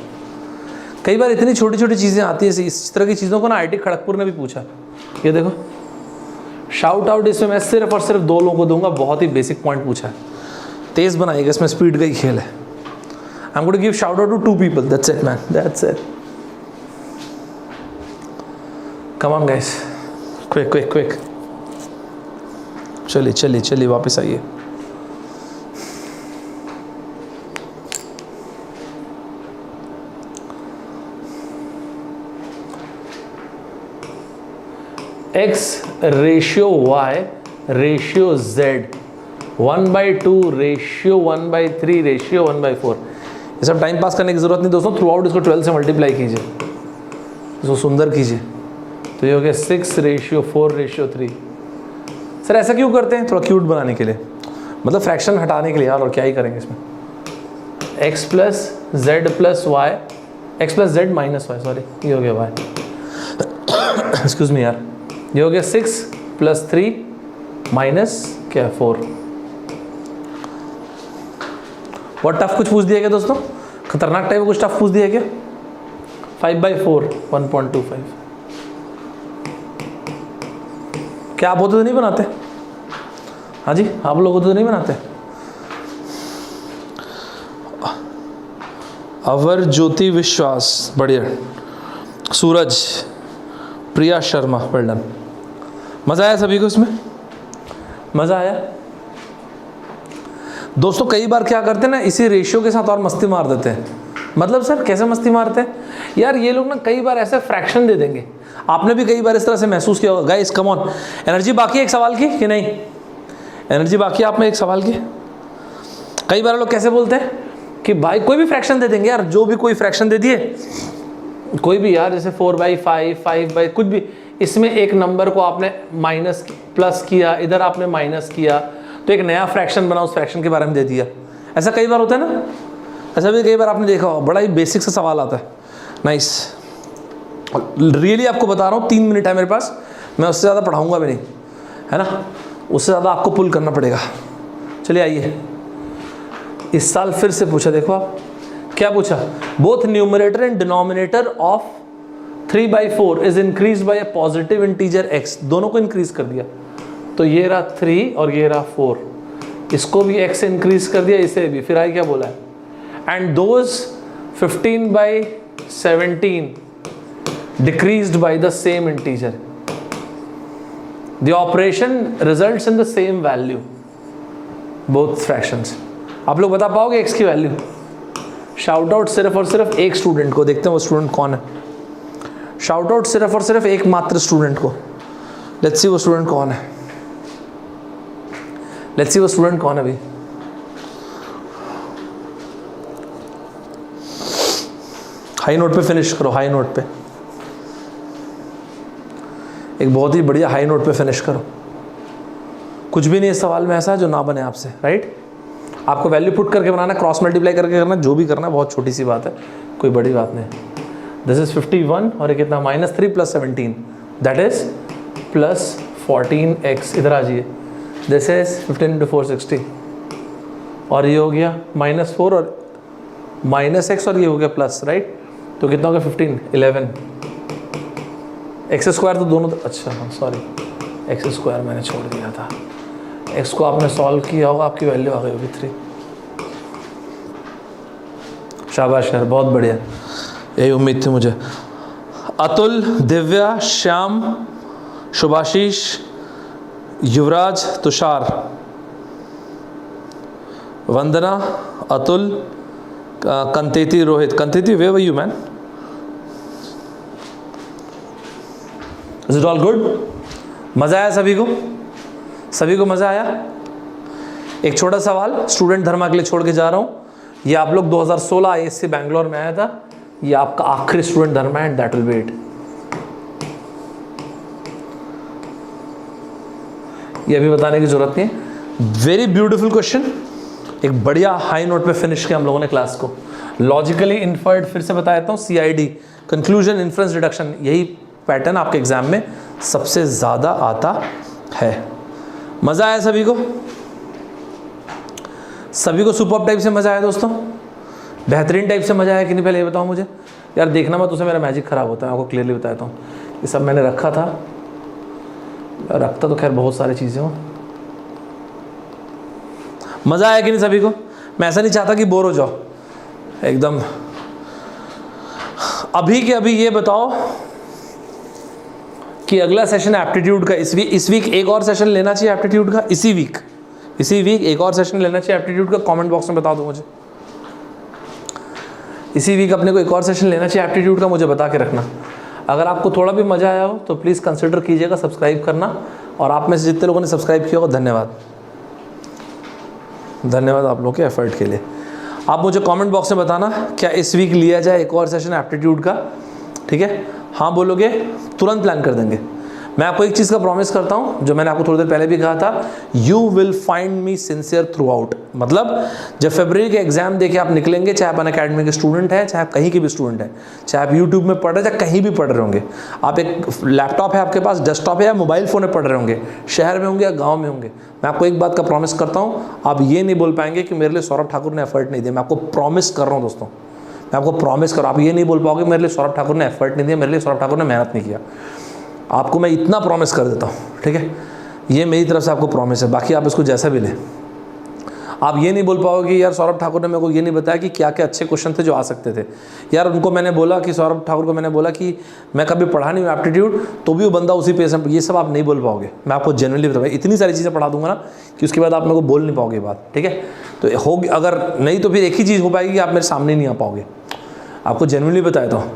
कई बार इतनी छोटी छोटी चीज़ें आती हैं, इस तरह की चीज़ों को ना IIT खड़गपुर ने भी पूछा। ये देखो, शाउट आउट इसमें मैं सिर्फ और सिर्फ 2 लोगों को दूंगा, बहुत ही बेसिक पॉइंट पूछा है, तेज़ बनाइएगा, इसमें स्पीड का ही खेल है। I am going to give shout out to 2 people, that's it man, that's it. Come on guys, quick quick quick. चलिए चलिए चलिए, वापस आइए। X ratio Y ratio Z, 1/2 ratio 1/3 ratio 1/4। ये सब टाइम पास करने की जरूरत नहीं दोस्तों, थ्रू आउट इसको 12 से मल्टीप्लाई कीजिए। इसको सुंदर कीजिए। तो ये हो गया 6:4:3। सर ऐसा क्यों करते हैं? थोड़ा क्यूट बनाने के लिए, मतलब फ्रैक्शन हटाने के लिए यार, और क्या ही करेंगे इसमें। x plus Z plus Y, X plus Z minus Y, sorry ये हो गया वाई, एक्सक्यूज मी यार, ये हो गया 6 + 3 माइनस क्या 4। बहुत टफ कुछ पूछ दिया क्या दोस्तों? खतरनाक टाइप कुछ टफ पूछ दिया क्या? 5/4 1.25। क्या आप होते तो नहीं बनाते? हाँ जी, आप लोग होते तो नहीं बनाते? अवर ज्योति विश्वास, बढ़िया। सूरज, प्रिया शर्मा, वेल डन। मज़ा आया सभी को इसमें? मज़ा आया? दोस्तों कई बार क्या करते हैं ना, इसी रेशियो के साथ और मस्ती मार देते हैं। मतलब सर कैसे मस्ती मारते हैं यार? ये लोग ना कई बार ऐसे फ्रैक्शन दे देंगे। आपने भी कई बार इस तरह से महसूस किया होगा। गाइस कम ऑन, एनर्जी बाकी है एक सवाल की कि नहीं? एनर्जी बाकी है आप में एक सवाल की? कई बार लोग कैसे बोलते हैं कि भाई कोई भी फ्रैक्शन दे देंगे यार, जो भी कोई फ्रैक्शन दे दिए, कोई भी यार, जैसे 4/5 5/, कुछ भी, इसमें एक नंबर को आपने माइनस प्लस किया, इधर आपने माइनस किया, तो एक नया फ्रैक्शन बना, उस फ्रैक्शन के बारे में दे दिया। ऐसा कई बार होता है ना? ऐसा भी कई बार आपने देखा होगा। बड़ा ही बेसिक सा सवाल आता है। नाइस, रियली आपको बता रहा हूँ, 3 मिनट है मेरे पास, मैं उससे ज़्यादा पढ़ाऊँगा भी नहीं, है ना? उससे ज़्यादा आपको पुल करना पड़ेगा। चलिए आइए, इस साल फिर से पूछा, देखो आप क्या पूछा। Both numerator and denominator of 3/4 is increase by a positive integer x। दोनों को इंक्रीज कर दिया, तो ये रहा 3 और ये रहा 4, इसको भी x से इंक्रीज कर दिया, इसे भी। फिर आई क्या बोला है? And those 15/17 decreased by the same integer, the operation results in the same value both fractions. आप लोग बता पाओगे x की वैल्यू? शाउट आउट सिर्फ और सिर्फ एक स्टूडेंट को, देखते हैं वो स्टूडेंट कौन है। शाउट आउट सिर्फ और सिर्फ एक मात्र स्टूडेंट को। लेट्स सी वो स्टूडेंट कौन है, लेट्स सी वो स्टूडेंट कौन है भाई। हाई नोट पे फिनिश करो, हाई नोट पे, एक बहुत ही बढ़िया हाई नोट पे फिनिश करो। कुछ भी नहीं इस सवाल में ऐसा जो ना बने आपसे, राइट? आपको वैल्यू पुट करके बनाना, क्रॉस मल्टीप्लाई करके करना, जो भी करना है, बहुत छोटी सी बात है, कोई बड़ी बात नहीं। दिस इज 51 और ये कितना, -3 + 17, दैट इज +14x। इधर आ जाइए, दिस इज 15 × 4 60, और ये हो गया -4 और -x, और ये हो गया प्लस, राइट? तो कितना हो गया 15 11 x² तो दोनों, अच्छा हाँ सॉरी, x² मैंने छोड़ दिया था। x को आपने सॉल्व किया होगा, आपकी वैल्यू आ गई होगी 3। शाबाश यार, बहुत बढ़िया, यही उम्मीद थी मुझे। Atul, Divya, Shyam, Shubhashish, Yuvraj, Tushar, Vandana, Atul, Kanteti, Rohit. Kanteti, where are you man? Is it all good? मज़ा आया सभी को? सभी को मज़ा आया? एक छोटा सवाल स्टूडेंट धर्मा के लिए छोड़ के जा रहा हूँ। ये आप लोग 2016 ISC बैंगलोर में आया था, ये आपका आखिरी स्टूडेंट धर्मा है, दैट विल बी इट। ये अभी बताने की जरूरत नहीं है। वेरी ब्यूटीफुल क्वेश्चन, एक बढ़िया हाई नोट पे फिनिश किया हम लोगों ने क्लास को। लॉजिकली इन्फर्ड फिर से बता देता हूँ, CID, कंक्लूजन इन्फ्रेंस डिडक्शन, यही पैटर्न आपके एग्जाम में सबसे ज़्यादा आता है। मज़ा आया सभी को? सभी को सुपर्ब टाइप से मज़ा आया दोस्तों? बेहतरीन टाइप से मज़ा आया कि नहीं? पहले ये बताओ मुझे यार, देखना मत, उससे मेरा मैजिक ख़राब होता है, आपको क्लियरली बताता हूँ। ये सब मैंने रखा था, रखता तो खैर बहुत सारी चीज़ें हो। मज़ा आया कि नहीं सभी को? मैं ऐसा नहीं चाहता कि बोर हो जाओ एकदम। अभी के अभी ये बताओ कि अगला सेशन एप्टीट्यूड का, इस वीक एक और सेशन लेना चाहिए एप्टीट्यूड का, इसी वीक एक और सेशन लेना चाहिए एप्टीट्यूड का? कमेंट बॉक्स में बता दो मुझे। इसी वीक अपने को एक और सेशन लेना चाहिए एप्टीट्यूड का, मुझे बता के रखना। अगर आपको थोड़ा भी मज़ा आया हो तो प्लीज़ कंसिडर कीजिएगा सब्सक्राइब करना, और आप में से जितने लोगों ने सब्सक्राइब किया होगा धन्यवाद, धन्यवाद आप लोगों के एफर्ट के लिए। आप मुझे कमेंट बॉक्स में बताना क्या इस वीक लिया जाए एक और सेशन एप्टीट्यूड का, ठीक है? हाँ बोलोगे तुरंत प्लान कर देंगे। मैं आपको एक चीज़ का प्रॉमिस करता हूँ, जो मैंने आपको थोड़ी देर पहले भी कहा था, you will find me sincere through out. मतलब जब फरवरी के एग्जाम देके आप निकलेंगे, चाहे आप अनअकैडमी के स्टूडेंट हैं, चाहे आप कहीं के भी स्टूडेंट हैं, चाहे आप यूट्यूब में पढ़ रहे हैं, चाहे कहीं भी पढ़ रहे होंगे, आप एक लैपटॉप है आपके पास, डेस्कटॉप है या मोबाइल फ़ोन में पढ़ रहे होंगे, शहर में होंगे या गाँव में होंगे, मैं आपको एक बात का प्रॉमिस करता हूँ, आप ये नहीं बोल पाएंगे कि मेरे लिए सौरभ ठाकुर ने एफर्ट नहीं दिया। मैं आपको प्रॉमिस कर रहा हूँ दोस्तों, मैं आपको प्रॉमिस कर रहा हूँ, आप ये नहीं बोल पाओगे मेरे लिए सौरभ ठाकुर ने एफर्ट नहीं दिया, मेरे लिए सौरभ ठाकुर ने मेहनत नहीं किया। आपको मैं इतना प्रॉमिस कर देता हूँ, ठीक है, ये मेरी तरफ से आपको प्रॉमिस है। बाकी आप इसको जैसा भी लें, आप ये नहीं बोल पाओगे कि यार सौरभ ठाकुर ने मेरे को ये नहीं बताया कि क्या क्या अच्छे क्वेश्चन थे जो आ सकते थे। यार उनको मैंने बोला कि सौरभ ठाकुर को मैंने बोला कि मैं कभी पढ़ा नहीं हूँ एप्टीट्यूड, तो भी वो बंदा उसी पेज में, ये सब आप नहीं बोल पाओगे। मैं आपको जेन्युइनली बताऊँगा, इतनी सारी चीज़ें पढ़ा दूंगा ना कि उसके बाद आप मेरे को बोल नहीं पाओगे बात, ठीक है। तो होगी, अगर नहीं तो फिर एक ही चीज़ हो पाएगी कि आप मेरे सामने नहीं आ पाओगे। आपको जेन्युइनली बताया था,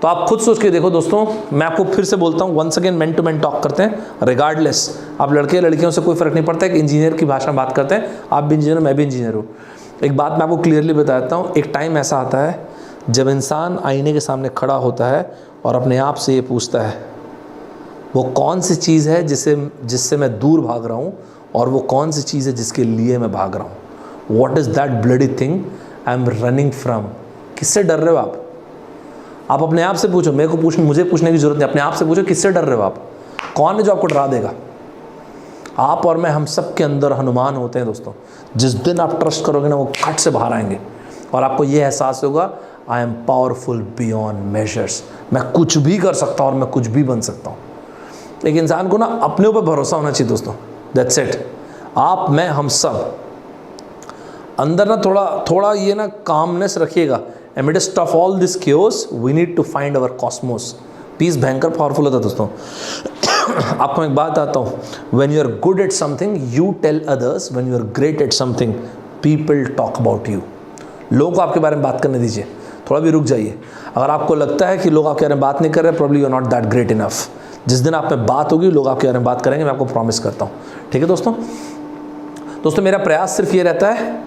तो आप खुद सोच के देखो दोस्तों। मैं आपको फिर से बोलता हूँ, once again man to man talk करते हैं, रिगार्डलेस आप लड़के लड़कियों से कोई फ़र्क नहीं पड़ता, एक इंजीनियर की भाषा में बात करते हैं, आप भी इंजीनियर, मैं भी इंजीनियर हूँ। एक बात मैं आपको क्लियरली बताता हूँ, एक टाइम ऐसा आता है जब इंसान आईने के सामने खड़ा होता है और अपने आप से ये पूछता है वो कौन सी चीज़ है जिससे मैं दूर भाग रहा हूँ, और वो कौन सी चीज़ है जिसके लिए मैं भाग रहा हूँ। What is that bloody thing I am running from. किससे डर रहे हो आप अपने आप से पूछो, मेरे को मुझे पूछने की जरूरत नहीं, अपने आप से पूछो किससे डर रहे हो आप, कौन है जो आपको डरा देगा। आप और मैं, हम सब के अंदर हनुमान होते हैं दोस्तों। जिस दिन आप ट्रस्ट करोगे ना, वो कट से बाहर आएंगे और आपको ये एहसास होगा I am powerful beyond measures. मैं कुछ भी कर सकता हूँ और मैं कुछ भी बन सकता हूँ। एक इंसान को ना अपने ऊपर भरोसा होना चाहिए दोस्तों, दैट्स इट। आप, मैं, हम सब अंदर ना थोड़ा ये ना कामनेस रखिएगा। Amidst of all this chaos, we need to find our cosmos. Peace भयंकर पावरफुल होता है दोस्तों। आपको एक बात आता हूँ, when you are good at something, you tell others. When you are great at something, people talk about you. लोगों को आपके बारे में बात करने दीजिए, थोड़ा भी रुक जाइए। अगर आपको लगता है कि लोग आपके बारे में बात नहीं कर रहे, probably you are not that great enough. जिस दिन आप में बात होगी, लोग आपके बारे में बात करेंगे, मैं आपको प्रॉमिस करता हूँ, ठीक है दोस्तों। मेरा प्रयास सिर्फ ये रहता है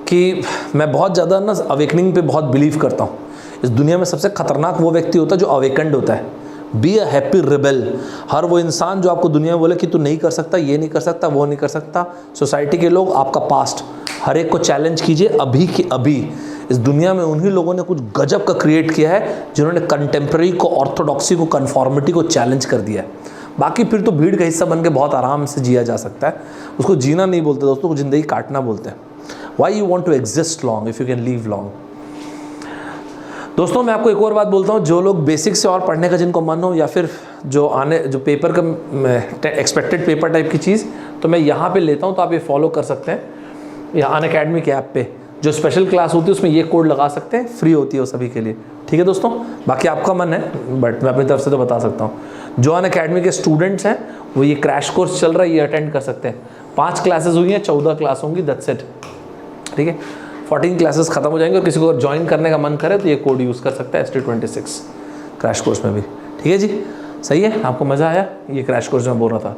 कि मैं बहुत ज़्यादा ना अवेकनिंग पे बहुत बिलीव करता हूँ। इस दुनिया में सबसे खतरनाक वो व्यक्ति होता है जो अवेकन्ड होता है। Be a happy rebel. हर वो इंसान जो आपको दुनिया में बोले कि तू नहीं कर सकता, ये नहीं कर सकता, वो नहीं कर सकता, सोसाइटी के लोग, आपका पास्ट, हर एक को चैलेंज कीजिए अभी के अभी। इस दुनिया में उन्हीं लोगों ने कुछ गजब का क्रिएट किया है जिन्होंने कंटेम्प्रेरी को, ऑर्थोडॉक्सी को, कन्फॉर्मिटी को चैलेंज कर दिया है। बाकी फिर तो भीड़ का हिस्सा बन के बहुत आराम से जिया जा सकता है। उसको जीना नहीं बोलते दोस्तों, ज़िंदगी काटना बोलते हैं। Why you want to exist long if you can live long? दोस्तों मैं आपको एक और बात बोलता हूँ, जो लोग बेसिक से और पढ़ने का जिनको मन हो, या फिर जो पेपर का एक्सपेक्टेड पेपर टाइप की चीज़, तो मैं यहाँ पे लेता हूँ, तो आप ये फॉलो कर सकते हैं। यहाँ अनअकैडमी के ऐप पे जो स्पेशल क्लास होती है उसमें ये कोड लगा सकते हैं, फ्री होती है वो सभी के लिए, ठीक है दोस्तों। बाकी आपका मन है, बट मैं अपनी तरफ से तो बता सकता हूँ। जो अनअकैडमी के स्टूडेंट्स हैं वो ये क्रैश कोर्स चल रहा है, ये अटेंड कर सकते हैं। 5 क्लासेज हुई हैं, 14 क्लास होंगी, दैट्स इट, ठीक है। 14 क्लासेस खत्म हो जाएंगे और किसी को अगर ज्वाइन करने का मन करे तो ये कोड यूज़ कर सकता है, ST26 क्रैश कोर्स में भी, ठीक है जी। सही है, आपको मज़ा आया ये क्रैश कोर्स में बोल रहा था।